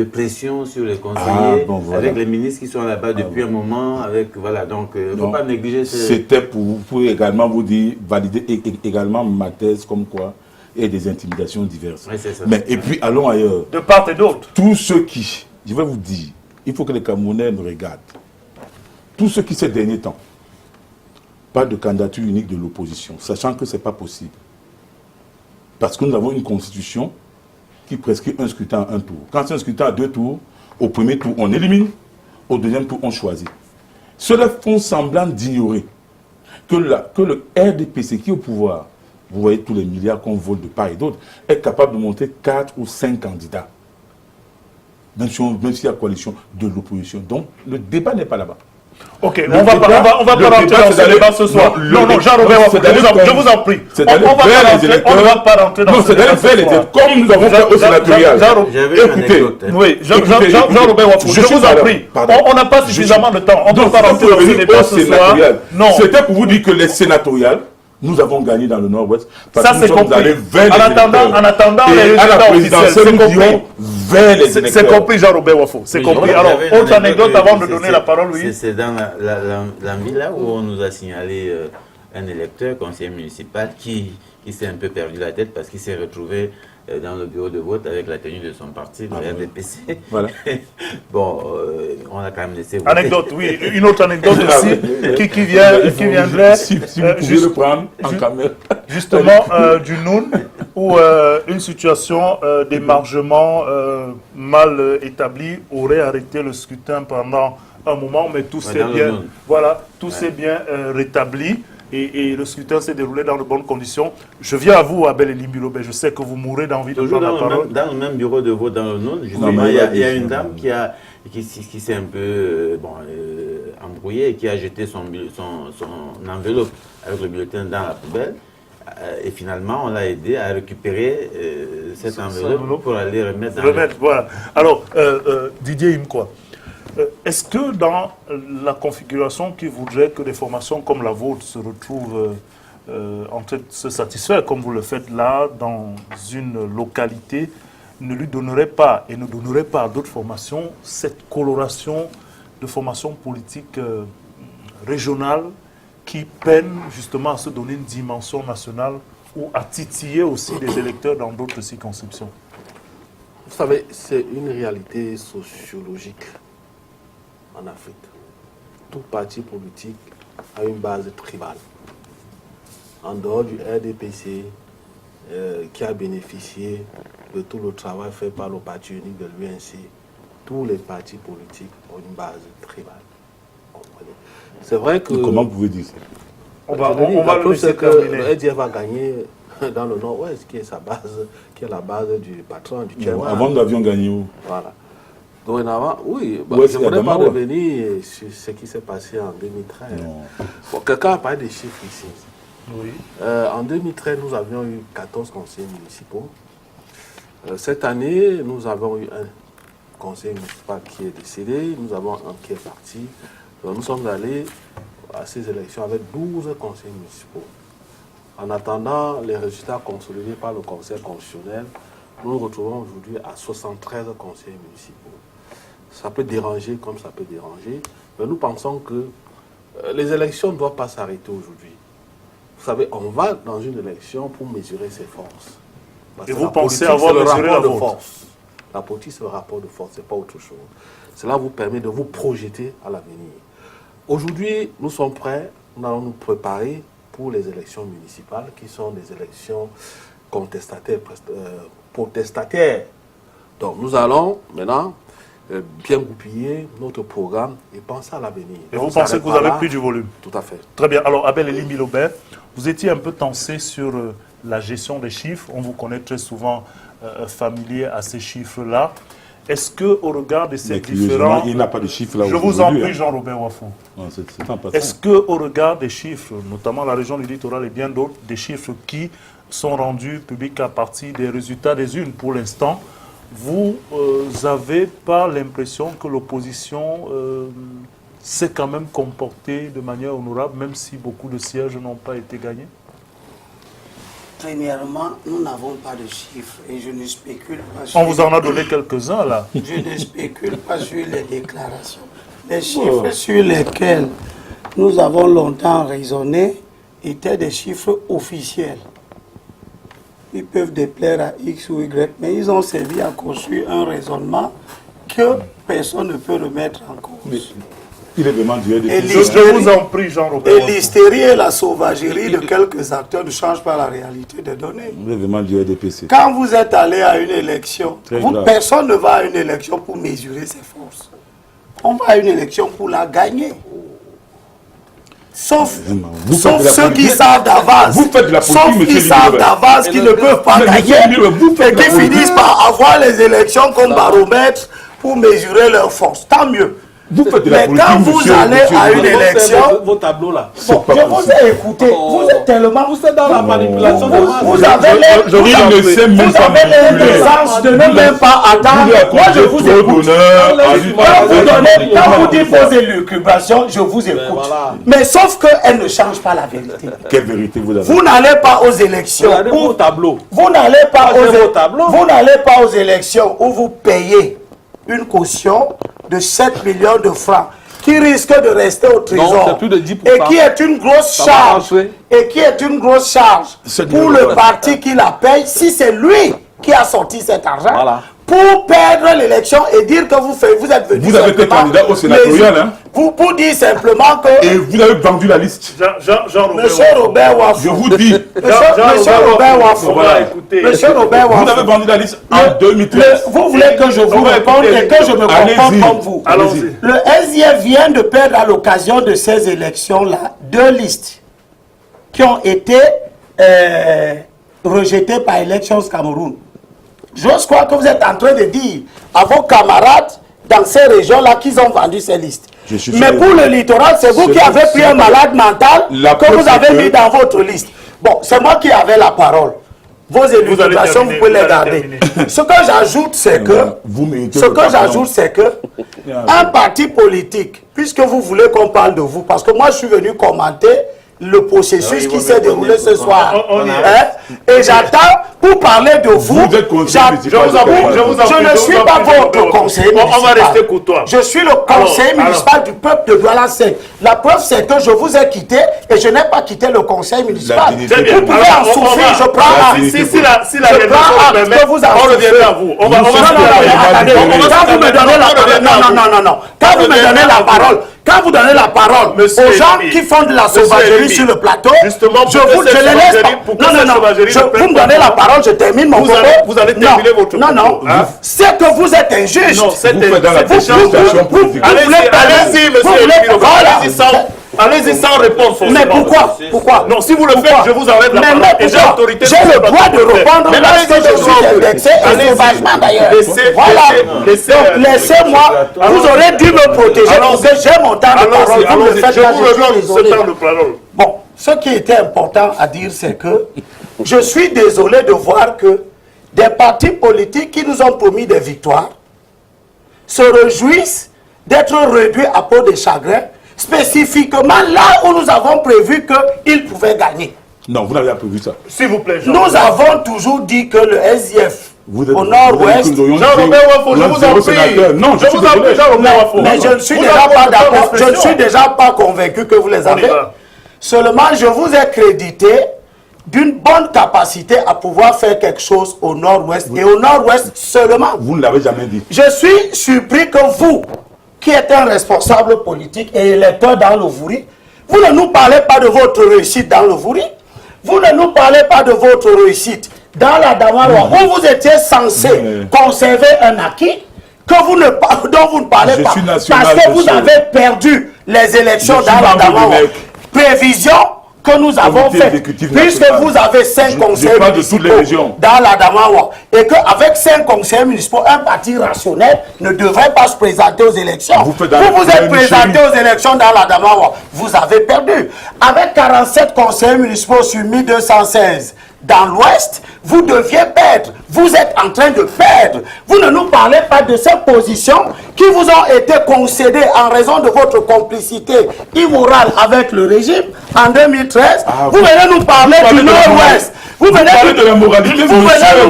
pression sur les conseillers, avec les ministres qui sont là-bas depuis un moment, avec voilà, donc il ne faut pas négliger. C'était pour également vous dire, valider également ma thèse comme quoi il y a des intimidations diverses. Oui, c'est ça. Mais et puis allons ailleurs. De part et d'autre. Tous ceux qui, je vais vous dire, il faut que les Camerounais nous regardent. Tous ceux qui ces derniers temps parlent de candidature unique de l'opposition, sachant que ce n'est pas possible. Parce que nous avons une constitution qui prescrit un scrutin à un tour. Quand c'est un scrutin à 2 tours, au premier tour, on élimine, au deuxième tour, on choisit. Ceux-là font semblant d'ignorer que le RDPC qui est au pouvoir, vous voyez tous les milliards qu'on vole de part et d'autre, est capable de monter 4 ou 5 candidats. Même s'il y a coalition de l'opposition. Donc, le débat n'est pas là-bas. Ok, on va pas rentrer dans ce débat ce soir. Non, Jean-Robert, je vous en prie. On ne va pas rentrer dans ce débat ce soir. Comme nous avons fait au sénatorial. Écoutez, oui, Jean-Robert Wafou, je vous en prie. On n'a pas suffisamment de temps. On ne peut pas rentrer dans ce débat ce soir. Non. C'était pour vous dire que les sénatoriales, nous avons gagné dans le Nord-Ouest. Ça, c'est compris. En attendant les résultats officiels, c'est compris, Jean-Robert Wafou. C'est compris. Alors, autre anecdote avant de donner la parole, oui. C'est dans la ville là où on nous a signalé un électeur, conseiller municipal, qui s'est un peu perdu la tête parce qu'il s'est retrouvé dans le bureau de vote avec la tenue de son parti, le RDPC. Voilà. Bon, on a quand même laissé voter. Anecdote, oui. Une autre anecdote aussi qui viendrait... Si vous pouvez le prendre en caméra. Justement, du Noun, où une situation d'émargement mal établie aurait arrêté le scrutin pendant un moment, mais tout s'est bien, bien rétabli. Et le scrutin s'est déroulé dans de bonnes conditions. Je viens à vous, Abel Elimbilobe. Je sais que vous mourrez d'envie de prendre la parole. Dans le même bureau de vote dans le Nord, justement, il y a une dame qui s'est un peu embrouillée et qui a jeté son enveloppe avec le bulletin dans la poubelle. Et finalement, on l'a aidé à récupérer cette enveloppe pour aller remettre dans voilà. Alors, Didier Imkwa, est-ce que dans la configuration qui voudrait que des formations comme la vôtre se retrouvent en train de se satisfaire, comme vous le faites là, dans une localité, ne lui donnerait pas et ne donnerait pas à d'autres formations cette coloration de formations politiques régionales qui peinent justement à se donner une dimension nationale ou à titiller aussi des électeurs dans d'autres circonscriptions? Vous savez, c'est une réalité sociologique en Afrique. Tout parti politique a une base tribale. En dehors du RDPC, qui a bénéficié de tout le travail fait par le parti unique de l'UNC, tous les partis politiques ont une base tribale. C'est vrai que... Comment vous pouvez dire ça? On va le laisser terminer. Le SDF va gagner dans le nord-ouest, qui est sa base, qui est la base du patron, du chairman. Avant, nous avions gagné où? Voilà. Dorénavant, oui, je ne voudrais pas revenir sur ce qui s'est passé en 2013. Bon, quelqu'un a parlé des chiffres ici. Oui. En 2013, nous avions eu 14 conseillers municipaux. Cette année, nous avons eu un conseiller municipal qui est décédé, nous avons un qui est parti. Donc, nous sommes allés à ces élections avec 12 conseillers municipaux. En attendant les résultats consolidés par le Conseil constitutionnel, nous nous retrouvons aujourd'hui à 73 conseillers municipaux. Ça peut déranger comme ça peut déranger, mais nous pensons que les élections ne doivent pas s'arrêter aujourd'hui. Vous savez, on va dans une élection pour mesurer ses forces. Et vous pensez avoir mesuré la force? La politique, c'est le rapport de force, ce n'est pas autre chose. Cela vous permet de vous projeter à l'avenir. Aujourd'hui, nous sommes prêts, nous allons nous préparer pour les élections municipales, qui sont des élections protestataires. Donc nous allons maintenant bien goupiller notre programme et penser à l'avenir. Et vous pensez que vous avez pris du volume? Tout à fait. Très bien. Alors, Abel Elie Milobert, vous étiez un peu tensé sur la gestion des chiffres. On vous connaît très souvent familier à ces chiffres-là. Est-ce qu'au regard de ces différents... Il n'a pas de chiffres là. Je vous en prie, Jean-Robert Wafou. Est-ce qu'au regard des chiffres, notamment la région du littoral et bien d'autres, des chiffres qui sont rendus publics à partir des résultats des urnes pour l'instant, vous n'avez pas l'impression que l'opposition s'est quand même comportée de manière honorable, même si beaucoup de sièges n'ont pas été gagnés? Premièrement, nous n'avons pas de chiffres et je ne spécule pas sur... On vous en a donné quelques-uns là. Je ne spécule pas sur les déclarations. Les chiffres sur lesquels nous avons longtemps raisonné étaient des chiffres officiels. Ils peuvent déplaire à X ou Y, mais ils ont servi à construire un raisonnement que personne ne peut remettre en cause. Il est vraiment Dieu. Je vous en prie, Jean-Robert. Et l'hystérie et la sauvagerie de quelques acteurs ne changent pas la réalité des données. Il est vraiment Dieu DPC. Quand vous êtes allé à une élection, personne ne va à une élection pour mesurer ses forces. On va à une élection pour la gagner. Sauf ceux qui savent d'avance. Sauf qui savent d'avance qui ne peuvent pas gagner et qui finissent par avoir les élections comme baromètre pour mesurer leurs forces. Tant mieux. Mais quand vous allez à une élection, vos tableaux là. Bon, je vous ai écouté. Vous êtes tellement, vous êtes dans la manipulation. Vous avez l'indécence de ne même pas attendre. Moi, je vous écoute. Quand vous dites vos élucubrations, je vous écoute. Mais sauf qu'elles ne changent pas la vérité. Quelle vérité vous avez? Vous n'allez pas aux élections. Vous n'allez pas aux élections où vous payez une caution de 7 millions de francs qui risque de rester au trésor et qui est une grosse charge pour le parti qui la paye si c'est lui qui a sorti cet argent pour perdre l'élection et dire que vous êtes venu. Vous avez été candidat au sénatorial, hein? Pour dire simplement que... Et vous avez vendu la liste. Monsieur Robert Wafou. Je vous dis. Monsieur Robert Wafou. Monsieur Robert Wafou. Vous avez vendu la liste en 2013. Vous voulez que je vous réponde et que je me comporte comme vous. Le SDF vient de perdre à l'occasion de ces élections-là 2 listes qui ont été rejetées par Elections Cameroun. Je crois que vous êtes en train de dire à vos camarades dans ces régions-là qu'ils ont vendu ces listes. Mais pour le littoral, c'est vous qui avez pris un malade mental que vous avez mis dans votre liste. Bon, c'est moi qui avais la parole. Vos élucubrations, vous pouvez les garder. Ce que j'ajoute, c'est que, un parti politique, puisque vous voulez qu'on parle de vous, parce que moi je suis venu commenter le processus qui s'est déroulé ce soir. Et j'attends pour parler de vous. Je ne suis pas votre conseiller municipal. On va rester courtois. Je suis le conseiller municipal du peuple de Douala 5. La preuve, c'est que je vous ai quitté et je n'ai pas quitté le conseil municipal. Vous pouvez en souffrir. Je prends acte. Si la que vous en souffrez. à vous. Quand vous me donnez la parole, non. Quand vous me donnez la parole, quand vous donnez la parole aux gens qui font de la sauvagerie sur le plateau, je les laisse pas. Non. Vous me donnez la parole, je termine mon propos. Vous allez terminer votre propos. Non. C'est que vous êtes injuste. Non, c'est dans la Allez-y, monsieur. Allez-y sans réponse. Mais pourquoi? Non, si vous le faites, je vous enlève la parole. Et j'ai l'autorité. J'ai le droit de répondre parce que je suis indexé et sauvagement d'ailleurs. Voilà. Donc laissez-moi, vous aurez dû me protéger parce que j'ai mon temps de parole. Vous le faites là, je suis désolé. Bon, ce qui était important à dire, c'est que je suis désolé de voir que des partis politiques qui nous ont promis des victoires se réjouissent d'être réduits à peau de chagrin, spécifiquement là où nous avons prévu qu'ils pouvaient gagner. Non, vous n'avez pas prévu ça. S'il vous plaît, Nous avons toujours dit que le SDF au nord-ouest... Jean-Robert Wafo, je vous en prie. Non, je vous en prie, Jean-Robert Wafo. Mais je ne suis déjà pas d'accord, je ne suis déjà pas convaincu que vous les avez. Seulement, je vous ai crédité d'une bonne capacité à pouvoir faire quelque chose au nord-ouest et au nord-ouest seulement. Vous ne l'avez jamais dit. Je suis surpris que vous, qui êtes un responsable politique et électeur dans le Vouri, vous ne nous parlez pas de votre réussite dans le Vouri, vous ne nous parlez pas de votre réussite dans la Damaroua, où vous étiez censé conserver un acquis dont vous ne parlez pas, parce que vous avez perdu les élections dans la Damaroua. Prévision que nous avons fait, puisque vous avez 5 conseils municipaux dans la Damaroua, et qu'avec 5 conseils municipaux, un parti rationnel ne devrait pas se présenter aux élections. Vous êtes présenté aux élections dans la Damaroua, vous avez perdu. Avec 47 conseils municipaux sur 1216 dans l'Ouest, vous deviez perdre. Vous êtes en train de perdre. Vous ne nous parlez pas de ces positions qui vous ont été concédées en raison de votre complicité immorale avec le régime en 2013. Vous venez nous parler du Nord-Ouest. Vous venez nous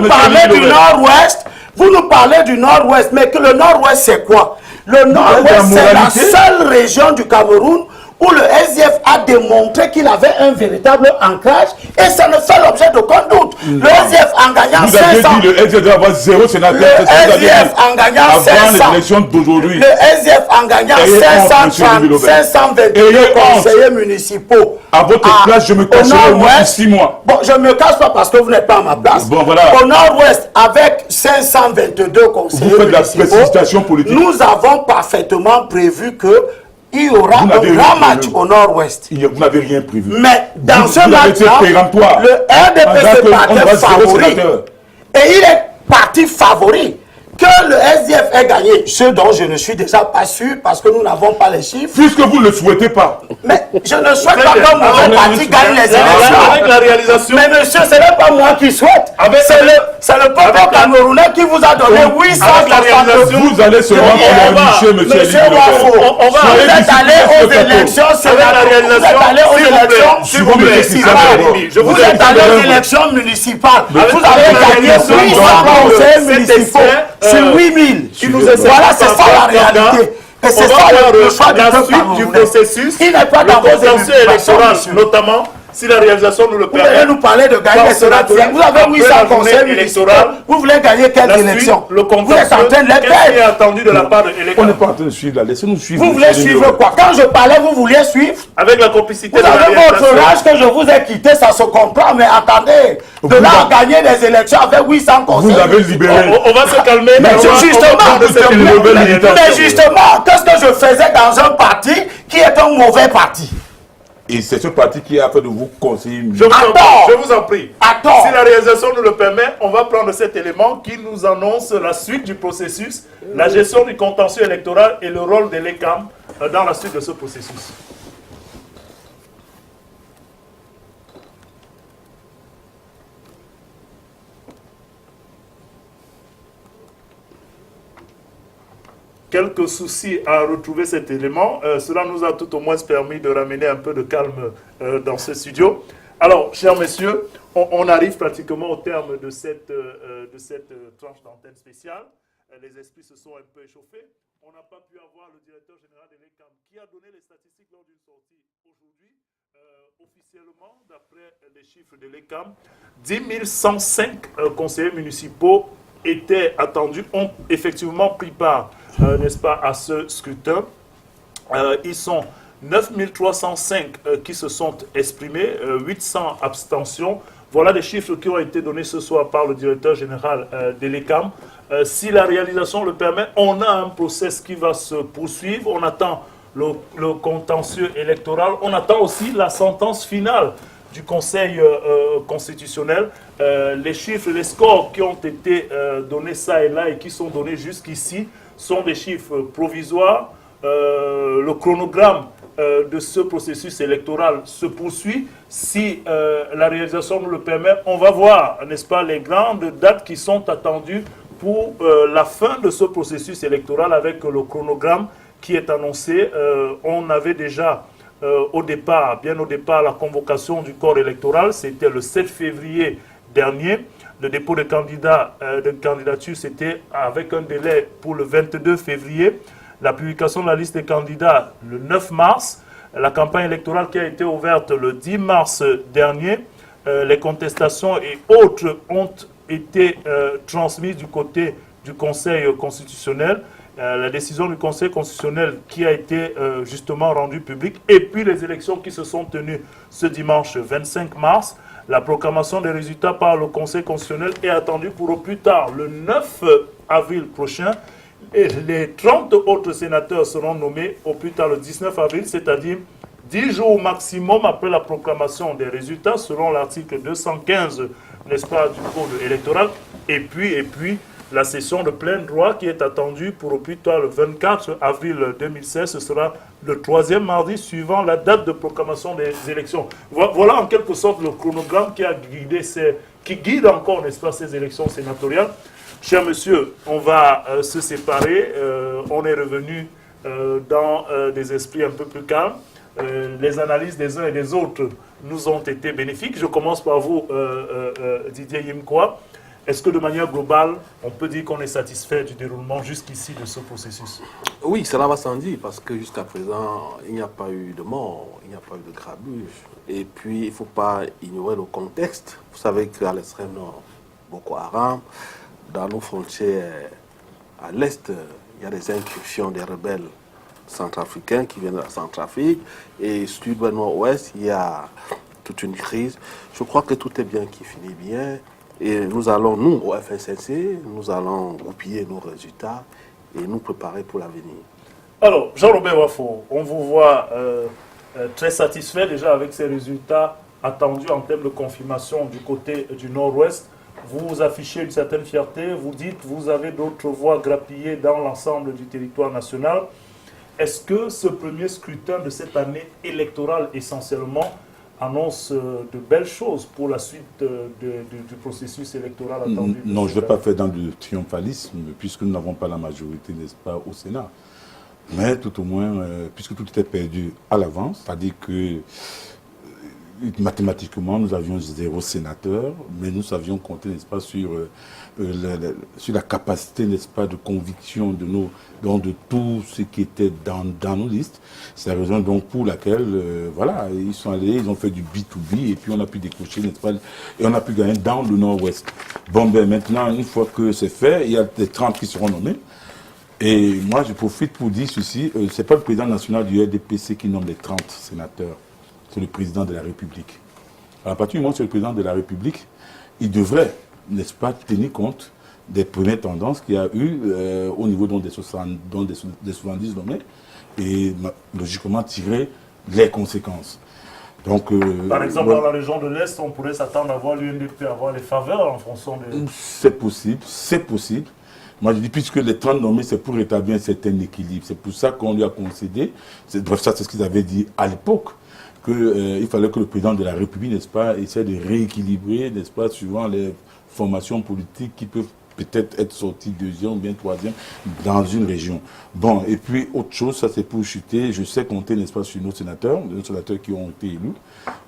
parler du Nord-Ouest. Vous nous parlez du Nord-Ouest. Mais que le Nord-Ouest, c'est quoi? Le Nord-Ouest, c'est la seule région du Cameroun où le SDF a démontré qu'il avait un véritable ancrage et ça ne fait l'objet d'aucun doute. Le SDF en gagnant 500... Vous avez dit le SDF doit avoir 0 sénateur. Le SDF en gagnant 500... Avant l'élection d'aujourd'hui. Le SDF en gagnant 522 conseillers municipaux. À votre place, je me cacherai au moins 6 mois. Bon, je ne me cache pas parce que vous n'êtes pas à ma place. Bon, voilà. Au Nord-Ouest, avec 522 conseillers municipaux, nous avons parfaitement prévu que il y aura un grand match au Nord-Ouest. Vous n'avez rien prévu. Mais dans ce match-là, le RDP se battait favori. Et il est parti favori. Que le SDF ait gagné, ce dont je ne suis déjà pas sûr parce que nous n'avons pas les chiffres. Puisque vous ne le souhaitez pas. Mais je ne souhaite pas qu'un mauvais parti gagne les élections. Avec la réalisation. Mais monsieur, ce n'est pas moi qui souhaite. C'est le peuple camerounais qui vous a donné 862. Vous allez seulement pour monsieur Wafo. Vous êtes allé aux élections. Vous êtes allé aux élections municipales. Vous avez gagné 800 conseils municipaux sur 8000. Voilà, c'est ça la réalité. Et c'est ça le choix du processus. Il n'est pas dans vos contentieux électoral, notamment. Si la réalisation nous le permet. Vous allez nous parler de gagner les sénatoriales. Vous avez 800 conseils municipaux. Vous voulez gagner quelle élection? Vous êtes en train de les perdre. Qu'est-ce qui est attendu de la part de l'électeur? On n'est pas en train de suivre là. Laissez-nous suivre. Vous voulez suivre quoi? Quand je parlais, vous vouliez suivre? Avec la complicité de la réalisation. Vous avez votre âge que je vous ai quitté, ça se comprend. Mais attendez, de là à gagner des élections avec 800 conseils. Vous avez libéré. On va se calmer. Mais justement, qu'est-ce que je faisais dans un parti qui est un mauvais parti? Et c'est ce parti qui a fait de vous conseiller. Je vous en prie. Si la réalisation nous le permet, on va prendre cet élément qui nous annonce la suite du processus, la gestion du contentieux électoral et le rôle de l'ECAM dans la suite de ce processus. Quelques soucis à retrouver cet élément. Cela nous a tout au moins permis de ramener un peu de calme dans ce studio. Alors, chers messieurs, on arrive pratiquement au terme de cette tranche d'antenne spéciale. Les esprits se sont un peu échauffés. On n'a pas pu avoir le directeur général de l'ECAM qui a donné les statistiques lors d'une sortie aujourd'hui. Officiellement, d'après les chiffres de l'ECAM, 10 105 conseillers municipaux étaient attendus, ont effectivement pris part n'est-ce pas, à ce scrutin. Ils sont 9305 qui se sont exprimés, 800 abstentions. Voilà les chiffres qui ont été donnés ce soir par le directeur général de l'ECAM. Si la réalisation le permet, on a un process qui va se poursuivre. On attend le contentieux électoral. On attend aussi la sentence finale du Conseil constitutionnel. Les chiffres, les scores qui ont été donnés ça et là et qui sont donnés jusqu'ici sont des chiffres provisoires. Le chronogramme de ce processus électoral se poursuit. Si la réalisation nous le permet, on va voir, n'est-ce pas, les grandes dates qui sont attendues pour la fin de ce processus électoral avec le chronogramme qui est annoncé. On avait déjà bien au départ, la convocation du corps électoral, c'était le 7 février dernier. Le dépôt de candidature, c'était avec un délai pour le 22 février. La publication de la liste des candidats le 9 mars. La campagne électorale qui a été ouverte le 10 mars dernier. Les contestations et autres ont été transmises du côté du Conseil constitutionnel. La décision du Conseil constitutionnel qui a été justement rendue publique. Et puis les élections qui se sont tenues ce dimanche 25 mars. La proclamation des résultats par le Conseil constitutionnel est attendue pour au plus tard le 9 avril prochain. Et les 30 autres sénateurs seront nommés au plus tard le 19 avril, c'est-à-dire 10 jours maximum après la proclamation des résultats, selon l'article 215, n'est-ce pas, du code électoral. Et puis, la session de plein droit qui est attendue pour au plus tard le 24 avril 2016, ce sera le 3e mardi suivant la date de proclamation des élections. Voilà en quelque sorte le chronogramme qui guide encore, n'est-ce pas, ces élections sénatoriales. Cher monsieur, on va se séparer. On est revenu dans des esprits un peu plus calmes. Les analyses des uns et des autres nous ont été bénéfiques. Je commence par vous, Didier Yimkwa. Est-ce que de manière globale, on peut dire qu'on est satisfait du déroulement jusqu'ici de ce processus? Oui, cela va sans dire, parce que jusqu'à présent, il n'y a pas eu de mort, il n'y a pas eu de grabuge. Et puis, il ne faut pas ignorer le contexte. Vous savez qu'à l'extrême nord, Boko Haram, dans nos frontières à l'est, il y a des incursions des rebelles centrafricains qui viennent de la Centrafrique. Et sud-nord-ouest, il y a toute une crise. Je crois que tout est bien qui finit bien. Et nous allons, nous, au FSNC, nous allons goupiller nos résultats et nous préparer pour l'avenir. Alors, Jean-Robert Wafo, on vous voit très satisfait déjà avec ces résultats attendus en termes de confirmation du côté du nord-ouest. Vous affichez une certaine fierté, vous dites que vous avez d'autres voix grappillées dans l'ensemble du territoire national. Est-ce que ce premier scrutin de cette année électorale essentiellement annonce de belles choses pour la suite du processus électoral attendu? Non, je ne vais pas faire dans le triomphalisme, puisque nous n'avons pas la majorité, n'est-ce pas, au Sénat. Mais tout au moins, puisque tout était perdu à l'avance, c'est-à-dire que mathématiquement, nous avions 0 sénateur, mais nous savions compter, n'est-ce pas, sur la capacité, n'est-ce pas, de conviction de tout ce qui était dans nos listes. C'est la raison donc pour laquelle, voilà, ils sont allés, ils ont fait du B2B et puis on a pu décrocher, n'est-ce pas, et on a pu gagner dans le nord-ouest. Bon, ben maintenant, une fois que c'est fait, il y a des 30 qui seront nommés. Et moi, je profite pour dire ceci, c'est pas le président national du RDPC qui nomme les 30 sénateurs. C'est le président de la République. À partir du moment où c'est le président de la République, il devrait, n'est-ce pas, tenir compte des premières tendances qu'il y a eu au niveau des 70 nommés et logiquement tirer les conséquences. Donc, par exemple, dans la région de l'Est, on pourrait s'attendre à voir l'UNDP avoir les faveurs en fonction de... C'est possible, c'est possible. Moi, je dis, puisque les 30 nommés, c'est pour rétablir un certain équilibre. C'est pour ça qu'on lui a concédé. Bref, ça, c'est ce qu'ils avaient dit à l'époque. Qu'il fallait que le président de la République, n'est-ce pas, essaie de rééquilibrer, n'est-ce pas, suivant les formations politiques qui peuvent peut-être être sorties 2e ou bien 3e dans une région. Bon, et puis autre chose, ça c'est pour chuter, je sais compter, n'est-ce pas, sur nos sénateurs qui ont été élus.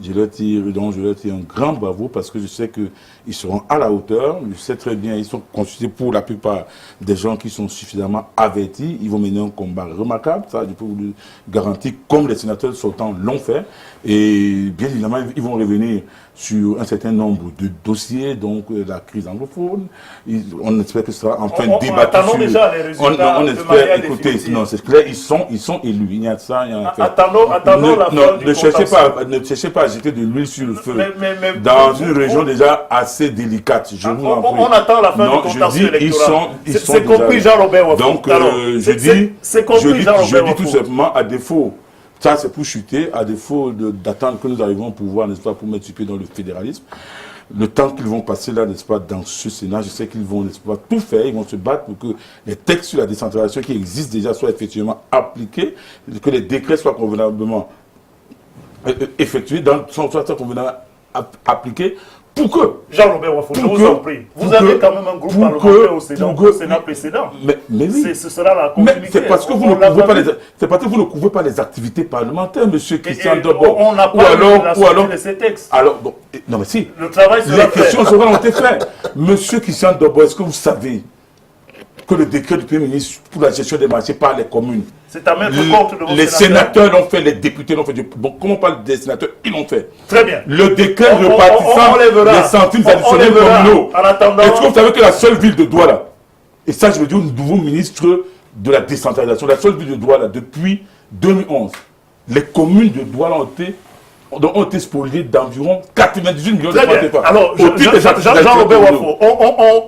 Je leur tire un grand bravo parce que je sais qu'ils seront à la hauteur. Je sais très bien, ils sont constitués pour la plupart des gens qui sont suffisamment avertis. Ils vont mener un combat remarquable, ça je peux vous le garantir, comme les sénateurs sortants l'ont fait. Et bien évidemment, ils vont revenir sur un certain nombre de dossiers, donc la crise anglophone, on espère que ce sera enfin débattu. Attendons déjà les résultats. On espère, écoutez, sinon c'est clair, ils sont élus. Il y a ça, il y a un fait. Attendons la fin du ne cherchez pas à jeter de l'huile sur le feu. Dans une région déjà assez délicate. On attend la fin du contentieux électoral. C'est compris Jean-Robert Wafo. Donc, je dis tout simplement, à défaut, ça c'est pour chuter, à défaut d'attendre que nous arrivions au pouvoir, n'est-ce pas, pour mettre du pied dans le fédéralisme. Le temps qu'ils vont passer là, n'est-ce pas, dans ce Sénat, je sais qu'ils vont, n'est-ce pas, tout faire, ils vont se battre pour que les textes sur la décentralisation qui existent déjà soient effectivement appliqués, que les décrets soient convenablement effectués, soient convenablement appliqués, pour que... Jean-Robert Wafo, je vous en prie, vous avez quand même un groupe parlementaire au Sénat précédent. Mais oui. Ce sera la continuité. C'est parce que vous ne couvrez pas les activités parlementaires, monsieur Christian Dobo. On n'a pas de ces textes. Alors, bon, non mais si. Le travail sera fait. Les questions seront été faites. Monsieur Christian Dobo, est-ce que vous savez que le décret du Premier ministre pour la gestion des marchés par les communes, c'est à mettre compte de vos les sénateurs l'ont fait, les députés l'ont fait. Bon, comment on parle des sénateurs, ils l'ont fait. Très bien. Le décret répartissant les centimes additionnels communaux. Est-ce que vous savez que la seule ville de Douala, et ça je veux dire au nouveau ministre de la décentralisation, la seule ville de Douala depuis 2011, les communes de Douala ont été spoliées d'environ 98 millions de francs CFA. Alors, Jean-Robert Wafo,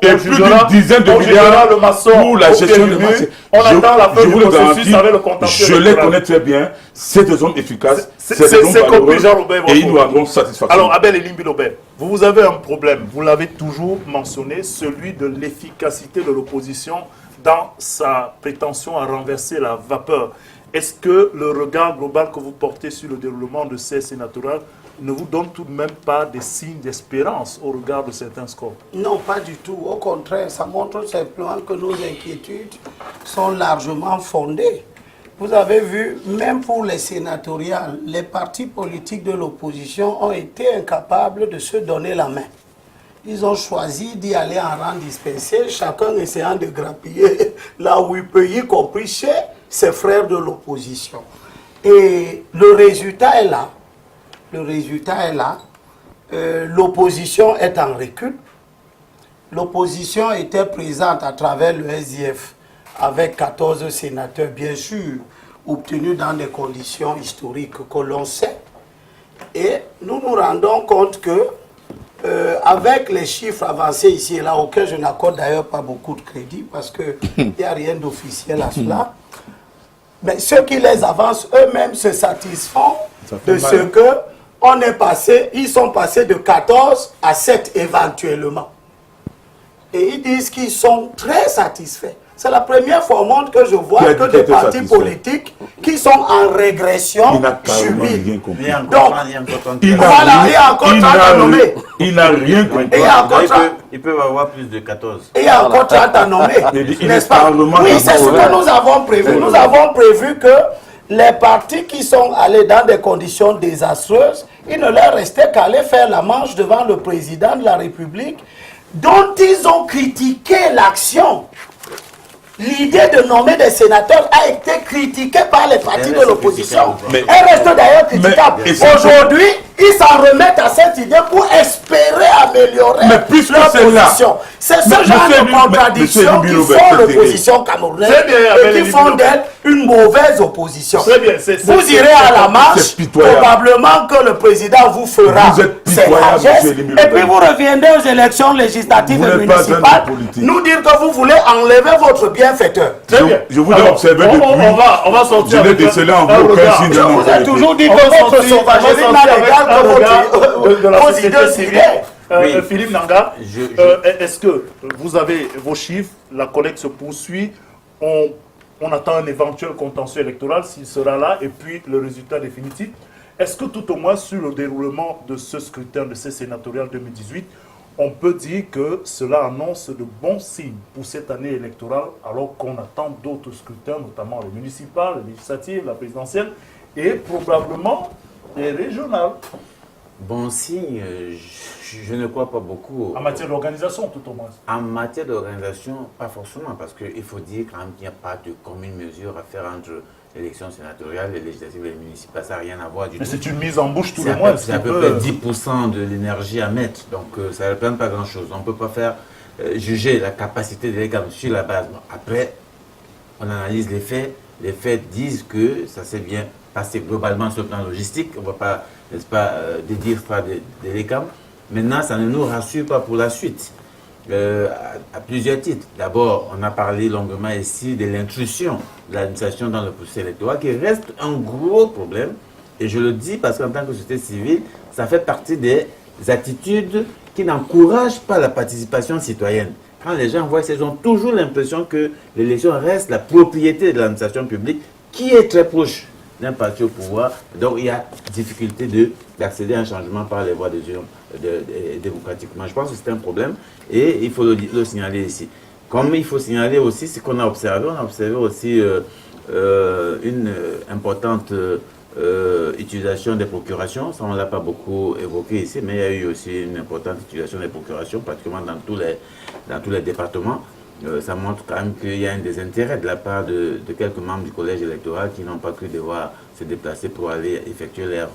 et plus d'une dizaine de milliards pour la gestion des marchés. On attend la fin du processus avec le contentieux. Je les connais très bien. C'est des hommes efficaces. C'est compris, Jean-Robert Wafo. Et ils nous rendront satisfaction. Alors, Abel Elimbi Lobert, vous avez un problème. Vous l'avez toujours mentionné, celui de l'efficacité de l'opposition dans sa prétention à renverser la vapeur. Est-ce que le regard global que vous portez sur le déroulement de ces sénatoriales ne vous donne tout de même pas des signes d'espérance au regard de certains scores? Non, pas du tout. Au contraire, ça montre simplement que nos inquiétudes sont largement fondées. Vous avez vu, même pour les sénatoriales, les partis politiques de l'opposition ont été incapables de se donner la main. Ils ont choisi d'y aller en rang dispensé, chacun essayant de grappiller là où il peut, y compris chez ses frères de l'opposition. Et le résultat est là. Le résultat est là. L'opposition est en recul. L'opposition était présente à travers le SDF avec 14 sénateurs, bien sûr, obtenus dans des conditions historiques que l'on sait. Et nous nous rendons compte que avec les chiffres avancés ici et là, auxquels je n'accorde d'ailleurs pas beaucoup de crédit parce qu'il n'y a rien d'officiel à cela, mais ceux qui les avancent eux-mêmes se satisfont de ce que on est passé, ils sont passés de 14 à 7 éventuellement. Et ils disent qu'ils sont très satisfaits. C'est la première fois au monde que je vois que des partis politiques qui sont en régression subissent. Donc, voilà, il y a encore 30 à nommer. Il n'a rien compris. Ils peuvent avoir plus de 14. Et il y a encore 30 à nommer. N'est-ce pas? Oui, c'est ce que nous avons prévu. Nous avons prévu que les partis qui sont allés dans des conditions désastreuses, il ne leur restait qu'à aller faire la manche devant le président de la République, dont ils ont critiqué l'action. L'idée de nommer des sénateurs a été critiquée par les partis de l'opposition. Elle reste d'ailleurs critiquable. Aujourd'hui, ils s'en remettent à cette idée pour espérer améliorer leur position. C'est ce genre de contradictions qui font l'opposition camerounaise et qui font d'elle une mauvaise opposition. Vous irez à la marche, probablement que le président vous fera ses largesses, et puis vous reviendrez aux élections législatives et municipales, nous dire que vous voulez enlever votre bienfaiteur. Je vous ai observé depuis. On va sortir. Je n'ai décelé en vous aucun signe de non. Je vous ai toujours dit que votre sauvagerie n'a d'égal que vos idées civiles. Philippe Nanga, est-ce que vous avez vos chiffres, la collecte se poursuit, on attend un éventuel contentieux électoral s'il sera là, et puis le résultat définitif. Est-ce que tout au moins sur le déroulement de ce scrutin, de ces sénatoriales 2018, on peut dire que cela annonce de bons signes pour cette année électorale, alors qu'on attend d'autres scrutins, notamment les municipales, les législatives, la présidentielle, et probablement les régionales? Bon signe, je ne crois pas beaucoup. En matière d'organisation, tout au moins. En matière d'organisation, pas forcément, parce qu'il faut dire quand même qu'il n'y a pas de commune mesure à faire entre l'élection sénatoriale, les législatives et les municipales. Ça n'a rien à voir du tout. Mais c'est une mise en bouche tous les mois. C'est à peu près 10% de l'énergie à mettre, donc ça ne représente pas grand-chose. On ne peut pas faire juger la capacité de l'ECAM sur la base. Bon, après, on analyse les faits. Les faits disent que ça s'est bien passé globalement sur le plan logistique. On ne va pas, n'est-ce pas, dédire ça de l'ECAM. Maintenant, ça ne nous rassure pas pour la suite. À plusieurs titres. D'abord, on a parlé longuement ici de l'intrusion de l'administration dans le processus électoral qui reste un gros problème. Et je le dis parce qu'en tant que société civile, ça fait partie des attitudes qui n'encouragent pas la participation citoyenne. Quand les gens voient ça, ils ont toujours l'impression que l'élection reste la propriété de l'administration publique qui est très proche d'un parti au pouvoir. Donc il y a difficulté d'accéder à un changement par les voies démocratiquement. Je pense que c'est un problème et il faut le signaler ici. Comme il faut signaler aussi ce qu'on a observé, on a observé aussi une importante utilisation des procurations. Ça, on ne l'a pas beaucoup évoqué ici, mais il y a eu aussi une importante utilisation des procurations, particulièrement dans tous les départements. Ça montre quand même qu'il y a un désintérêt de la part de quelques membres du collège électoral qui n'ont pas cru devoir se déplacer pour aller effectuer leurs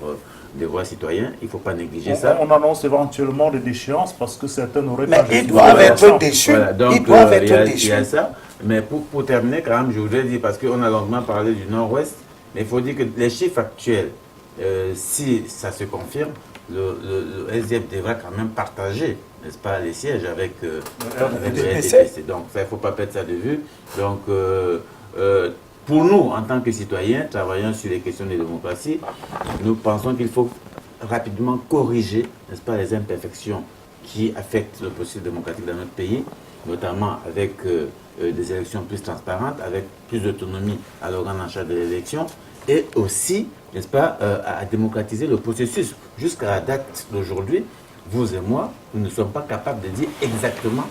devoirs citoyens. Il ne faut pas négliger ça. On annonce éventuellement des déchéances parce que certains n'auraient pas... Mais ils doivent être déçus. Voilà, donc, ils doivent être déçus. Il y a ça. Mais pour terminer, quand même, je voudrais dire, parce qu'on a longuement parlé du Nord-Ouest, mais il faut dire que les chiffres actuels, si ça se confirme, le SDF devra quand même partager, n'est-ce pas, les sièges avec le RDPC. Donc, il ne faut pas perdre ça de vue. Donc, pour nous, en tant que citoyens, travaillant sur les questions de démocratie, nous pensons qu'il faut rapidement corriger, n'est-ce pas, les imperfections qui affectent le processus démocratique dans notre pays, notamment avec des élections plus transparentes, avec plus d'autonomie à l'organe en charge de l'élection, et aussi, n'est-ce pas, à démocratiser le processus. Jusqu'à la date d'aujourd'hui, vous et moi, nous ne sommes pas capables de dire exactement.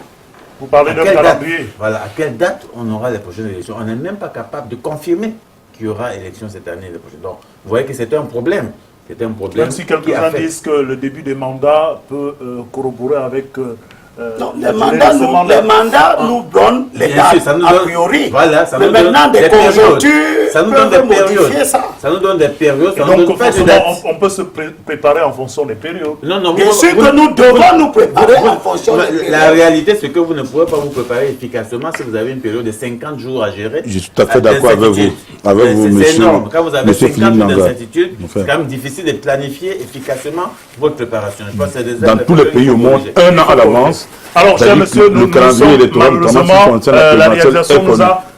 Vous parlez d'un calendrier. Voilà, à quelle date on aura les prochaines élections. On n'est même pas capable de confirmer qu'il y aura élection cette année. Donc, vous voyez que c'est un problème. C'est un problème. Même si quelques-uns disent que le début des mandats peut corroborer avec... non, les mandats nous donnent les dates a priori. Voilà, ça mais nous maintenant, donne des conjonctures ça nous donne des modifier ça. Ça nous donne des périodes. Ça donc, nous donne pas de dates. On peut se préparer en fonction des périodes. Non, non, bien sûr que nous devons nous préparer en fonction des périodes. La réalité, c'est que vous ne pouvez pas vous préparer efficacement si vous avez une période de 50 jours à gérer. Je suis tout à fait d'accord avec vous. C'est énorme. Quand vous avez 50 jours d'incertitude, c'est quand même difficile de planifier efficacement votre préparation. Je pense que c'est dans tous les pays au monde, un an à l'avance. Alors, cher monsieur, nous sommes malheureusement,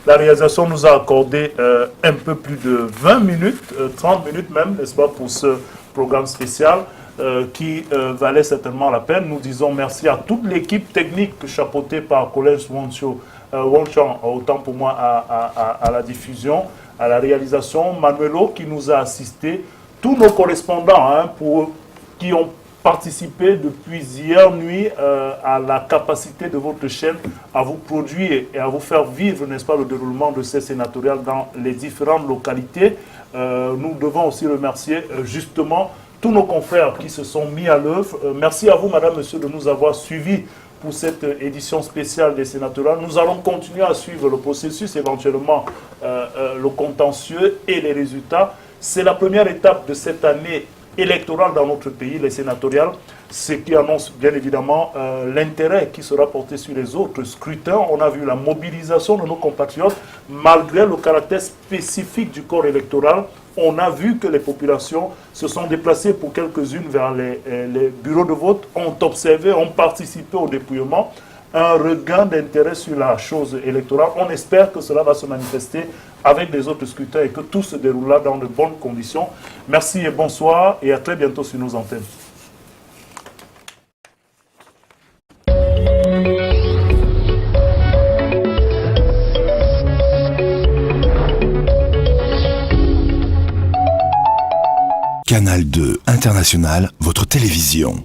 la réalisation nous a accordé un peu plus de 20 minutes, 30 minutes même, n'est-ce pas, pour ce programme spécial qui valait certainement la peine. Nous disons merci à toute l'équipe technique chapeautée par Collège Wonchan, autant pour moi à la diffusion, à la réalisation, Manuelo qui nous a assisté, tous nos correspondants qui ont participé depuis hier nuit à la capacité de votre chaîne à vous produire et à vous faire vivre, n'est-ce pas, le déroulement de ces sénatoriales dans les différentes localités. Nous devons aussi remercier justement tous nos confrères qui se sont mis à l'œuvre. Merci à vous, madame, monsieur, de nous avoir suivis pour cette édition spéciale des sénatoriales. Nous allons continuer à suivre le processus, éventuellement le contentieux et les résultats. C'est la première étape de cette année électorale dans notre pays, les sénatoriales, ce qui annonce bien évidemment l'intérêt qui sera porté sur les autres scrutins. On a vu la mobilisation de nos compatriotes, malgré le caractère spécifique du corps électoral. On a vu que les populations se sont déplacées pour quelques-unes vers les bureaux de vote, ont observé, ont participé au dépouillement. Un regain d'intérêt sur la chose électorale. On espère que cela va se manifester avec les autres scrutins et que tout se déroulera dans de bonnes conditions. Merci et bonsoir et à très bientôt sur nos antennes. Canal 2 International, votre télévision.